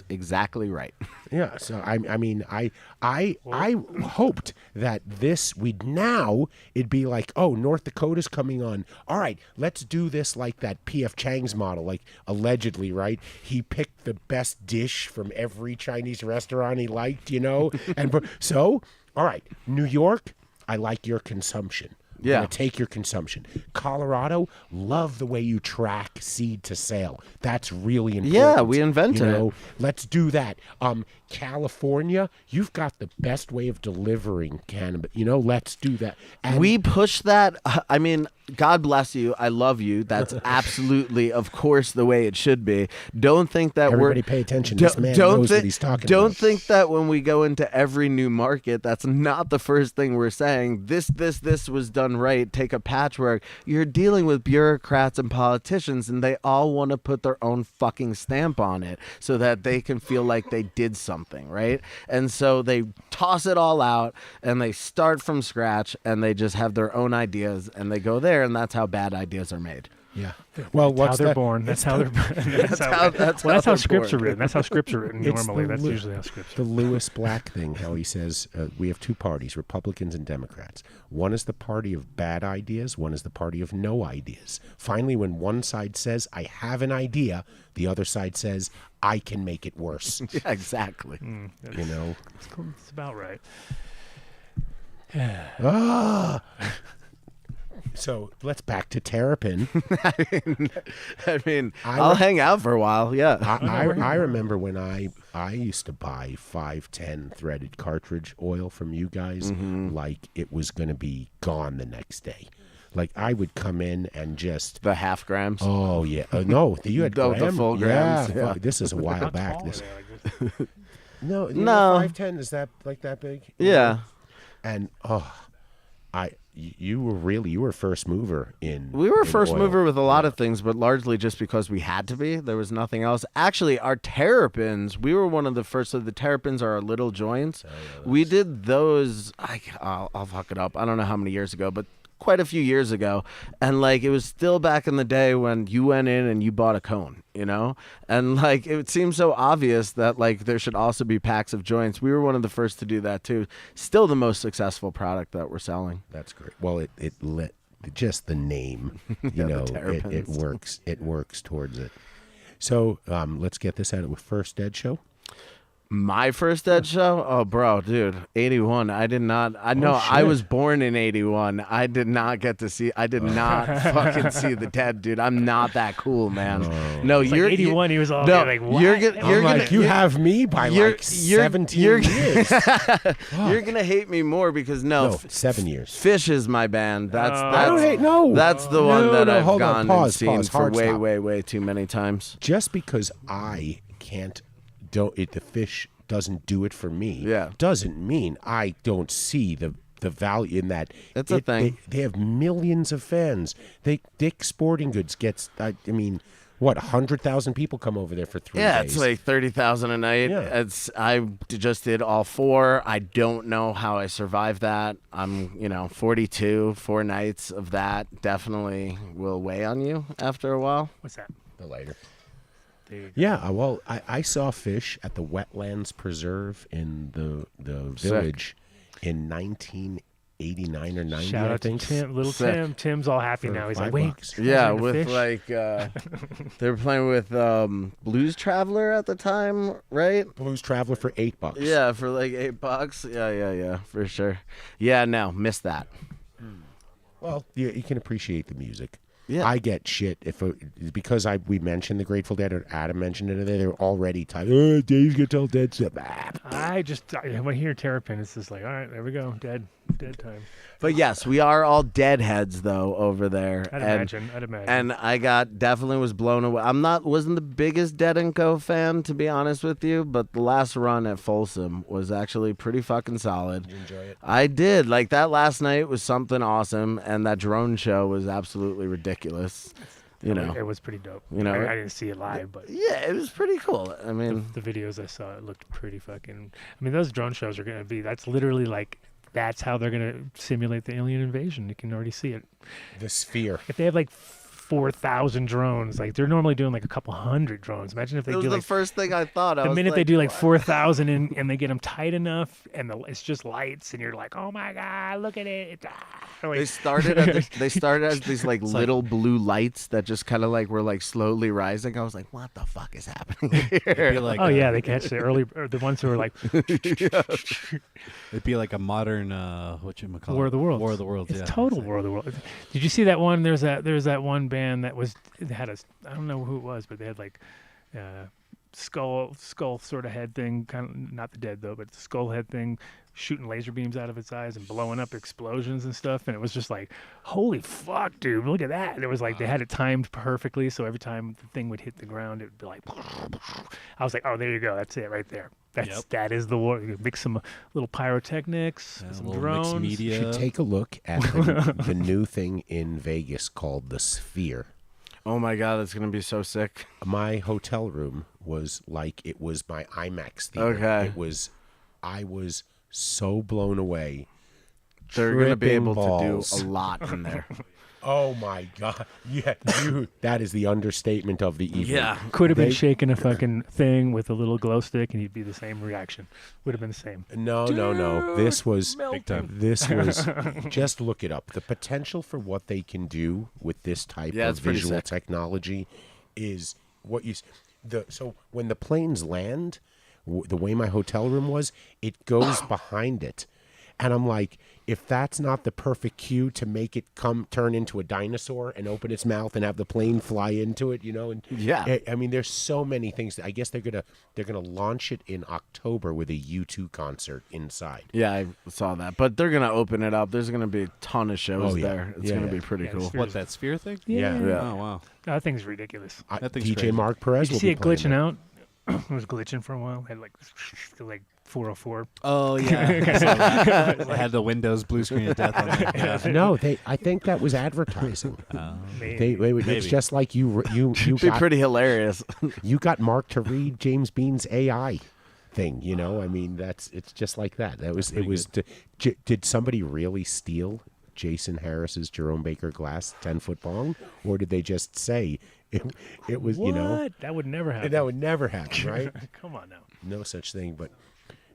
E: exactly right.
B: Yeah, so I mean, I hoped that it'd be like, oh, North Dakota's coming on. All right, let's do this like that P.F. Chang's model, like allegedly, right? He picked the best dish from every Chinese restaurant he liked, and so, all right, New York, I like your consumption.
E: Yeah.
B: Gonna take your consumption. Colorado, love the way you track seed to sale. That's really important.
E: Yeah, we invented it.
B: Let's do that. California, you've got the best way of delivering cannabis. Let's do that. And
E: we push that. I mean, God bless you. I love you. That's absolutely, of course, the way it should be. Don't think that
B: everybody pay attention. This man knows what he's talking about.
E: Don't think that when we go into every new market, that's not the first thing we're saying. This was done right. Take a patchwork. You're dealing with bureaucrats and politicians, and they all want to put their own fucking stamp on it so that they can feel like they did something, right? And so they toss it all out, and they start from scratch, and they just have their own ideas, and they go there, and that's how bad ideas are made.
B: Yeah. Well,
C: that's how they're born. That's how they're born. That's how scripts are written. That's how scripts are written normally. That's usually how scripts are
B: written. The Lewis Black thing, how he says we have two parties, Republicans and Democrats. One is the party of bad ideas. One is the party of no ideas. Finally, when one side says, I have an idea, the other side says, I can make it worse.
E: Yeah, exactly.
C: It's about right.
B: So let's back to Terrapin.
E: I mean, I'll hang out for a while. Yeah.
B: I remember when I used to buy 510 threaded cartridge oil from you guys like it was going to be gone the next day. Like I would come in and just
E: the half grams.
B: Oh yeah, no, you had
E: the full grams.
B: Yeah, fuck, this is a while back. No, 510 is that like that big?
E: Yeah,
B: and you were first mover in.
E: We were
B: in
E: first
B: oil.
E: mover with a lot of things, but largely just because we had to be. There was nothing else. Actually, our Terrapins, we were one of the first. So the Terrapins are our little joints. We did those. I'll fuck it up. I don't know how many years ago, but quite a few years ago, and like it was still back in the day when you went in and you bought a cone, and like it seemed so obvious that like there should also be packs of joints. We were one of the first to do that too. Still the most successful product that we're selling.
B: That's great. Well, it lit just the name, you
E: the
B: know, it
E: Terrapins.
B: works. It works towards it. So let's get this out of the first Dead show.
E: My first Dead show? Oh, bro, dude, 81. I did not. I know I
B: shit.
E: was born in 81. I did not get to see. I did not fucking see the Dead, dude. I'm not that cool, man. No,
C: It's like
E: you're
C: 81. He was all
E: No,
C: like, what?
E: you're gonna. You're
B: I'm like,
E: gonna.
B: you have me by like 17 years.
E: You're gonna hate me more because
B: No, 7 years.
E: Fish is my band. That's
B: I don't hate. No,
E: That's the one that I've
B: hold on,
E: gone
B: pause,
E: and seen
B: pause,
E: for
B: hard
E: way,
B: stop.
E: way too many times.
B: Just because I can't, the fish doesn't do it for me.
E: Yeah.
B: doesn't mean I don't see the value in that.
E: That's a thing.
B: They have millions of fans. Dick's Sporting Goods gets. I mean, what 100,000 people come over there for 3 days.
E: Yeah, it's like 30,000 a night.
B: Yeah.
E: I just did all 4. I don't know how I survived that. I'm 42. 4 nights of that definitely will weigh on you after a while.
C: What's that?
B: the lighter.
C: There you go.
B: Yeah, well, I saw fish at the Wetlands Preserve in the village in 1989 or 90,
C: Shout
B: I
C: out to
B: think.
C: Tim, little
E: Sick.
C: Tim. Tim's all happy
B: For
C: now. He's
B: $5.
C: like, wait.
E: Yeah,
C: into
E: with
C: fish?
E: like they were playing with Blues Traveler at the time, right?
B: Blues Traveler for $8.
E: Yeah, for like $8. Yeah, for sure. Yeah, no, missed that.
B: Well, you can appreciate the music.
E: Yeah.
B: I get shit because we mentioned the Grateful Dead or Adam mentioned it. They're already tired. Oh, Dave's gonna tell Dead stuff.
C: When I hear Terrapin, it's just like, all right, there we go, dead time.
E: But yes, we are all deadheads though over there.
C: I'd imagine.
E: And I definitely was blown away. Wasn't the biggest Dead & Co fan, to be honest with you, but the last run at Folsom was actually pretty fucking solid.
B: Did you enjoy it?
E: I did. Like that last night was something awesome, and that drone show was absolutely ridiculous.
C: It was pretty dope. I didn't see it live, but
E: Yeah, it was pretty cool. I mean,
C: the videos I saw, it looked pretty fucking. I mean, those drone shows are gonna be. That's literally like. That's how they're gonna simulate the alien invasion. You can already see it.
B: The Sphere.
C: If they have like 4,000 drones, like they're normally doing like a couple hundred drones. Imagine if they
E: it was
C: do
E: the
C: like
E: first thing I thought.
C: the minute they do like 4,000 and they get them tight enough, and it's just lights, and you're like, oh my god, look at it.
E: They started as these like little blue lights that just kind of like were like slowly rising. I was like, what the fuck is happening here?
D: Be like
C: Oh yeah, they catch the early, or the ones who are like
D: it'd be like a modern whatchamacallit?
C: War of the Worlds.
D: War of the Worlds.
C: It's
D: yeah.
C: total War of the Worlds. Did you see that one? There's that one band that had I don't know who it was, but they had like skull sort of head thing, kind of not the Dead though, but the skull head thing, shooting laser beams out of its eyes and blowing up explosions and stuff. And it was just like, holy fuck, dude, look at that. And it was like they had it timed perfectly, so every time the thing would hit the ground, it would be like. I was like, oh, there you go, that's it right there. That is the war. You mix some little pyrotechnics, some
D: little
C: drones.
D: mixed
B: You
D: media.
B: should take a look at the new thing in Vegas called the Sphere.
E: Oh my god, it's gonna be so sick.
B: My hotel room was like it was my IMAX theater.
E: Okay.
B: I was so blown away.
E: They're gonna be
B: Tripping
E: able
B: balls.
E: to do a lot in there.
B: Oh my god! Yeah, that is the understatement of the evening.
C: Could have been
B: They-
C: shaking a fucking thing with a little glow stick, and you'd be the same reaction. Would have been the same.
B: No. This was
D: Big time.
B: This was just look it up. The potential for what they can do with this type
E: Yeah,
B: of
E: it's pretty
B: visual
E: sick.
B: technology is what you. So when the planes land, the way my hotel room was, it goes behind it, and I'm like, if that's not the perfect cue to make it turn into a dinosaur and open its mouth and have the plane fly into it, and
E: Yeah.
B: I mean, there's so many things. I guess they're gonna launch it in October with a U2 concert inside.
E: Yeah, I saw that. But they're gonna open it up. There's gonna be a ton of shows
B: Oh, yeah.
E: there. It's
B: Yeah,
E: gonna
B: yeah.
E: be pretty
C: Yeah,
E: cool.
C: it's
D: What, that sphere thing?
B: Yeah.
E: Yeah.
D: Oh wow.
C: That thing's ridiculous.
D: That thing's
B: DJ
D: crazy.
B: Mark Perez
C: Did
B: will
C: you see
B: be
C: it
B: playing
C: glitching
B: that.
C: out? It was glitching for a while. Had like 404.
D: Oh yeah. I saw that. It had the Windows blue screen of death on it. Yeah.
B: No, I think that was advertising.
C: Maybe.
B: It's
D: Maybe.
B: just like you
E: It'd be pretty hilarious.
B: you got Mark to read James Bean's AI thing. I mean, it's just like that. Did somebody really steal Jason Harris's Jerome Baker Glass 10-foot bong, or did they just say it was?
C: What? That would never happen.
B: That would never happen, right?
C: Come on now.
B: No such thing. But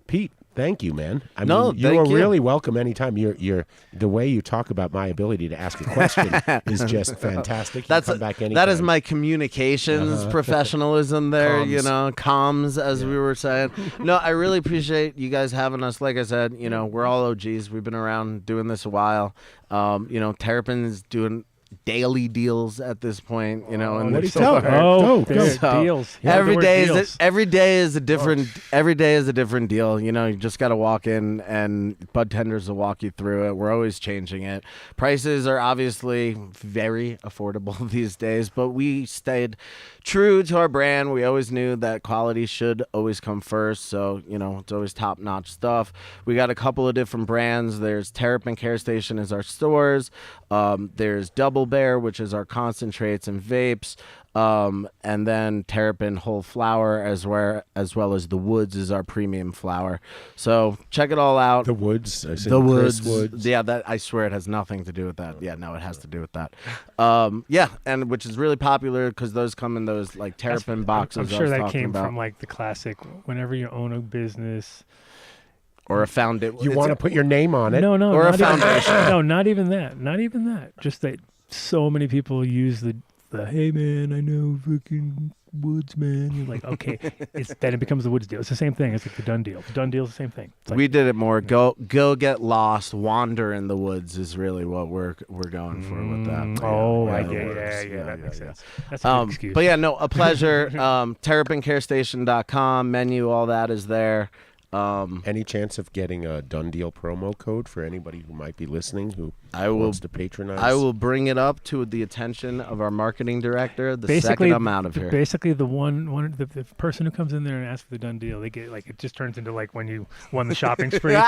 B: Pete, Thank you, man. I
E: No,
B: mean, you
E: thank
B: are
E: you.
B: really welcome anytime. You're the way you talk about my ability to ask a question is just fantastic. You come back anytime.
E: That is my communications professionalism there,
B: Comms.
E: you know, comms, as we were saying. No, I really appreciate you guys having us. Like I said, you know, we're all OGs. We've been around doing this a while. You know, Terrapin's doing daily deals at this point, you know, and
B: what do you
E: so
B: tell?
C: Oh,
B: Go.
C: there's
E: So,
C: deals.
E: every
C: The word
E: day
C: deals.
E: is every day is a different deal. You know, you just got to walk in and bud tenders will walk you through it. We're always changing it. Prices are obviously very affordable these days, but we stayed true to our brand. We always knew that quality should always come first. So, you know, it's always top-notch stuff. We got a couple of different brands. There's Terrapin Care Station is our stores. There's Double Bear, which is our concentrates and vapes. And then Terrapin Whole Flower as well as the Woods is our premium flower. So check it all out.
B: The Woods. I said
E: The
B: Chris
E: Woods.
B: Woods.
E: Yeah, that I swear it has nothing to do with that. Yeah, no, it has to do with that. Yeah, and which is really popular because those come in those like Terrapin boxes.
C: I'm
E: I
C: sure
E: was
C: that
E: talking
C: came
E: about.
C: from like the classic. Whenever you own a business,
E: or a foundation.
B: You want to put your name on it?
C: no,
E: Or a
C: not even-
E: foundation.
C: no, not even that. Not even that. Just that so many people use the hey man, I know fucking Woods man. You're like, okay, then it becomes the Woods deal. It's the same thing. It's like the Dunn deal. The Dunn deal is the same thing. It's like,
E: We did it more. Go get lost, wander in the woods is really what we're going for with that.
C: that makes sense. That's a good excuse.
E: But yeah, no, a pleasure. TerrapinCareStation.com menu, all that is there.
B: Any chance of getting a done deal promo code for anybody who might be listening who
E: I will
B: wants to patronize?
E: I will bring it up to the attention of our marketing director the second I'm out of here.
C: Basically, the the person who comes in there and asks for the done deal, they get like it just turns into like when you won the shopping spree.
E: You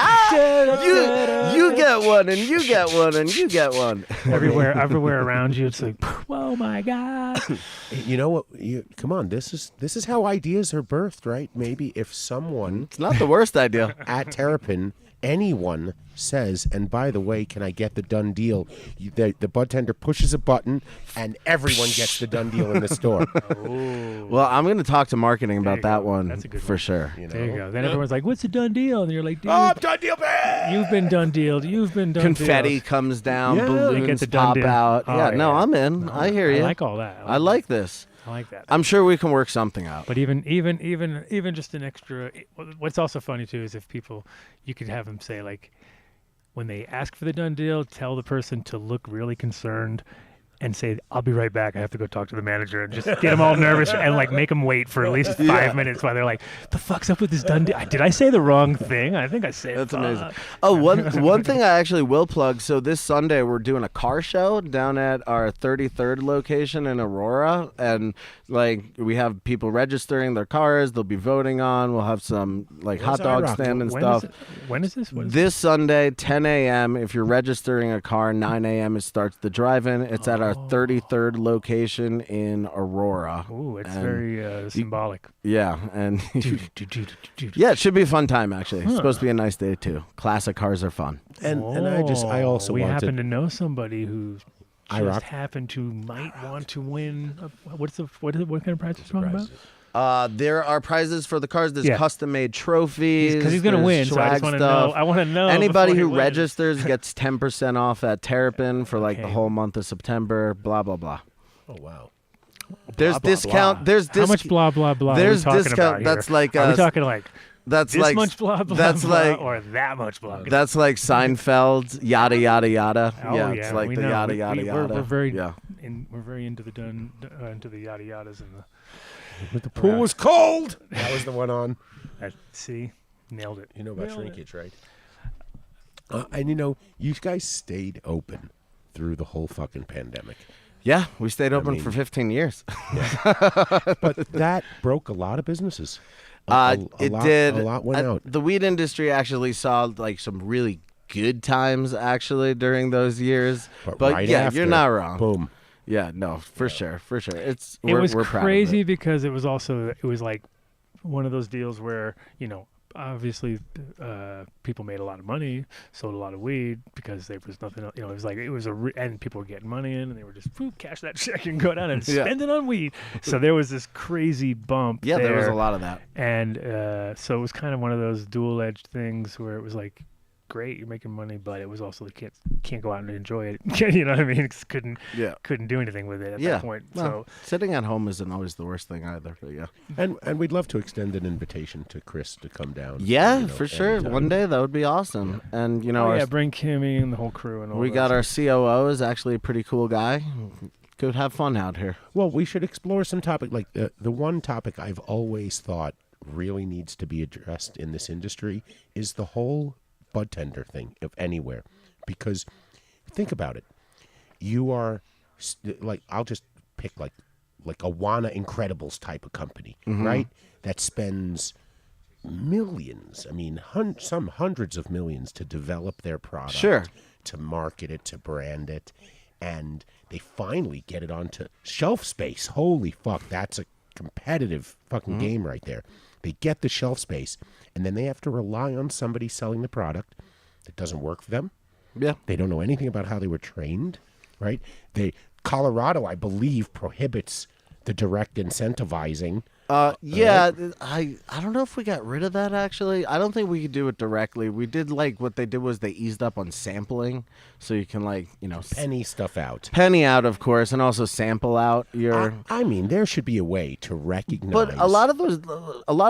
E: get one and you get one and you get one.
C: everywhere around you, it's like, oh my god.
B: You know what? Come on. This is how ideas are birthed, right? Maybe if someone
E: It's not the worst idea.
B: at Terrapin, anyone says, and by the way, can I get the done deal? The bud tender pushes a button, and everyone gets the done deal in the store.
E: Well, I'm going to talk to marketing about
C: you
E: that
C: go.
E: one
C: That's a good
E: for
C: one.
E: sure.
B: You know?
C: There you go. Then everyone's like, what's the done deal? And you're like, dude,
B: Oh, done deal, man!
C: you've been done dealed. You've been done
E: Confetti
C: dealed.
E: comes down,
B: Yeah.
C: They get
E: balloons
C: the done
E: pop
C: deal.
E: out.
C: Oh,
E: yeah, no,
C: yeah.
E: I'm in. I hear you.
C: I like all that.
E: I like this.
C: I like that.
E: I'm sure we can work something out.
C: But even just an extra. What's also funny too is if people, you could have them say like, when they ask for the done deal, tell the person to look really concerned, and say, "I'll be right back. I have to go talk to the manager," and just get them all nervous and like make them wait for at least 5 minutes while they're like, "The fuck's up with this done deal? Did I say the wrong thing? I think I said."
E: That's
C: fuck."
E: amazing. Oh, one thing I actually will plug. So this Sunday we're doing a car show down at our 33rd location in Aurora, and like we have people registering their cars. They'll be voting on. We'll have some like hot dog
B: IROC?
E: stand and
C: When
E: stuff.
C: is it? When is this? What is
E: This Sunday, 10 a.m. If you're registering a car, 9 a.m. it starts the drive-in. It's at our 33rd location in Aurora.
C: Ooh, it's
E: And
C: very symbolic.
E: yeah, and yeah, it should be a fun time actually. It's supposed to be a nice day too. Classic cars are fun.
B: And I also
C: we
B: want
C: happen
B: to.
C: to know somebody who
B: IROC?
C: just happened to might want to win. What kind of prize are you talking about?
E: There are prizes for the cars. There's
C: Yeah.
E: custom-made trophies.
C: Because he's gonna
E: there's
C: win, so I just
E: swag
C: want to
E: stuff.
C: know. I want to know.
E: Anybody
C: before
E: who
C: he wins.
E: registers gets 10% off at Terrapin for like the
C: Okay.
E: whole month of September. Blah blah blah.
B: Oh wow.
E: There's
B: blah,
E: discount.
B: blah.
E: There's
C: How much blah blah blah?
E: There's
C: are we talking
E: discount.
C: About here?
E: That's like
C: Are we talking like
E: that's
C: this
E: like
C: much blah blah
E: that's
C: blah
E: like
C: or that much blah?
E: that's like Seinfeld. Yada yada yada.
C: Oh,
E: yeah,
C: yeah,
E: it's like
C: we
E: the
C: know.
E: yada
C: We-
E: yada yada.
C: We're very
E: yeah.
C: we're very into the into the yada yadas and the.
B: But the pool was cold. That was the one on.
C: See, nailed it.
B: You know about
C: Nailed it.
B: shrinkage, right? And you know, you guys stayed open through the whole fucking pandemic.
E: Yeah, we stayed open
B: mean-
E: for 15 years.
B: But that broke a lot of businesses.
E: It did.
B: A lot went out.
E: The weed industry actually saw like some really good times actually during those years. But
B: right
E: yeah,
B: after,
E: you're not wrong.
B: Boom.
E: Yeah, no, for sure.
C: It
E: We're
C: was
E: proud of
C: crazy
E: it.
C: because it was like one of those deals where obviously people made a lot of money, sold a lot of weed because there was nothing else. You know, it was like and people were getting money in, and they were just cash that check and go down and spend it on weed. So there was this crazy bump.
E: Yeah, there was a lot of that.
C: And so it was kind of one of those dual-edged things where it was like, great, you're making money, but it was also like can't go out and enjoy it. You know what I mean? Couldn't do anything with it at that point.
E: Well, so sitting at home isn't always the worst thing either. But yeah,
B: and we'd love to extend an invitation to Chris to come down.
E: Yeah, for sure. Anytime. One day that would be awesome. Yeah. And you know,
C: bring Kymi and the whole crew and all.
E: We got our COO is actually a pretty cool guy. Could have fun out here.
B: Well, we should explore some topic like the one topic I've always thought really needs to be addressed in this industry is the whole bud tender thing of anywhere, because think about it, you are like, I'll just pick like a Wana Incredibles type of company, right, that spends millions, I mean some hundreds of millions to develop their product, to market it, to brand it, and they finally get it onto shelf space. Holy fuck, that's a competitive fucking game right there. They get the shelf space, and then they have to rely on somebody selling the product that doesn't work for them.
E: Yeah.
B: They don't know anything about how they were trained, right? Colorado, I believe, prohibits the direct incentivizing.
E: I don't know if we got rid of that, actually. I don't think we could do it directly. We did, like, what they did was they eased up on sampling, so you can, like, you know,
B: penny stuff out.
E: Penny out, of course, and also sample out your...
B: I mean, there should be a way to recognize...
E: But a lot of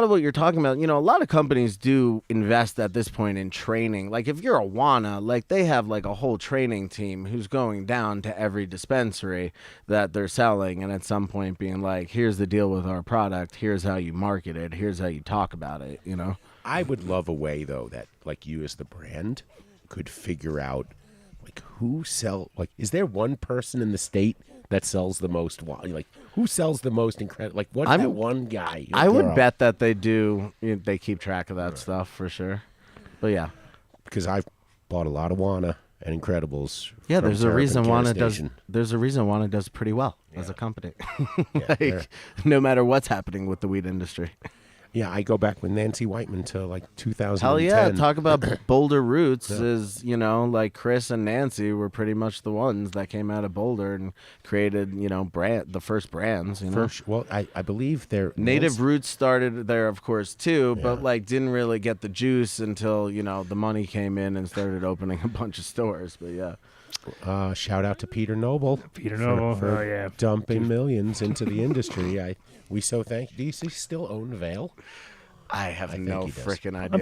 E: what you're talking about, you know, a lot of companies do invest at this point in training. Like, if you're a Wana, like, they have, like, a whole training team who's going down to every dispensary that they're selling, and at some point being like, here's the deal with our product. Here's how you market it. Here's how you talk about it, you know?
B: I would love a way, though, that, like, you as the brand could figure out, like, is there one person in the state that sells the most, like, who sells the most incredible, like, what's that one guy?
E: I would bet that they do, they keep track of that stuff for sure. But yeah.
B: Because I've bought a lot of Wana and Incredibles.
E: Yeah, there's a reason Wana does pretty well as a company. Like, no matter what's happening with the weed industry.
B: Yeah, I go back with Nancy Whiteman to like 2010.
E: Hell yeah, talk about Boulder roots is, you know, like Chris and Nancy were pretty much the ones that came out of Boulder and created, you know, the first brands, you know.
B: Well, I believe their
E: Native Roots started there, of course, too, but like didn't really get the juice until, you know, the money came in and started opening a bunch of stores, but yeah.
B: Shout out to Peter Noble. For dumping millions into the industry. We so thank you. Do you still own Vale?
E: I have no freaking idea.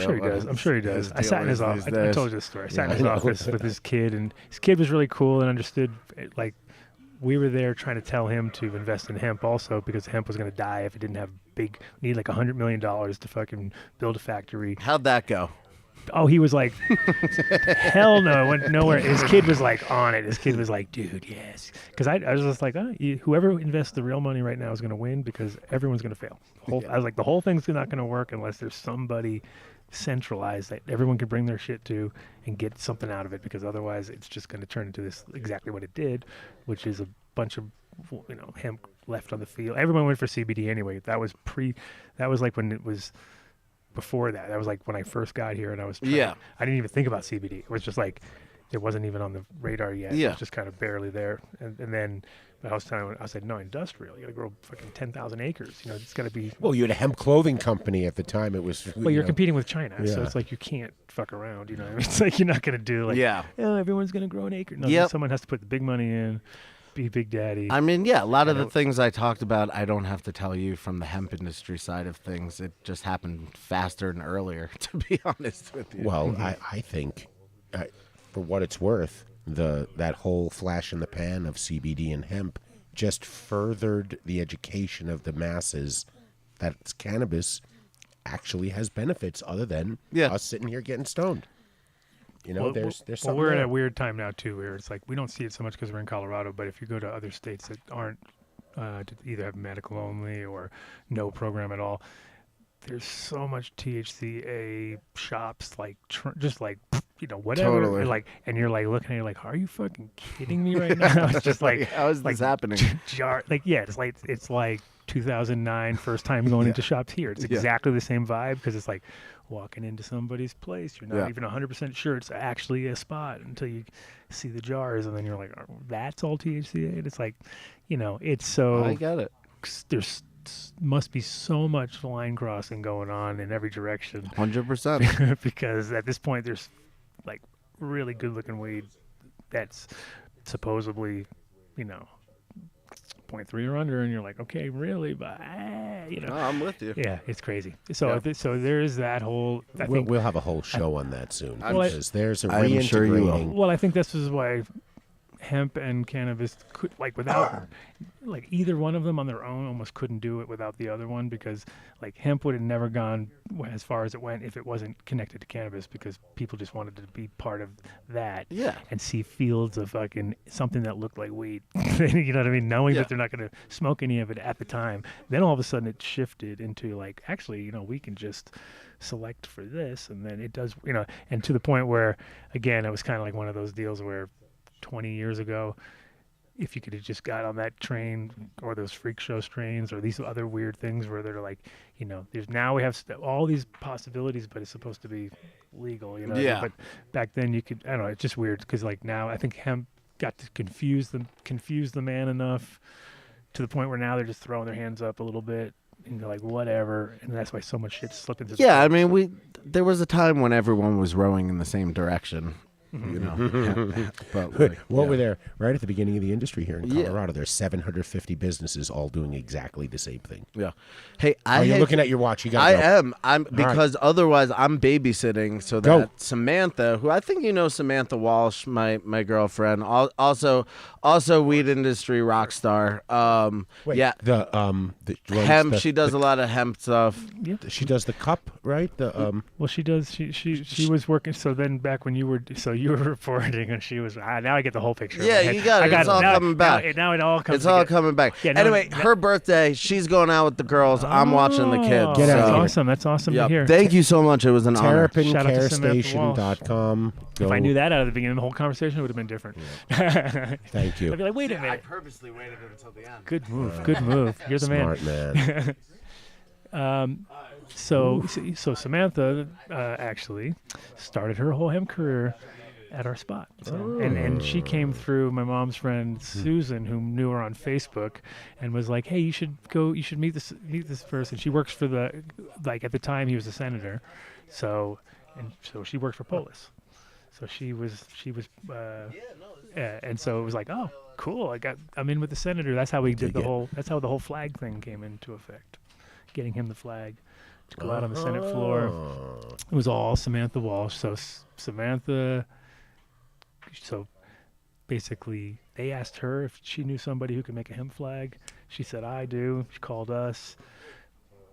C: I'm sure he does. I sat in his office. I told you this story. I sat in his office with his kid, and his kid was really cool and understood. Like, we were there trying to tell him to invest in hemp also, because hemp was going to die if it didn't have need like $100 million to fucking build a factory.
E: How'd that go?
C: Oh, he was like, hell no, it went nowhere. His kid was like on it. His kid was like, dude, yes. Because I was just like, whoever invests the real money right now is going to win, because everyone's going to fail. I was like, the whole thing's not going to work unless there's somebody centralized that everyone can bring their shit to and get something out of it, because otherwise it's just going to turn into this exactly what it did, which is a bunch of, you know, hemp left on the field. Everyone went for CBD anyway. That was like when it was... Before that was like when I first got here, and I didn't even think about CBD. It was just like, it wasn't even on the radar yet. It was just kind of barely there. And then I said, no, industrial. You got to grow fucking 10,000 acres. You know, it's got to be.
B: Well, you had a hemp clothing company at the time. It was.
C: Well, you're competing with China, so it's like you can't fuck around. You know, it's like you're not going to do like, everyone's going to grow an acre. No, someone has to put the big money in. Be Big Daddy.
E: I mean, a lot of the things I talked about, I don't have to tell you from the hemp industry side of things. It just happened faster and earlier, to be honest with you.
B: Well, I think, for what it's worth, that whole flash in the pan of CBD and hemp just furthered the education of the masses that cannabis actually has benefits other than us sitting here getting stoned. You know, there's something.
C: We're in a weird time now too, where it's like we don't see it so much because we're in Colorado. But if you go to other states that aren't either have medical only or no program at all, there's so much THCA shops, like just like, you know, whatever.
E: Totally.
C: And you're like looking at it like, are you fucking kidding me right now? It's just like,
E: how is this happening?
C: It's like 2009 first time going into shops here. It's exactly the same vibe because it's like walking into somebody's place. You're not even 100% sure it's actually a spot until you see the jars, and then you're like, oh, that's all THCA? And it's like, it's so...
E: I get it.
C: There's must be so much line crossing going on in every direction.
E: 100%.
C: Because at this point, there's like really good looking weed that's supposedly, 0.3 or under, and you're like, okay, really, but
E: No, I'm with you.
C: yeah, it's crazy. So so there is that whole. I think
B: We'll have a whole show on that soon
E: Well,
B: because there's a
E: I'm sure you will.
B: reintegrating.
C: Well, I think this is why hemp and cannabis could, like, without, like, either one of them on their own almost couldn't do it without the other one, because like hemp would have never gone as far as it went if it wasn't connected to cannabis, because people just wanted to be part of that and see fields of fucking something that looked like weed. You know what I mean? Knowing that they're not going to smoke any of it at the time. Then all of a sudden it shifted into like, actually, we can just select for this, and then it does, and to the point where, again, it was kind of like one of those deals where 20 years ago, if you could have just got on that train or those freak show strains or these other weird things where they're like, there's now we have all these possibilities, but it's supposed to be legal, But back then you could, I don't know, it's just weird because like now I think hemp got to confuse the man enough to the point where now they're just throwing their hands up a little bit and they're like, whatever, and that's why so much shit slipped into.
E: Yeah, I mean, there was a time when everyone was rowing in the same direction. But like,
B: Well, we're there right at the beginning of the industry here in Colorado. There's 750 businesses all doing exactly the same thing.
E: Yeah. Hey,
B: you're looking at your watch. You got.
E: I am. I'm because otherwise I'm babysitting so that Samantha, who I think Samantha Walsh, my girlfriend, also weed industry rock star.
B: Wait,
E: yeah.
B: The
E: hemp. She does a lot of hemp stuff.
B: Yeah. She does the cup, right?
C: Well, she does. She was working. So then back when you were reporting, and she was. Now I get the whole picture.
E: Yeah, you got it. It's all coming back.
C: Now it all comes.
E: It's all coming back.
C: Yeah,
E: anyway, her birthday. She's going out with the girls. I'm watching the kids.
B: Get out
C: That's
B: here.
C: awesome. That's awesome to hear.
E: Thank you so much. It was an honor.
B: TerrapinCareStation.com.
C: If I knew that out of the beginning, the whole conversation would have been different.
B: Thank you.
C: I'd be like, wait a
E: I
C: minute.
E: purposely waited until the end.
C: Good move. Good move. You're the man.
B: Smart man.
C: So Samantha actually started her whole hemp career at our spot, and she came through my mom's friend Susan, who knew her on Facebook, and was like, "Hey, you should meet this person." She works for at the time he was a senator, so she worked for Polis, so she was and so it was like, oh, cool, I'm in with the senator. That's how we did that's how the whole flag thing came into effect, getting him the flag to go out on the Senate floor. It was all Samantha Walsh. So Samantha. So basically, they asked her if she knew somebody who could make a hemp flag. She said, I do. She called us.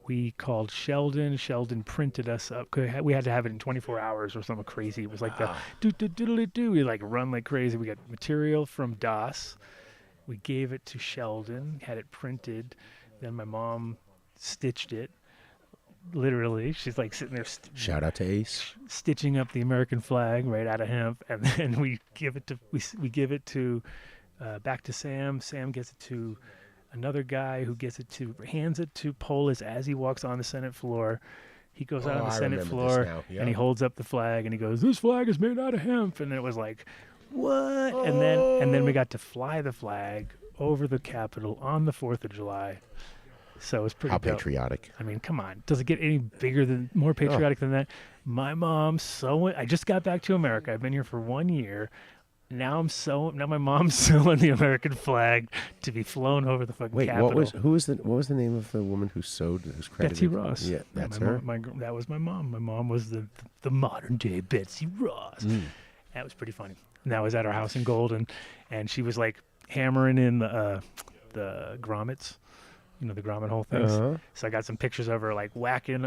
C: We called Sheldon. Sheldon printed us up. We had to have it in 24 hours or something crazy. It was like the do-do-do-do-do. We like run like crazy. We got material from DOS. We gave it to Sheldon, had it printed. Then my mom stitched it. Literally, she's like sitting there.
B: Shout out to Ace.
C: Stitching up the American flag right out of hemp, and then we give it to back to Sam. Sam gets it to another guy who hands it to Polis as he walks on the Senate floor. He goes out on the Senate floor and he holds up the flag and he goes, "This flag is made out of hemp," and it was like, what? Oh. And then we got to fly the flag over the Capitol on the 4th of July. So it was pretty dope.
B: Patriotic.
C: I mean, come on. Does it get any more patriotic than that? My mom I just got back to America. I've been here for 1 year. Now my mom's sewing the American flag to be flown over the fucking Capitol.
B: What was the name of the woman who sewed? Who's credited?
C: Betsy Ross.
B: Yeah, that's her.
C: That was my mom. My mom was the modern day Betsy Ross. That was pretty funny. And that was at our house in Golden, and she was like hammering in the grommets. The grommet hole things. So I got some pictures of her like whacking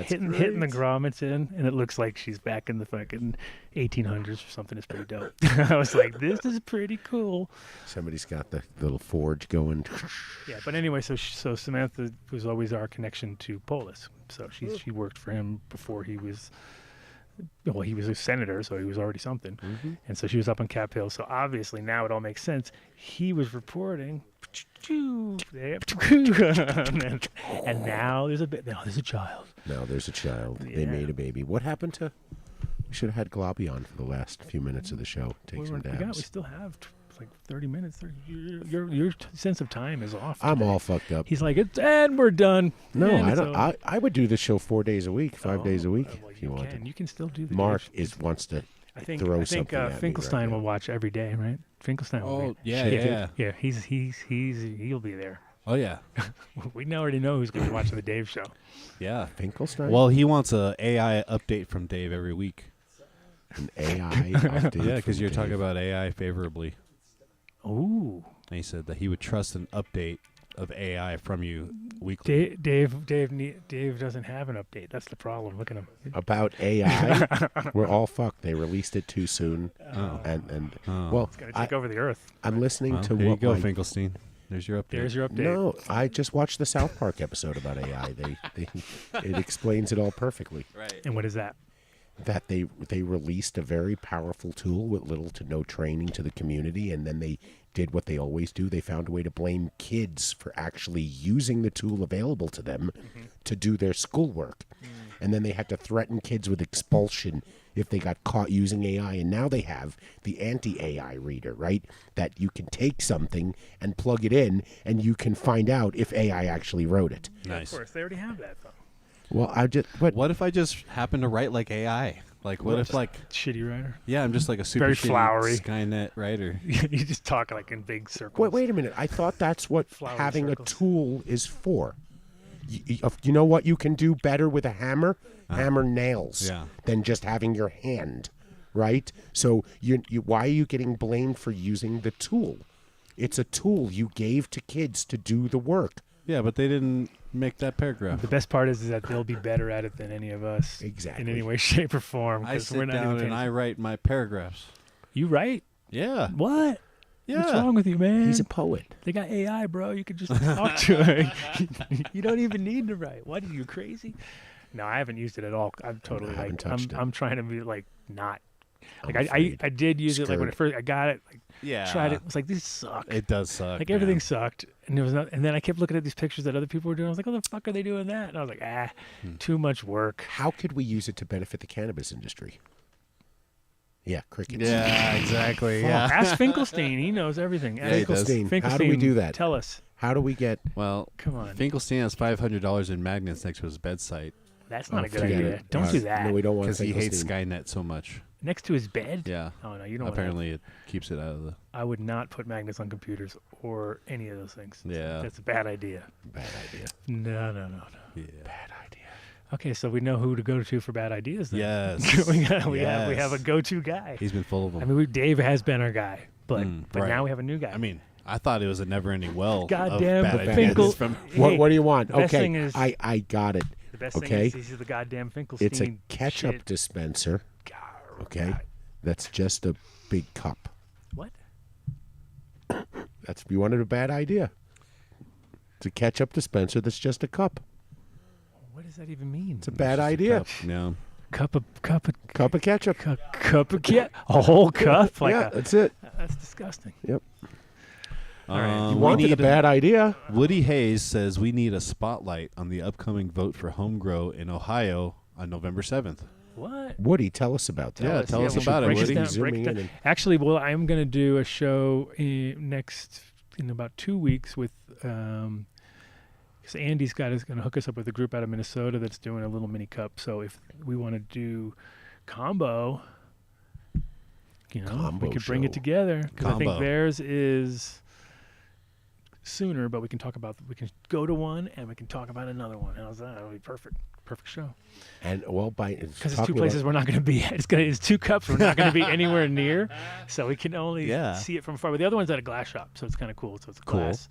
C: hitting the grommets in, and it looks like she's back in the fucking 1800s or something. It's pretty dope. I was like, this is pretty cool.
B: Somebody's got the little forge going.
C: Yeah, but anyway, so Samantha was always our connection to Polis. So she worked for him before he was. Well, he was a senator, so he was already something. And so she was up on Cap Hill. So obviously now it all makes sense. He was reporting and now there's a child.
B: Now there's a child. They
C: Yeah.
B: made a baby. What happened to? We should have had Globby on for the last few minutes of the show. Take some
C: We
B: dabs.
C: still have like 30 minutes. Your sense of time is off.
B: I'm
C: today.
B: all fucked up.
C: He's like, and we're done.
B: No,
C: And
B: I
C: it's
B: don't.
C: over.
B: I would do this show 4 days a week, 5 days a week
C: Well,
B: if you wanted.
C: You can still do the
B: Mark
C: Dave.
B: wants to
C: I think
B: throw
C: I think
B: something at me
C: Finkelstein
B: right now.
C: will watch every day, right? Finkelstein will
D: Oh,
C: be.
D: yeah.
C: Yeah, he'll be there.
D: Oh, yeah.
C: We already know who's going to be watching the Dave show.
D: Yeah.
B: Finkelstein.
D: Well, he wants a AI update from Dave every week.
B: An AI update.
D: Yeah, because
B: from
D: you're talking
B: Dave.
D: about AI favorably.
C: Ooh.
D: And he said that he would trust an update of AI from you weekly.
C: Dave doesn't have an update. That's the problem. Look at him.
B: About AI. We're all fucked. They released it too soon, and
D: Oh.
B: well,
C: It's going to take over the earth.
B: I'm listening
D: Well,
B: to
D: here you
B: what
D: go,
B: my
D: Finkelstein. There's your update.
C: There's your update.
B: No, I just watched the South Park episode about AI. It explains it all perfectly.
D: Right.
C: And what is that?
B: That they released a very powerful tool with little to no training to the community, and then they did what they always do. They found a way to blame kids for actually using the tool available to them to do their schoolwork. And then they had to threaten kids with expulsion if they got caught using AI. And now they have the anti-AI reader, right? That you can take something and plug it in, and you can find out if AI actually wrote it.
D: Nice.
C: Of course, they already have that, though.
B: Well, but
D: What if I just happen to write like AI? Like, what if, like,
C: Shitty writer.
D: yeah, I'm just like a super
C: Very
D: shitty
C: flowery.
D: Skynet writer.
C: You just talk like in big circles.
B: wait a minute. I thought that's what
C: Flowery
B: having
C: circles.
B: a tool is for. You know what you can do better with a hammer? Hammer nails
D: Yeah.
B: than just having your hand, right? So why are you getting blamed for using the tool? It's a tool you gave to kids to do the work.
D: Yeah, but they didn't make that paragraph.
C: The best part is that they'll be better at it than any of us.
B: Exactly.
C: In any way, shape, or form.
D: I
C: 'cause we're
D: sit
C: not
D: down
C: even
D: and
C: paying
D: I write my paragraphs.
C: You right?
D: Yeah.
C: What?
D: Yeah.
C: What's wrong with you, man?
B: He's a poet.
C: They got AI, bro. You could just talk to it. You don't even need to write. What are you crazy? No, I haven't used it at all. I'm totally
B: I haven't
C: like
B: touched it.
C: I'm trying to be like not.
B: I'm
C: Like
B: afraid.
C: I did use it like when
B: Scared.
C: I got it. Like
D: Yeah.
C: tried it. It was like this sucks.
D: It does suck.
C: Like
D: man.
C: everything sucked, and there was not. And then I kept looking at these pictures that other people were doing. I was like, "What the fuck are they doing that?" And I was like, too much work.
B: How could we use it to benefit the cannabis industry? Yeah, crickets.
D: Yeah, exactly.
C: Well,
D: Yeah.
C: ask Finkelstein. He knows everything.
D: Yeah, he does.
B: Finkelstein, how do we do that?
C: Tell us.
B: How do we get?
D: Well,
C: Come on.
D: Finkelstein has $500 in magnets next to his bedside
C: That's not a good
B: forget
C: idea.
B: it.
C: Don't do that.
B: No, we don't want
D: because he hates
B: Finkelstein.
D: Skynet so much.
C: Next to his bed?
D: Yeah.
C: Oh no, you don't.
D: Apparently, it keeps it out of the.
C: I would not put magnets on computers or any of those things.
D: Yeah.
C: That's a bad idea.
B: Bad idea.
C: No.
D: Yeah.
B: Bad idea.
C: Okay, so we know who to go to for bad ideas. Then.
D: Yes.
C: we have a
D: Yes.
C: go-to guy.
D: He's been full of them.
C: I mean, Dave has been our guy, but
D: right.
C: now we have a new guy.
D: I mean, I thought it was a never-ending well.
C: Goddamn,
D: of
C: the
D: bad
C: Finkel-
D: ideas from.
C: Hey,
B: What do you want?
C: the best
B: Okay,
C: thing is-
B: I got it.
C: the best
B: okay.
C: thing is he's the goddamn Finkelstein.
B: It's a ketchup
C: shit.
B: dispenser.
C: God,
B: Okay,
C: God.
B: that's just a big cup.
C: What?
B: That's you wanted a bad idea. It's a ketchup dispenser that's just a cup.
C: What does that even mean?
B: It's a bad idea.
D: No.
C: Cup of
B: Cup of ketchup.
C: cup of a whole cup. Like
B: yeah,
C: a,
B: that's it.
C: that's disgusting.
B: Yep.
C: right.
B: You
D: we
B: wanted a
D: need
B: bad idea.
D: Woody Hayes says we need a spotlight on the upcoming vote for home grow in Ohio on November 7th.
C: What?
B: Woody, tell us about that.
D: Yeah, tell us
C: we'll
D: about it,
C: break
D: Woody.
C: down-
B: Zooming
C: break
B: in
C: down.
B: and-
C: Actually, well, I'm going to do a show in about 2 weeks with because Andy's is going to hook us up with a group out of Minnesota that's doing a little mini cup. So if we want to do combo, we
B: Combo
C: could bring
B: show.
C: it together because I think
D: Combo.
C: theirs is sooner, but we can go to one and we can talk about another one. How's that? That'll be perfect show.
B: And well,
C: Because it's two places we're not going to be at. It's two cups we're not going to be anywhere near. So we can only see it from far. But the other one's at a glass shop, so it's kind of cool. So it's glass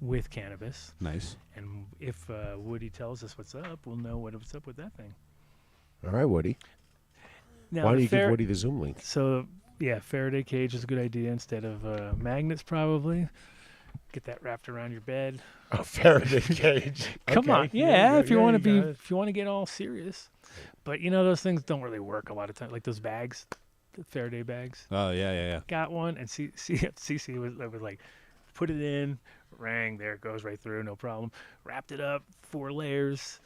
C: with cannabis.
D: Nice.
C: And if Woody tells us what's up, we'll know what's up with that thing.
B: All right, Woody.
C: Now,
B: Why don't
C: the
B: you give Woody the Zoom link?
C: So, yeah, Faraday cage is a good idea instead of magnets, probably. Get that wrapped around your bed.
B: A Faraday cage.
C: Come on,
B: Okay.
C: yeah. If you want to
B: got it.
C: if you want to get all serious, but those things don't really work a lot of times. Like those bags, the Faraday bags.
D: Oh, yeah.
C: Got one, and CC was like, put it in, rang, there it goes right through, no problem. Wrapped it up, 4 layers.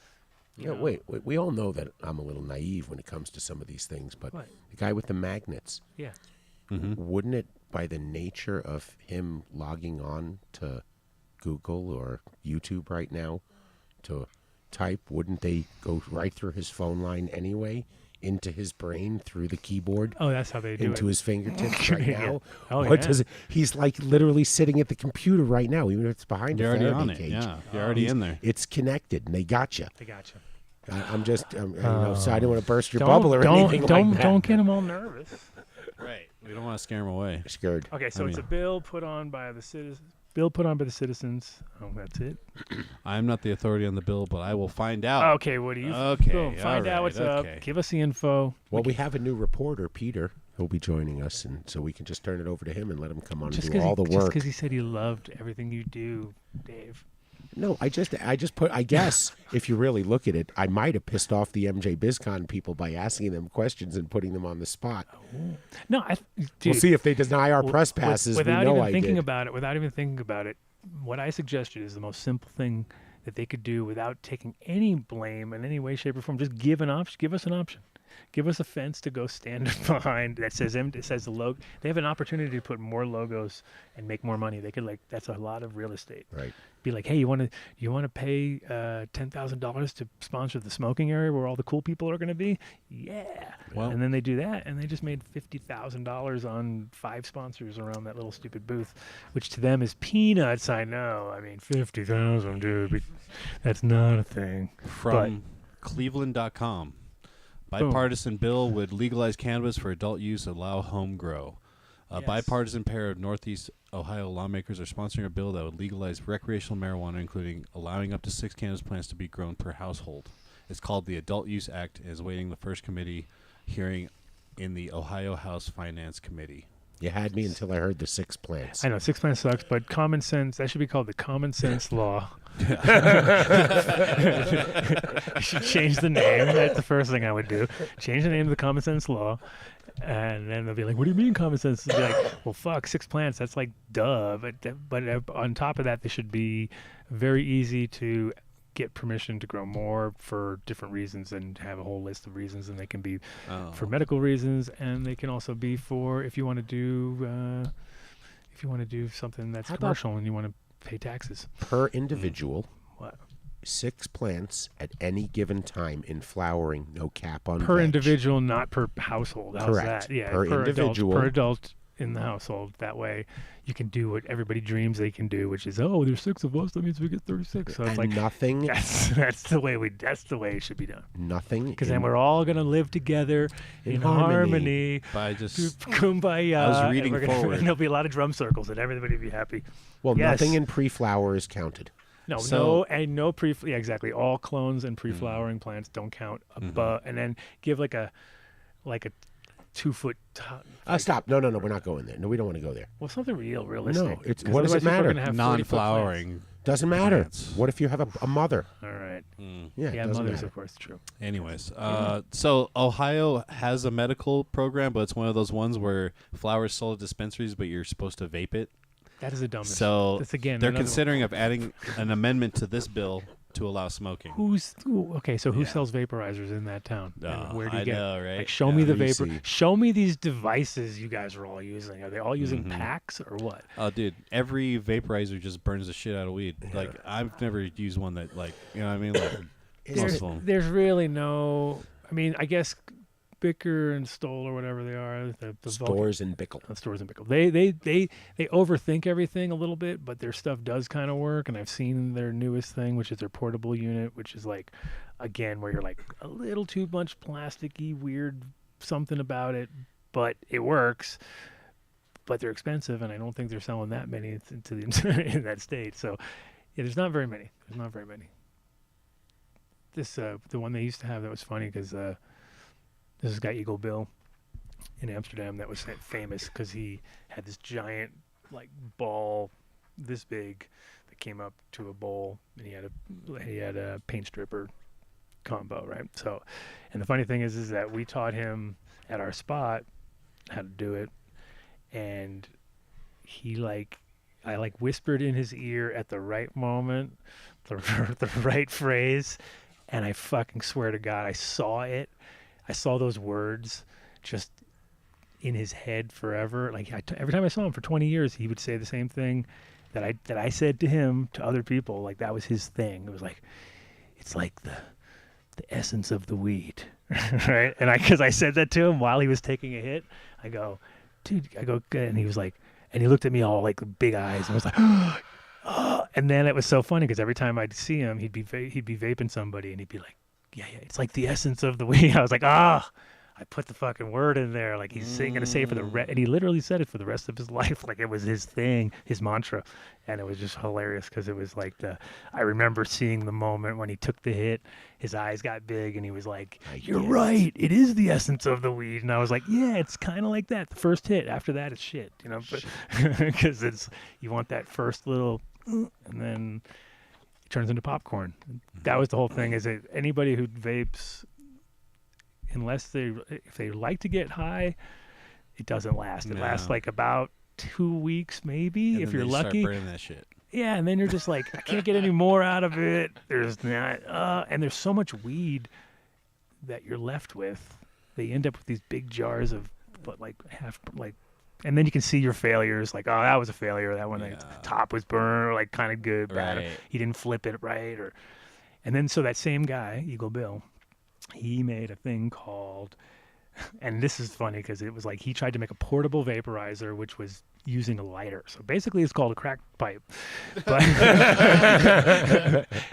B: Yeah, wait, we all know that I'm a little naive when it comes to some of these things, but
C: What?
B: the guy with the magnets,
C: Yeah.
B: wouldn't it, by the nature of him logging on to Google or YouTube right now to type, wouldn't they go right through his phone line anyway, into his brain through the keyboard?
C: Oh, that's how they do
B: into
C: it.
B: his fingertips right
C: Yeah.
B: now.
C: Oh,
B: What
C: yeah.
B: does it? He's like literally sitting at the computer right now, even if it's behind
D: You're
B: a
D: already
B: Faraday
D: on it.
B: cage.
D: Yeah, you're already in there.
B: It's connected, and they got you.
C: They got you.
B: I'm just, you know, so I don't want to burst your
C: Don't,
B: bubble or
C: don't,
B: anything
C: don't,
B: like that.
C: Don't get them all nervous.
D: Right. We don't want to scare him away.
B: Scared.
C: Okay, so
D: I
C: it's a
D: mean-
C: bill put on by the citizens. Bill put on by the citizens. Oh, that's it.
D: I'm not the authority on the bill, but I will find out.
C: Okay, what do you?
D: Okay,
C: Boom. Find
D: all
C: out what's
D: right,
C: up.
D: okay.
C: Give us the info.
B: Well, we have a new reporter, Peter. He'll be joining us, and so we can just turn it over to him and let him come on and
C: Just
B: do all the
C: Just
B: work.
C: because he said he loved everything you do, Dave.
B: No, I just put. I guess if you really look at it, I might have pissed off the MJ BizCon people by asking them questions and putting them on the spot.
C: No,
B: We'll
C: dude,
B: see if they deny our
C: w-
B: press
C: with-
B: passes.
C: without
B: we know
C: even
B: I
C: thinking
B: did.
C: about it. Without even thinking about it, what I suggested is the most simple thing that they could do without taking any blame in any way, shape, or form. Just give an option. Give us an option. Give us a fence to go stand behind that says it says the logo. They have an opportunity to put more logos and make more money. They could that's a lot of real estate.
B: Right.
C: Be like, hey, you want to pay $10,000 to sponsor the smoking area where all the cool people are going to be? Yeah.
D: Well-
C: and then they do that, and they just made $50,000 on 5 sponsors around that little stupid booth, which to them is peanuts. I know. I mean, 50,000, dude. But that's not a thing.
D: From Cleveland.com. Bipartisan bill would legalize cannabis for adult use, allow home grow. A
C: Yes.
D: bipartisan pair of Northeast Ohio lawmakers are sponsoring a bill that would legalize recreational marijuana, including allowing up to 6 cannabis plants to be grown per household. It's called the Adult Use Act and is awaiting the first committee hearing in the Ohio House Finance Committee.
B: You had me until I heard the 6 plants.
C: I know 6 plants sucks, but common sense, that should be called the common sense law. You should change the name. That's the first thing I would do. Change the name to the common sense law. And then they'll be like, what do you mean common sense? They'll be like, well, fuck, 6 plants. That's like duh. But on top of that, they should be very easy to get permission to grow more for different reasons and have a whole list of reasons. And they can be for medical reasons, and they can also be for if you want to do something that's
B: How about-
C: commercial and you want to pay taxes.
B: Per individual,
C: What?
B: 6 plants at any given time in flowering, no cap on
C: Per
B: veg.
C: individual, not per household. How's
B: Correct.
C: that? Yeah,
B: Per individual.
C: per adult in the household. That way, you can do what everybody dreams they can do, which is, oh, there's 6 of us. That means we get 36. So it's
B: And
C: like
B: nothing,
C: that's the way it should be done.
B: nothing.
C: Because then we're all gonna live together in harmony.
D: By just
C: Kumbaya.
D: I was
C: and
D: reading
C: we're gonna-
D: forward.
C: and there'll be a lot of drum circles, and everybody will be happy.
B: Well,
C: Yes.
B: nothing in pre-flower is counted.
C: No,
D: So-
C: no pre. Yeah, exactly. All clones and pre-flowering plants don't count above, and then give like a 2-foot.
B: Stop. No, we're not going there. No, we don't want to go there.
C: Well, something realistic.
B: No, it's
C: 'Cause
B: what does it
C: otherwise people are
B: matter?
C: gonna have 40-foot plants.
D: non-flowering.
B: Doesn't matter.
D: Plants.
B: What if you have a mother?
C: All right.
B: Yeah,
C: Yeah,
B: it doesn't
C: mothers,
B: matter.
C: of course, true.
D: Anyways, so Ohio has a medical program, but it's one of those ones where flowers sold at dispensaries, but you're supposed to vape it.
C: That is a dumb.
D: So
C: that's again.
D: they're
C: another one.
D: considering of adding an amendment to this bill to allow smoking.
C: Okay, so who
D: Yeah.
C: sells vaporizers in that town? And where do you
D: I
C: get?
D: know, right?
C: Like, show me the vapor.
B: Greasy.
C: Show me these devices you guys are all using. Are they all using
D: Mm-hmm.
C: packs or what?
D: Oh, dude, every vaporizer just burns the shit out of weed. Like, I've never used one that, like, you know what I mean? Like, most of them.
C: There's really no. I mean, I guess Bicker and Stoll or whatever they are, the
B: Stores and Bickle.
C: Stores and Bickle. They overthink everything a little bit, but their stuff does kind of work. And I've seen their newest thing, which is their portable unit, which is like, again, where you're like a little too much plasticky, weird something about it, but it works. But they're expensive, and I don't think they're selling that many to the in that state. So, yeah, there's not very many. This the one they used to have that was funny because this is guy Eagle Bill in Amsterdam that was famous because he had this giant like ball this big that came up to a bowl, and he had a paint stripper combo, right? So, and the funny thing is that we taught him at our spot how to do it, and he like like whispered in his ear at the right moment, the right phrase, and I fucking swear to God, I saw it. I saw those words just in his head forever. Like every time I saw him for 20 years, he would say the same thing that I said to him to other people. Like that was his thing. It was like, it's like the essence of the weed, right? And because I said that to him while he was taking a hit, I go, dude, good. And he was like, and he looked at me all like big eyes and was like, oh. And then it was so funny because every time I'd see him, he'd be vaping somebody and he'd be like, yeah, it's like the essence of the weed. I was like, I put the fucking word in there. Like he's going to say it for the and he literally said it for the rest of his life. Like it was his thing, his mantra. And it was just hilarious because it was like I remember seeing the moment when he took the hit, his eyes got big and he was like, you're right. It is the essence of the weed. And I was like, yeah, it's kind of like that. The first hit, after that it's shit, you know, because you want that first little, and then it turns into popcorn. That was the whole thing, is that anybody who vapes, if they like to get high, it doesn't last. It lasts like about 2 weeks, maybe,
D: and
C: if
D: then
C: you're
D: they
C: lucky.
D: Start burning that shit.
C: Yeah, and then you're just like, I can't get any more out of it. There's not, and there's so much weed that you're left with. They end up with these big jars of, but like and then you can see your failures. Like, oh, that was a failure. That one, the top was burned, or like kind of good, bad.
D: Right.
C: He didn't flip it right, and then so that same guy, Eagle Bill, he made a thing called, and this is funny because it was like he tried to make a portable vaporizer, which was using a lighter. So basically it's called a crack pipe. But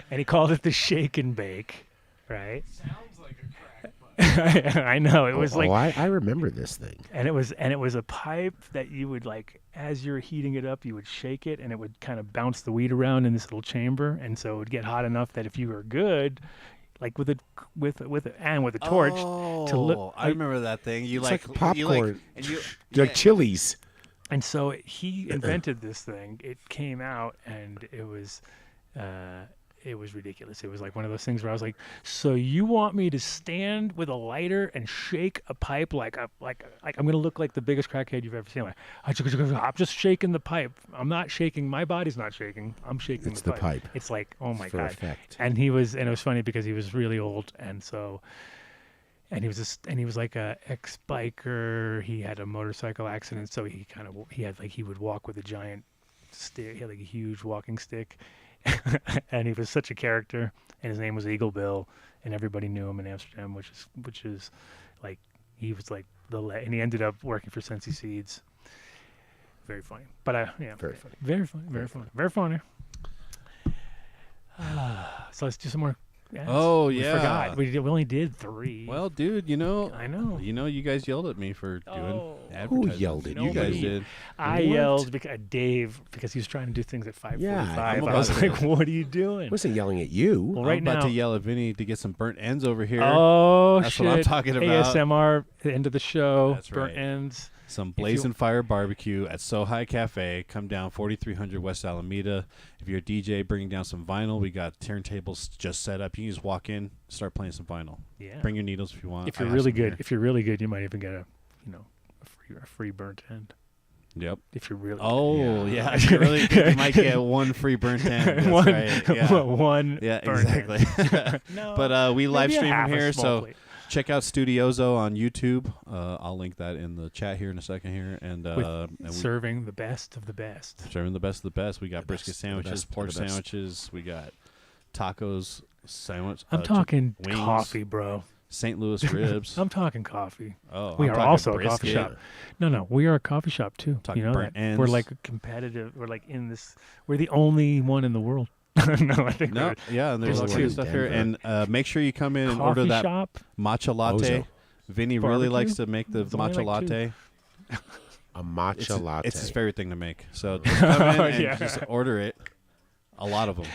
C: and he called it the shake and bake, right?
D: Sounds like a crack pipe.
C: I know. It was
B: I remember this thing.
C: And it was a pipe that you would, like, as you're heating it up, you would shake it and it would kind of bounce the weed around in this little chamber, and so it would get hot enough that if you were good, like with a torch, to look.
D: I remember that thing. You
B: It's
D: like
B: like popcorn.
D: and
B: Like Chili's.
C: And so he invented this thing. It came out, and it was ridiculous. It was like one of those things where I was like, "So you want me to stand with a lighter and shake a pipe like I'm gonna look like the biggest crackhead you've ever seen? Like, I'm just shaking the pipe. I'm not shaking. My body's not shaking. I'm shaking
B: It's
C: the
B: the pipe.
C: It's like, oh my
B: For
C: god."
B: effect.
C: And it was funny because he was really old, and so. And he was like a ex-biker. He had a motorcycle accident, so he would walk with a giant stick. He had like a huge walking stick, and he was such a character. And his name was Eagle Bill, and everybody knew him in Amsterdam, which is like, he was like and he ended up working for Sensi Seeds. Very funny, but very funny, very funny. So let's do some more. Yes.
D: Oh,
C: We
D: yeah.
C: forgot. We only did 3.
D: Well, dude,
C: I know.
D: You guys yelled at me for doing advertising.
B: Who yelled at
D: you? You guys did.
C: I yelled because Dave, because he was trying to do things at 5:45.
B: Yeah,
C: I
B: I'm
C: was
B: about
C: like,
B: to-
C: "What are you doing?"
B: I wasn't yelling at you.
C: Well, right
D: I'm about
C: now,
D: to yell at Vinny to get some burnt ends over here.
C: oh
D: That's
C: shit!
D: what I'm talking about.
C: ASMR, the end of the show.
D: That's
C: burnt
D: right.
C: ends.
D: Some Blazing Fire Barbecue at So High Cafe. Come down 4300 West Alameda. If you're a DJ, bringing down some vinyl. We got turntables just set up. You can just walk in, start playing some vinyl.
C: Yeah.
D: Bring your needles if you want.
C: If
D: I
C: you're
D: have
C: really
D: some
C: good,
D: here.
C: if you're really good, you might even get a free burnt end.
D: Yep.
C: If you're really
D: Oh, yeah. If you're really good, you might get one free burnt end. That's
C: one,
D: right. Yeah.
C: one.
D: Yeah,
C: burnt end.
D: exactly.
C: No,
D: But we live
C: maybe a
D: stream
C: half
D: from
C: a
D: here,
C: small
D: so
C: plate.
D: check out Studiozo on YouTube. I'll link that in the chat here in a second here. And,
C: With serving the best of the best.
D: serving the best of the best. We got brisket
B: best, the
D: sandwiches,
B: best,
D: pork
B: the best.
D: sandwiches. We got tacos, sandwich.
C: I'm talking
D: wings,
C: coffee, bro.
D: St. Louis ribs.
C: I'm talking coffee.
D: Oh,
C: We
D: I'm
C: are
D: talking
C: also a
D: brisket.
C: coffee shop. No, we are a coffee shop too.
D: Talking
C: you know
D: burnt
C: that.
D: ends.
C: We're like competitive. We're like in this. We're the only one in the world. No, I think
D: No, yeah, and there's all
B: There's
D: kinds of
B: two.
D: stuff here.
B: Denver.
D: And make sure you come in and
C: coffee
D: order that
C: shop.
D: matcha latte.
B: Ozo.
D: Vinny
C: Barbecue?
D: really likes to make the
C: It's only
D: matcha
C: like two.
D: latte.
B: A matcha
D: It's,
B: latte.
D: it's his favorite thing to make. So just come in and
C: Yeah.
D: just order it. A lot of them.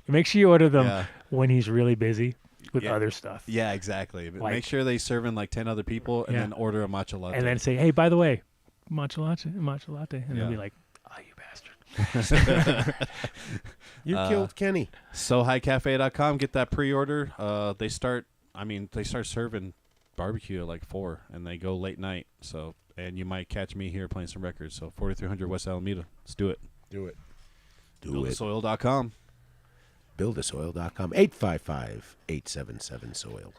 C: Make sure you order them
D: Yeah.
C: when he's really busy with
D: Yeah.
C: other stuff.
D: Yeah, exactly. But
C: Like-
D: make sure they serve in like 10 other people and
C: Yeah.
D: then order a matcha latte.
C: And then say, hey, by the way, matcha latte. And
D: Yeah.
C: they'll be like, oh, you bastard.
B: You killed Kenny.
D: SoHighCafe.com. Get that pre-order. They start serving barbecue at like 4 and they go late night. So, and you might catch me here playing some records. So 4300 West Alameda. Let's do it.
B: Do it. Do it.
D: Buildasoil.com.
B: Buildasoil.com. 855-877-SOIL.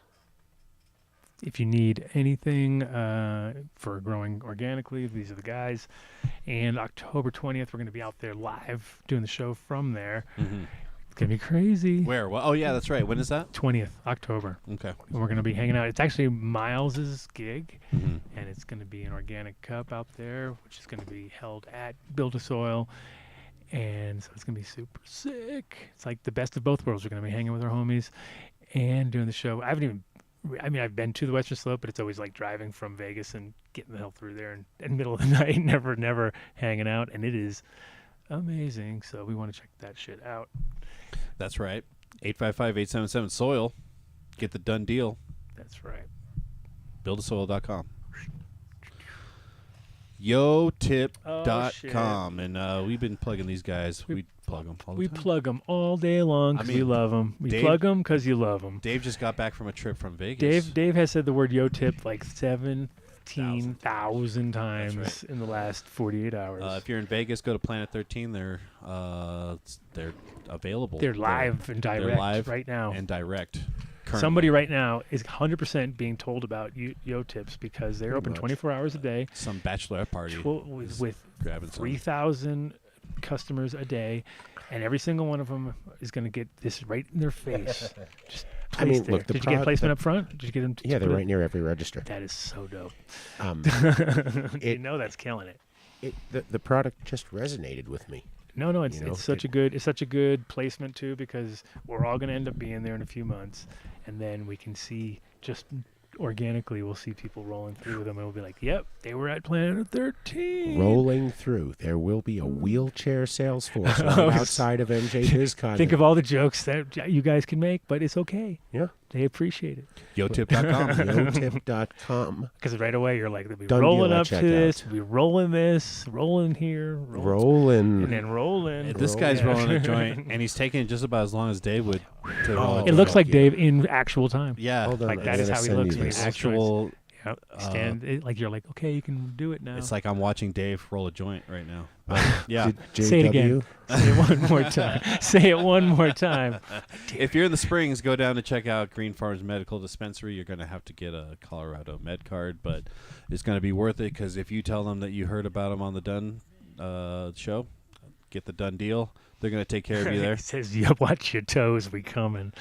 C: If you need anything for growing organically, these are the guys. And October 20th, we're going to be out there live doing the show from there.
D: Mm-hmm.
C: It's going to be crazy.
D: Where? Well, oh, yeah, that's right. When is that?
C: 20th, October.
D: Okay.
C: And we're going to be hanging out. It's actually Miles's gig,
D: Mm-hmm.
C: and it's going to be an organic cup out there, which is going to be held at Build a Soil. And so it's going to be super sick. It's like the best of both worlds. We're going to be hanging with our homies and doing the show. I've been to the Western Slope, but it's always like driving from Vegas and getting the hell through there and in the middle of the night, never hanging out. And it is amazing. So we want to check that shit out.
D: That's right. 855-877-SOIL. Get the done deal.
C: That's right.
D: Buildasoil.com. YoTip.com. And we've been plugging these guys. We plug them all the
C: We
D: time.
C: plug them all day long because we love them. We
D: Dave-
C: plug them because you love them.
D: Dave just got back from a trip from Vegas.
C: Dave has said the word yo tip like 17,000 times in the last 48 hours.
D: If you're in Vegas, go to Planet 13. They're available.
C: They're live and direct
D: They're live
C: right now.
D: and direct. Currently.
C: Somebody right now is 100% being told about yo tips because they're open
B: much.
C: 24 hours a day
D: Some bachelorette party.
C: with
D: grabbing some.
C: 3,000 customers a day, and every single one of them is going to get this right in their face. Just
B: I mean,
C: placed there.
B: look, the
C: Did you get
B: product-
C: placement up front? Did you get them?
B: Yeah, they're right near every register.
C: That is so dope.
B: It-
C: You know that's killing it.
B: The product just resonated with me.
C: No, it's
B: You know,
C: it's such a good placement too because we're all going to end up being there in a few months, and then we can see just organically we'll see people rolling through them and we'll be like, yep, they were at Planet 13.
B: Rolling through. There will be a wheelchair sales force right outside of MJ BizCon.
C: Think of all the jokes that you guys can make, but it's okay.
B: Yeah.
C: They appreciate it.
D: YoTip.com.
B: YoTip.com.
C: Because right away you're like, we're
B: Done
C: rolling
B: deal at
C: up to
B: checkout.
C: this, we're rolling this, rolling here,
B: Rolling.
C: and then rolling.
D: And this guy's
C: Yeah.
D: rolling a joint, and he's taking it just about as long as Dave would. To roll a
C: It
D: joint.
C: looks like Dave in actual time.
D: Yeah.
B: Hold on,
C: Like
B: I'm
C: that is
B: gonna
C: how he
B: send
C: looks
B: you
C: when
B: this.
C: he's
D: Actual.
C: Yep. Like you're like, okay, you can do it now.
D: It's like I'm watching Dave roll a joint right now. Yeah.
C: Say it again.
B: JW?
C: Say it one more time. Say it one more time.
D: If you're in the Springs, go down to check out Green Farms Medical Dispensary. You're going to have to get a Colorado Med card, but it's going to be worth it because if you tell them that you heard about them on the Dunn show, get the Dunn deal, they're going to take care of you there.
C: He says, "Yeah, watch your toes. We coming."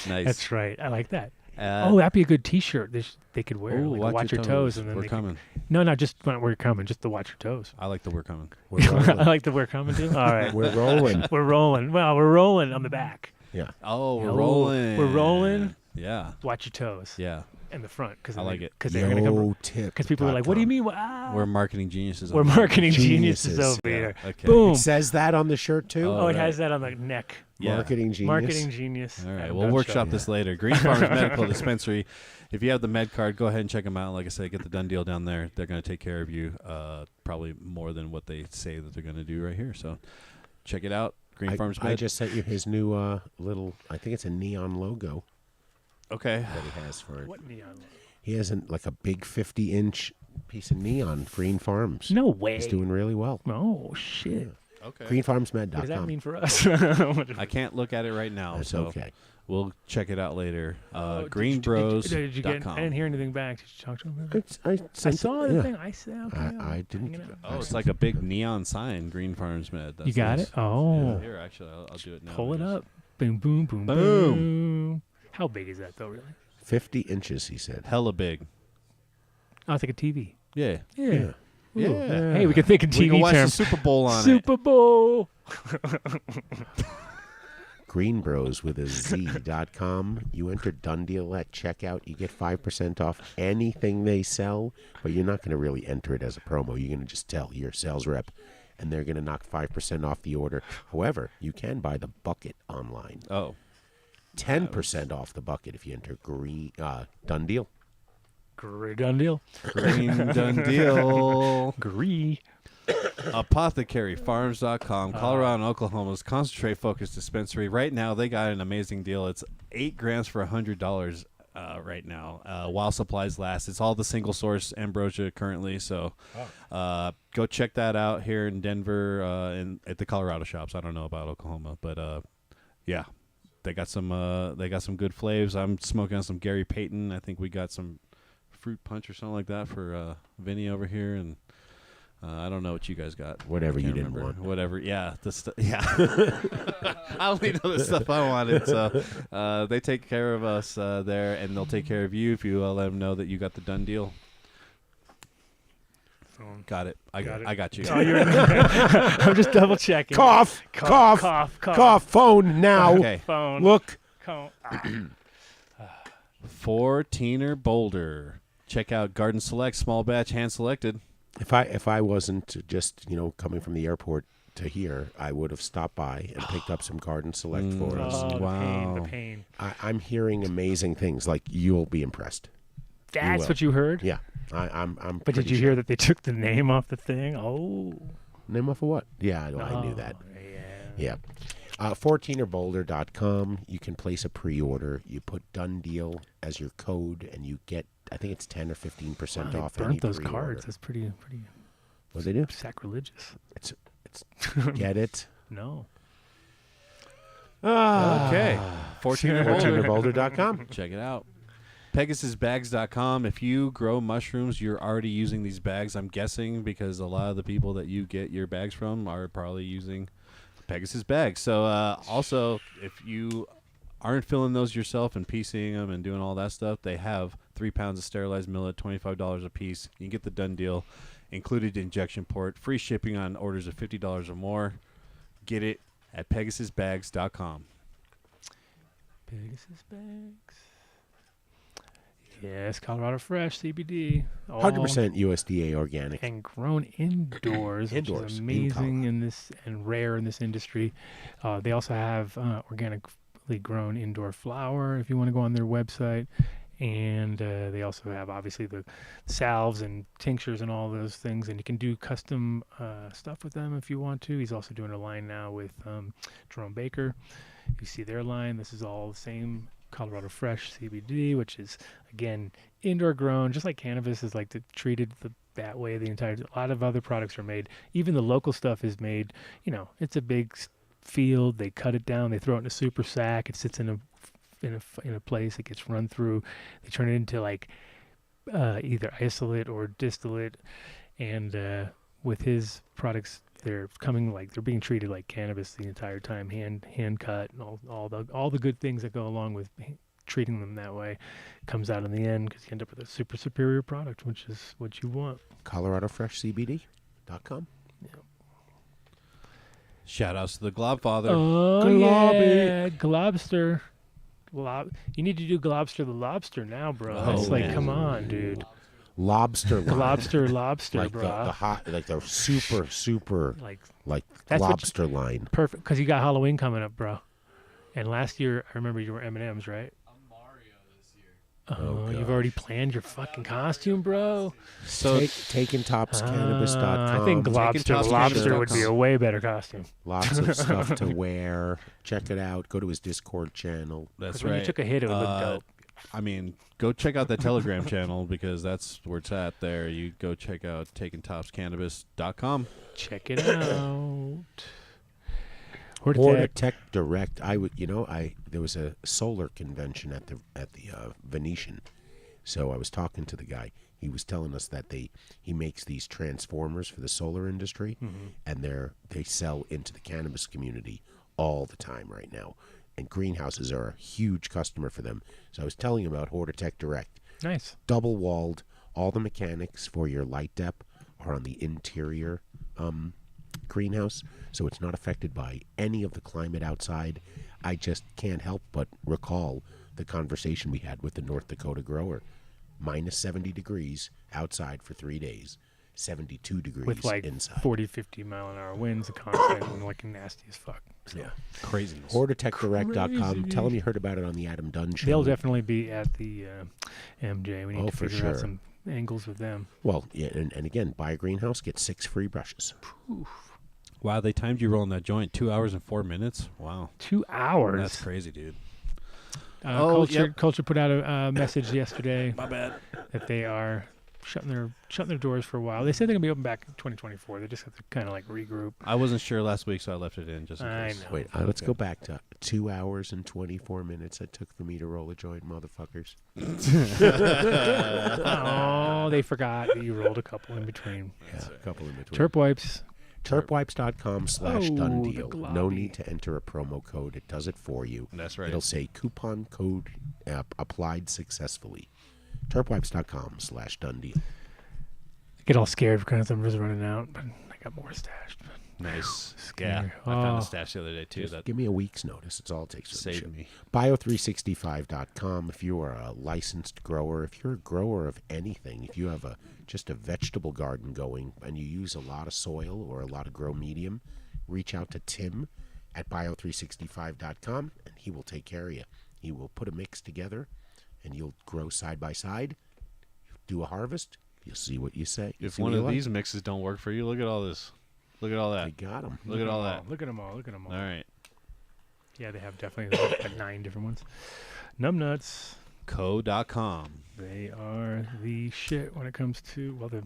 D: Nice.
C: That's right. I like that. That'd be a good T-shirt. They could wear.
D: Ooh,
C: Like, watch your toes, and then
D: we're
C: they could-
D: coming.
C: No, just when we're coming. Just to watch your toes.
D: I like the we're coming.
B: We're
C: I
B: rolling.
C: like the we're coming too. All right,
B: We're rolling.
C: we're rolling. Well, we're rolling on the back.
B: Yeah.
D: Oh, we're
C: Oh,
D: rolling.
C: we're rolling.
D: Yeah.
C: Watch your toes.
D: Yeah.
C: And the front because
D: I like it.
C: because they're gonna come.
B: YoTip.
C: Because people are like, "What do you mean? Wow.
D: We're marketing geniuses.
C: We're
D: over here.
C: marketing geniuses
B: Geniuses.
C: over here."
D: Okay.
C: Boom.
B: It says that on the shirt too.
C: Oh, it
D: right.
C: has that on the neck.
D: Yeah.
B: Marketing genius.
C: Marketing genius.
D: All right,
C: I'm
D: we'll
C: done
D: workshop
C: showing.
D: this later. Green Farms Medical Dispensary. If you have the med card, go ahead and check them out. Like I said, get the done deal down there. They're going to take care of you, probably more than what they say that they're going to do right here. So check it out. Green Farms
B: I
D: Med.
B: just sent you his new little. I think it's a neon logo
D: Okay.
B: that he has for it.
C: What neon?
B: He has like a big 50-inch piece of neon. Green Farms.
C: No way.
B: He's doing really well.
C: Oh shit.
D: Okay.
C: What
B: GreenFarmsMed.com.
C: does that mean for us?
D: I can't look at it right now,
B: That's
D: so
B: okay.
D: we'll check it out later.
C: Did
D: Greenbros.com.
C: you get? I didn't hear anything back. Did you talk to him?
B: I
C: saw the
B: yeah.
C: thing. I said, okay.
B: I didn't.
C: hanging out.
D: Oh, it's like a big neon sign, Green Farms Med. That's
C: You got
D: nice.
C: it? Oh.
D: Yeah, here, actually, I'll do it now.
C: Pull it
D: because-
C: up. Boom, boom, boom,
D: Boom.
C: boom. How big is that though? Really?
B: 50 inches, he said.
D: Hella big.
C: Oh, it's like a TV.
D: Yeah.
C: Yeah.
B: Yeah.
C: Ooh.
D: Yeah.
C: Hey, we can think of
D: We
C: TV
D: can watch
C: terms.
D: the Super Bowl on it.
C: Super Bowl.
B: Greenbros with a Z.com. You enter Done Deal at checkout. You get 5% off anything they sell, but you're not going to really enter it as a promo. You're going to just tell your sales rep, and they're going to knock 5% off the order. However, you can buy the bucket online.
D: Oh.
B: 10% off the bucket if you enter Done Deal.
C: Great done deal.
D: Green Done Deal.
C: Gree.
D: ApothecaryFarms.com, Colorado and Oklahoma's concentrate-focused dispensary. Right now, they got an amazing deal. It's 8 grams for $100 right now while supplies last. It's all the single source ambrosia currently, so go check that out here in Denver and at the Colorado shops. I don't know about Oklahoma, but yeah, they got some good flavors. I'm smoking on some Gary Payton. I think we got some fruit punch or something like that for Vinny over here, and I don't know what you guys got.
B: Whatever you
D: Can't
B: didn't
D: remember.
B: want.
D: Whatever, yeah. Yeah. I only know the stuff I wanted, so they take care of us there, and they'll take care of you if you let them know that you got the done deal. Got it. I got you.
C: Oh, I'm just double checking.
B: Cough. Phone now.
D: Okay.
C: Phone.
B: Look.
D: 14er Boulder. Check out Garden Select, small batch, hand selected.
B: If I wasn't just coming from the airport to here, I would have stopped by and picked up some Garden Select for us.
C: Oh,
D: Wow.
C: the pain.
B: I'm hearing amazing things. Like, you'll be impressed.
C: That's
B: will.
C: what you heard?
B: Yeah, I'm.
C: But did you hear that they took the name off the thing? Oh.
B: Name off of what? Yeah, I knew that. Yeah. 14erboulder.com. You can place a pre-order. You put Dunn Deal as your code, and you get, I think it's 10 or 15% off.
C: They
B: any
C: burnt those
B: pre-order.
C: cards. That's pretty
B: What they do?
C: sacrilegious.
B: It's get it.
C: No.
D: Okay. 14er Boulder.
B: 14erboulder.com.
D: Check it out. PegasusBags.com. If you grow mushrooms, you're already using these bags, I'm guessing, because a lot of the people that you get your bags from are probably using Pegasus bags. So also, if you aren't filling those yourself and piecing them and doing all that stuff, they have 3 pounds of sterilized millet, $25 a piece. You can get the Done Deal, included injection port, free shipping on orders of $50 or more. Get it at PegasusBags.com.
C: Pegasus bags. Yes, Colorado Fresh CBD.
B: 100% USDA organic.
C: And grown indoors, which
B: Indoors,
C: is
B: in
C: amazing in this and rare in this industry. They also have organically grown indoor flower if you want to go on their website. And they also have, obviously, the salves and tinctures and all those things. And you can do custom stuff with them if you want to. He's also doing a line now with Jerome Baker. You see their line. This is all the same Colorado Fresh CBD, which is, again, indoor grown, just like cannabis is treated that way. A lot of other products are made. Even the local stuff is made, it's a big field. They cut it down. They throw it in a super sack. It sits in a place. It gets run through. They turn it into either isolate or distillate. And with his products, they're being treated like cannabis the entire time, hand cut, and all the good things that go along with treating them that way comes out in the end, because you end up with a super superior product, which is what you want.
B: ColoradoFreshCBD.com.
C: Yeah.
D: Shout outs to the Globfather.
C: Oh,
B: Globby.
C: yeah, Globster. You need to do Globster the Lobster now, bro.
D: Oh,
C: It's
D: man.
C: come on, dude.
B: Lobster line.
C: Lobster,
B: like
C: bro.
B: the hot, like the super like
C: That's what
B: lobster line.
C: Perfect, because you got Halloween coming up, bro. And last year, I remember you were M&M's, right?
H: I'm Mario this year.
C: Oh, you've already planned your fucking costume, bro.
D: So
B: TakenTopsCannabis.com.
C: I think Globster the Lobster would be a way better costume.
B: Lots of stuff to wear. Check it out. Go to his Discord channel.
D: that's
C: 'Cause when
D: right.
C: you took a hit, it would look dope.
D: I mean, go check out the Telegram channel, because that's where it's at there. You go check out TakingTopsCannabis.com.
C: Check it out.
B: Hortitech Direct. There was a solar convention at the Venetian, so I was talking to the guy. He was telling us that he makes these transformers for the solar industry, and they sell into the cannabis community all the time right now. And greenhouses are a huge customer for them. So I was telling him about Hortitech Direct.
C: Nice.
B: Double walled. All the mechanics for your light dep are on the interior greenhouse, so it's not affected by any of the climate outside. I just can't help but recall the conversation we had with the North Dakota grower. Minus 70 degrees outside for 3 days. 72 degrees
C: With
B: inside.
C: 40, 50 mile an hour winds, constant, and looking nasty as fuck. So.
B: Yeah.
D: Craziness.
B: HortitechDirect.com.
C: Crazy.
B: Tell them you heard about it on the Adam Dunn show.
C: They'll definitely be at the MJ. We need to
B: for
C: figure out
B: sure.
C: some angles with them.
B: Well, yeah, and again, buy a greenhouse, get 6 free brushes.
D: Wow, they timed you rolling that joint 2 hours and 4 minutes. Wow,
C: 2 hours.
D: that's crazy, dude.
C: Culture put out a message yesterday.
D: My bad.
C: That they are shutting their doors for a while. They said they're gonna be open back in 2024. They just have to kind of like regroup.
D: I wasn't sure last week, so I left it in just in
C: I
D: case.
C: know.
B: Wait, let's go back to 2 hours and 24 minutes it took for me to roll a joint, motherfuckers.
C: Oh, they forgot that you rolled a couple in between.
B: Yeah, a couple in between.
C: Terp wipes.
B: Terpwipes.com/done
C: Oh,
B: deal.
C: the
B: No
C: globby.
B: need to enter a promo code. It does it for you.
D: That's right.
B: It'll say coupon code applied successfully. Terpwipes.com/done deal.
C: Get all scared because I'm just running out, but I got more stashed.
D: Nice.
C: Scary.
D: Yeah, I found
C: Oh.
D: a stash the other day too.
B: Just
D: That
B: give me a week's notice. It's all it takes to
D: saved
B: ship.
D: me.
B: Bio365.com. If you are a licensed grower, if you're a grower of anything, if you have just a vegetable garden going and you use a lot of soil or a lot of grow medium, reach out to Tim at bio365.com and he will take care of you. He will put a mix together and you'll grow side by side. Do a harvest. You'll see what you say.
D: If
B: See
D: one
B: what
D: of
B: you like.
D: these mixes don't work for you, look at all this. Look at all
B: They
D: that.
B: got them.
D: Look at all that.
C: Look at them all. Look at them all.
D: All right.
C: Yeah, they have definitely like 9 different ones. Numbnuts.
D: Co.com.
C: They are the shit when it comes to, well, there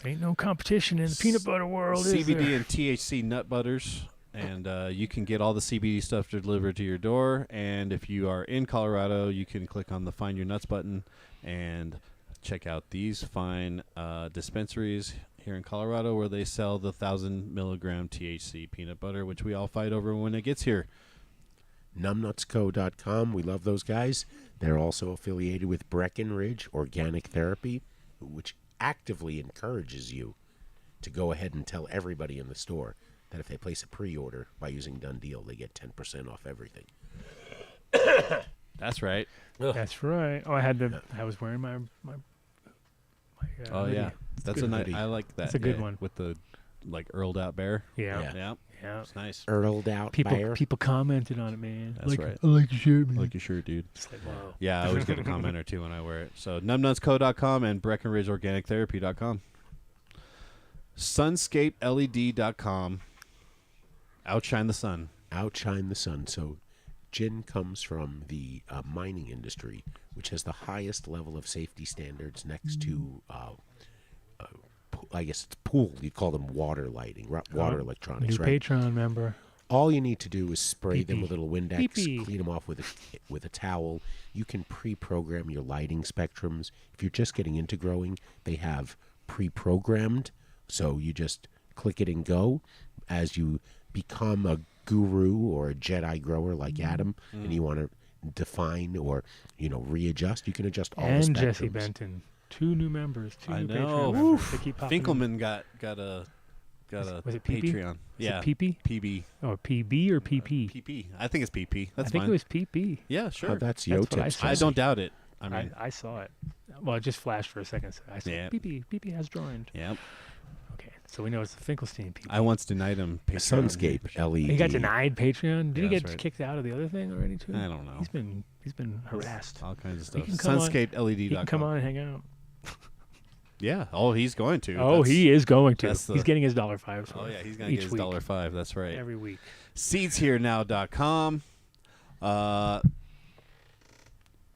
C: ain't no competition in the peanut butter world, is
D: CBD
C: there?
D: and THC nut butters. And you can get all the CBD stuff delivered to your door. And if you are in Colorado, you can click on the Find Your Nuts button and check out these fine dispensaries here in Colorado where they sell the 1,000 milligram THC peanut butter, which we all fight over when it gets here.
B: Numbnutsco.com. We love those guys. They're also affiliated with Breckenridge Organic Therapy, which actively encourages you to go ahead and tell everybody in the store that if they place a pre-order by using Done Deal, they get 10% off everything.
D: That's right.
C: That's right. Oh, I was wearing my
D: Oh,
C: hoodie.
D: yeah. That's
B: good
D: a nice.
B: hoodie.
D: I like that.
C: That's a good
D: yeah,
C: one.
D: With the, like, earled out bear.
C: Yeah.
B: Yeah.
C: Yeah.
D: Yeah. It's nice.
B: Earled out
C: People
B: bear.
C: people commented on it, man.
D: That's right.
C: I like your shirt, man.
D: I like your shirt, dude.
C: It's like, wow.
D: Yeah, I always get a comment or two when I wear it. So, numbnutsco.com and BreckenridgeOrganicTherapy.com. SunscapeLED.com. Outshine the sun.
B: Outshine the sun. So gin comes from the mining industry, which has the highest level of safety standards next to, I guess it's pool. You call them water lighting, water electronics,
C: New
B: right?
C: Patreon member.
B: All you need to do is spray them
C: Pee-pee.
B: with a little Windex,
C: Pee-pee.
B: clean them off with a towel. You can pre-program your lighting spectrums. If you're just getting into growing, they have pre-programmed, so you just click it and go. As you become a guru or a Jedi grower like Adam, and you want to define or readjust, you can adjust all the
C: And
B: spectrums.
C: Jesse Benton. 2 new members. 2
D: I
C: new
D: know.
C: Patreon members. They keep popping in.
D: Finkelman got a
C: Was it PP?
D: Patreon.
C: Is
D: Yeah.
C: it PP?
D: PB.
C: Oh, PB or PP?
D: PP. I think it's PP. That's
C: I think
D: fine.
C: it was PP.
D: Yeah, sure.
B: Oh, that's
C: That's what I
B: Yo-Tips.
C: saw.
D: I don't doubt it. I mean,
C: I saw it. Well, it just flashed for a second. So I saw
D: Yeah.
C: PP. PP has joined.
D: yeah.
C: Okay, so we know it's the Finkelstein PP.
D: I once denied him Patreon.
B: Sunscape LED.
C: He got denied Patreon. Did
D: Yeah,
C: he get
D: that's right.
C: kicked out of the other thing already too?
D: I don't know.
C: He's been harassed.
D: All kinds of
C: He
D: stuff.
C: can come on-
D: SunscapeLED.com.
C: He can come on and hang out.
D: Yeah. Oh, he's going to.
C: Oh,
D: That's-
C: he is going to.
D: that's the-
C: He's getting his $5.
D: Oh, yeah. He's going to
C: each
D: get his
C: week.
D: $5. That's right.
C: Every week.
D: SeedsHereNow.com.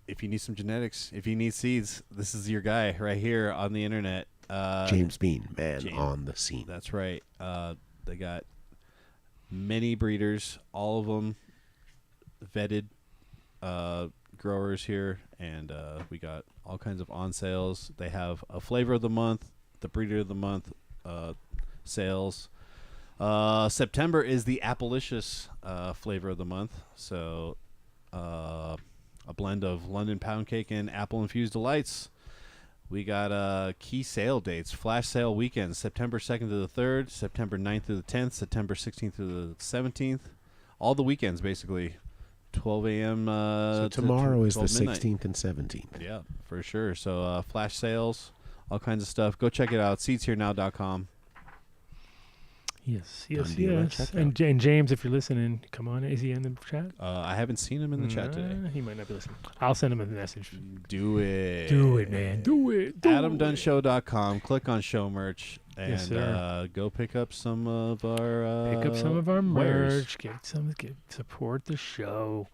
D: If you need some genetics, if you need seeds, this is your guy right here on the internet.
B: James Bean, man
D: James.
B: on the scene.
D: That's right. They got many breeders, all of them vetted growers here, and we got all kinds of on sales. They have a flavor of the month, the breeder of the month sales. September is the Appalicious flavor of the month, so a blend of London pound cake and apple infused delights. We got key sale dates, flash sale weekends, September 2nd to the 3rd, September 9th through the 10th, September 16th through the 17th. All the weekends, basically. 12 a.m.
B: So
D: to
B: tomorrow is the
D: 12 midnight.
B: 16th and 17th.
D: Yeah, for sure. So flash sales, all kinds of stuff. Go check it out. SeedsHereNow.com.
C: Yes,
B: Done
C: yes,
B: deal.
C: yes.
B: Check
C: And James, if you're listening, come on. Is he in the chat?
D: I haven't seen him in the chat today.
C: He might not be listening. I'll send him a message.
D: Do it.
C: Do it, man. Do it. Do it.
D: AdamDunnShow.com. Click on show merch. And
C: Yes, sir.
D: go pick up some of our
C: Pick up some of our
D: wares.
C: merch. Support the show.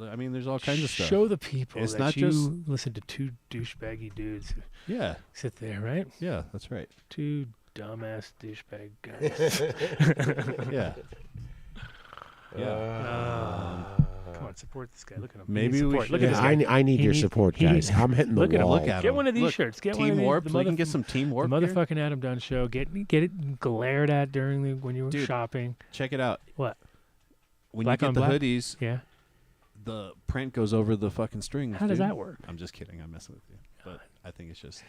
D: I mean, there's all kinds of stuff.
C: Show the people
D: It's
C: that
D: not
C: you
D: just-
C: listen to two douchebaggy dudes who
D: Yeah,
C: sit there, right?
D: yeah, that's right.
C: Two dumbass douchebag guys.
D: Yeah. Yeah.
C: Come on, support this guy. Look at him.
D: Maybe we should-
C: Look at this guy.
B: I need
C: He
B: your
C: needs-
B: support,
C: he
B: guys.
C: needs-
B: I'm hitting the
C: Look at him.
B: wall.
D: Look at
C: Get
D: him.
C: one of these
D: Look,
C: shirts. Get one
D: Team
C: of these.
D: Warp.
C: The
D: So we can
C: motherf-
D: get some Team
C: The
D: Warp gear?
C: motherfucking Adam Dunn show. Get it glared at when you were
D: Dude.
C: shopping.
D: Check it out.
C: What?
D: When
C: Black
D: you
C: on
D: get the
C: black?
D: hoodies,
C: Yeah.
D: the print goes over the fucking strings.
C: How does
D: dude.
C: that work?
D: I'm just kidding. I'm messing with you. But I think it's just,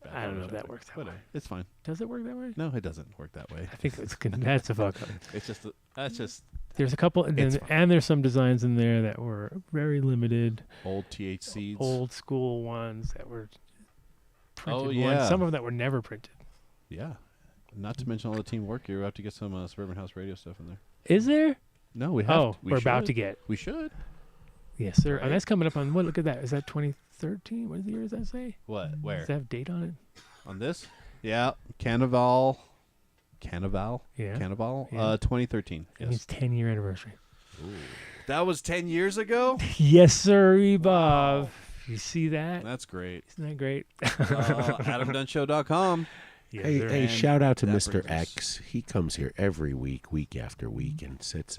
D: bad
C: I don't know if
D: photoshopping.
C: that works that
D: Whatever.
C: way.
D: It's fine.
C: Does it work that way?
D: No, it doesn't work that way.
C: I think that's a fuck up.
D: It's just that's just
C: There's a couple, and
D: It's fine.
C: there's some designs in there that were very limited,
D: old THCs.
C: old school ones that were printed.
D: Oh,
C: ones.
D: yeah.
C: Some of them that were never printed.
D: Yeah. Not to mention all the Team Work gear. We have to get some Suburban House Radio stuff in there.
C: Is there?
D: No, we have.
C: Oh,
D: we
C: we're about
D: should.
C: to get.
D: We should.
C: Yes, sir.
D: Right.
C: And that's coming up on what? Look at that. Is that 2013? What year does that say?
D: What? Where?
C: Does that have date on it?
D: On this? Yeah. Carnival.
C: Yeah.
D: Carnival.
C: Yeah.
D: 2013.
C: It means
D: Yes.
C: 10-year anniversary.
D: That was 10 years ago?
C: Yes, sir, Bob. You see that?
D: That's great.
C: Isn't that great?
D: AdamDunnShow.com.
C: Yes,
B: Hey,
C: sir.
B: hey,
D: And
B: shout out to
D: that
B: Mr.
D: brings us-
B: X. He comes here every week after week, and sits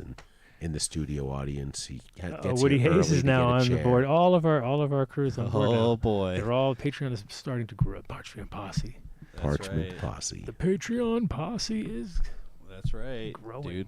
B: in the studio audience. He gets
C: Woody
B: here
C: Hayes
B: early
C: is
B: to
C: now
B: get a
C: on the
B: chair.
C: board. All of our crews on board
D: Oh,
C: now.
D: boy.
C: They're all Patreon is starting to grow. Parchment Posse.
D: That's
B: Parchment
D: right.
B: Posse.
C: The Patreon Posse is
D: That's right,
C: growing.
D: dude.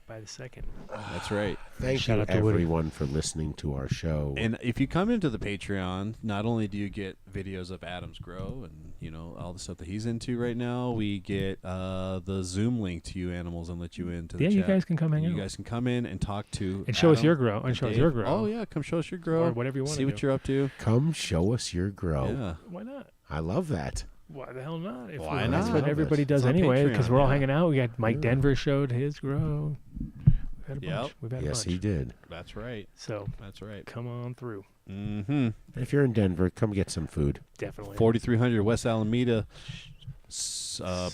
C: by the second.
D: That's right.
B: Thank
C: Shout
B: you,
C: out to Woody.
B: everyone, for listening to our show.
D: And if you come into the Patreon, not only do you get videos of Adam's grow and all the stuff that he's into right now, we get the Zoom link to you animals and let you into the
C: Yeah,
D: chat.
C: you guys can come hang
D: You
C: out.
D: guys can come in and talk to
C: And show us
D: Adam
C: your grow. And show us
D: Dave.
C: your grow.
D: Oh yeah, come show us your grow
C: Or whatever you want
D: See
C: to
D: what you're up to.
B: Come show us your grow.
D: Yeah.
C: Why not?
B: I love that.
C: Why the hell not? If
D: Why
C: That's
D: not?
C: what
B: Love
C: everybody
B: it.
C: does
D: It's on
C: anyway, because
D: Patreon,
C: we're all
D: yeah.
C: hanging out. We got Mike
B: Yeah.
C: Denver showed his grow. We've had a bunch.
D: Yep.
C: We've had a
B: Yes,
C: bunch.
B: he did.
D: That's right.
C: So
D: That's right.
C: come on through.
D: Mm-hmm.
B: If you're in Denver, come get some food.
C: Definitely.
D: 4300 West Alameda,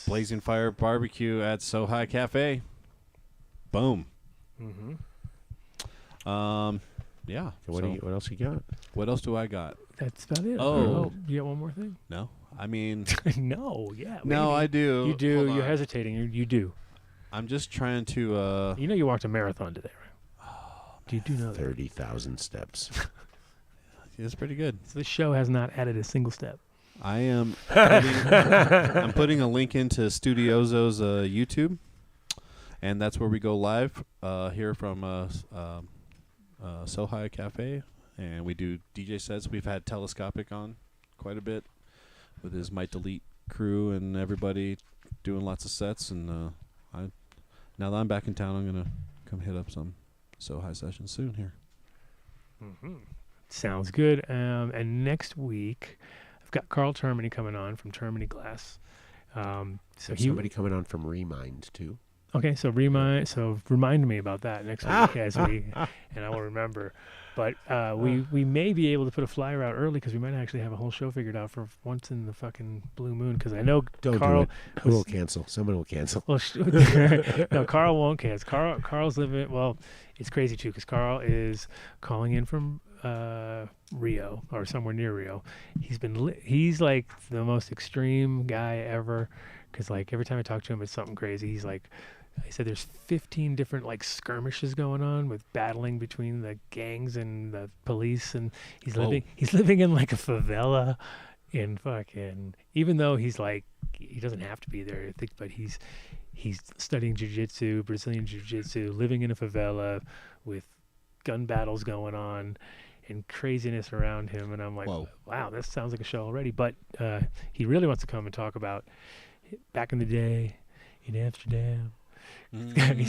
D: Blazing Fire Barbecue at So High Cafe. Boom.
C: Mm-hmm.
D: Yeah.
B: What,
D: so
B: what else you got?
D: what else do I got?
C: That's about it.
D: Oh.
C: You got one more thing?
D: No. I mean,
C: No. Yeah.
D: no,
C: maybe.
D: I do.
C: You do.
D: Hold
C: You're
D: on.
C: hesitating. You do.
D: I'm just trying to.
C: You know you walked a marathon today, right? Do you know that?
B: 30,000 steps.
D: It's pretty good.
C: So this show has not added a single step.
D: I am. I'm putting a link into Studiozo's YouTube, and that's where we go live here from So High Cafe, and we do DJ sets. We've had Telescopic on quite a bit with his Might Delete crew and everybody doing lots of sets. And now that I'm back in town, I'm gonna come hit up some So High sessions soon here.
C: Mm-hmm. Sounds good. And next week, I've got Carl Termini coming on from Termini Glass. So
B: There's
C: he
B: somebody coming on from Remind, too.
C: okay. So remind me about that next week as we and I will remember. But we may be able to put a flyer out early because we might actually have a whole show figured out for once in the fucking blue moon. Because I know
B: Don't
C: Carl
B: do it. Who will cancel? Someone will cancel.
C: Well, no, Carl won't cancel. Carl's living. Well, it's crazy too because Carl is calling in from Rio or somewhere near Rio. He's like the most extreme guy ever. Because like every time I talk to him, it's something crazy. He's like, he said there's 15 different like skirmishes going on with battling between the gangs and the police, and he's
D: Whoa.
C: living in like a favela in fucking. Even though he's like he doesn't have to be there, I think, but he's studying jiu-jitsu, Brazilian jiu-jitsu, living in a favela with gun battles going on and craziness around him. And I'm like,
D: Whoa.
C: wow, this sounds like a show already. But he really wants to come and talk about back in the day in Amsterdam. when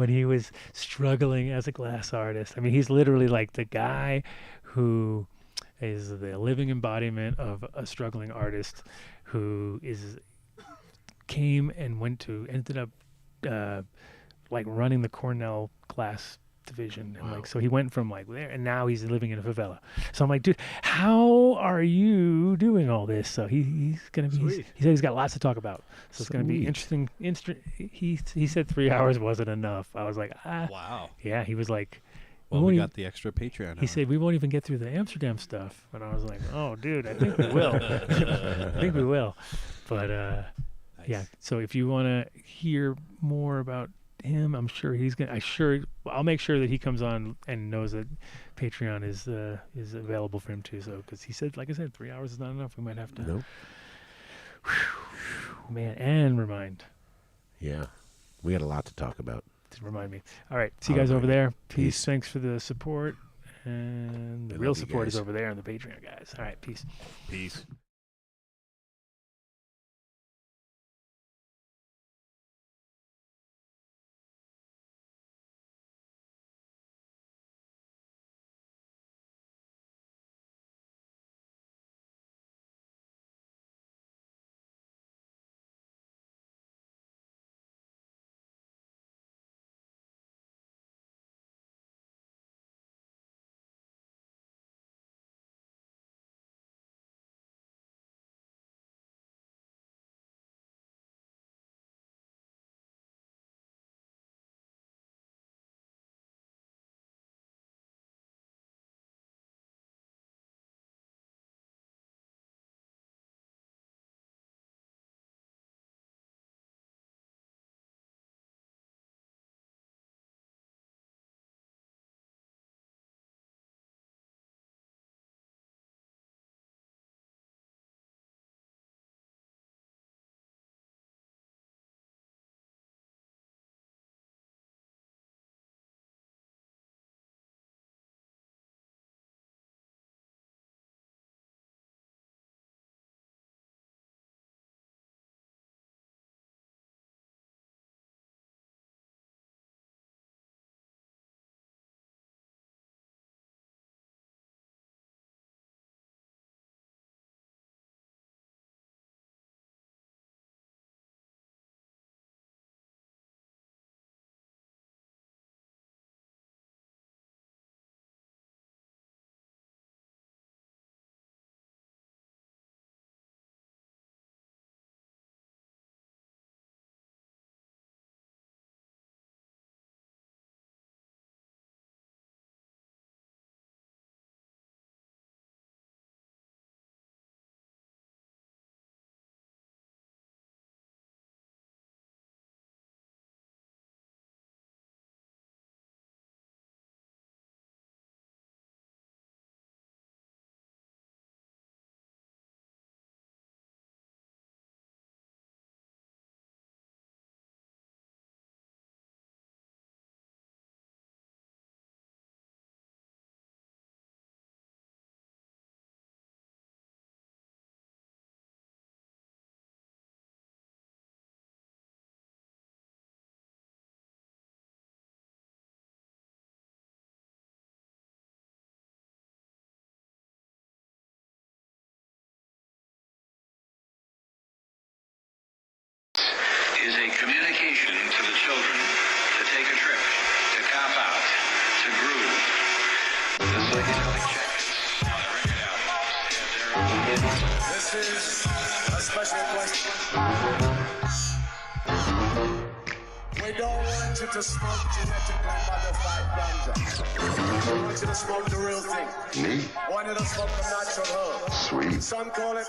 C: he was struggling as a glass artist. I mean, he's literally like the guy who is the living embodiment of a struggling artist who ended up like running the Cornell glass division, and like so he went from like there, and now he's living in a favela. So I'm like, dude, how are you doing all this? So he's gonna be. He said he's got lots to talk about. So it's gonna be interesting. He said 3 hours wasn't enough. I was like,
D: Wow.
C: Yeah, he was like.
D: Well, we got the extra Patreon.
C: He said we won't even get through the Amsterdam stuff, and I was like, "Oh, dude, I think we will. I think we will." But
D: nice.
C: yeah. So if you want to hear more about him, I'm sure he's gonna. I'll make sure that he comes on and knows that Patreon is available for him too. So because he said, like I said, 3 hours is not enough. We might have to.
B: Nope.
C: Man, and remind.
B: Yeah, we had a lot to talk about.
C: To remind me. All right. See you guys over there. Peace. Thanks for the support. And the real support is over there on the Patreon, guys. All right. Peace.
D: Peace.
I: Is a communication to the children to take a trip, to cop out, to groove. The psychedelic jackets on the record albums have their own.
A: This is a special question. We don't want you to smoke genetically modified ganja. We want you to smoke the real thing.
I: Me?
A: We want you to smoke the natural herb.
I: Sweet.
A: Some call it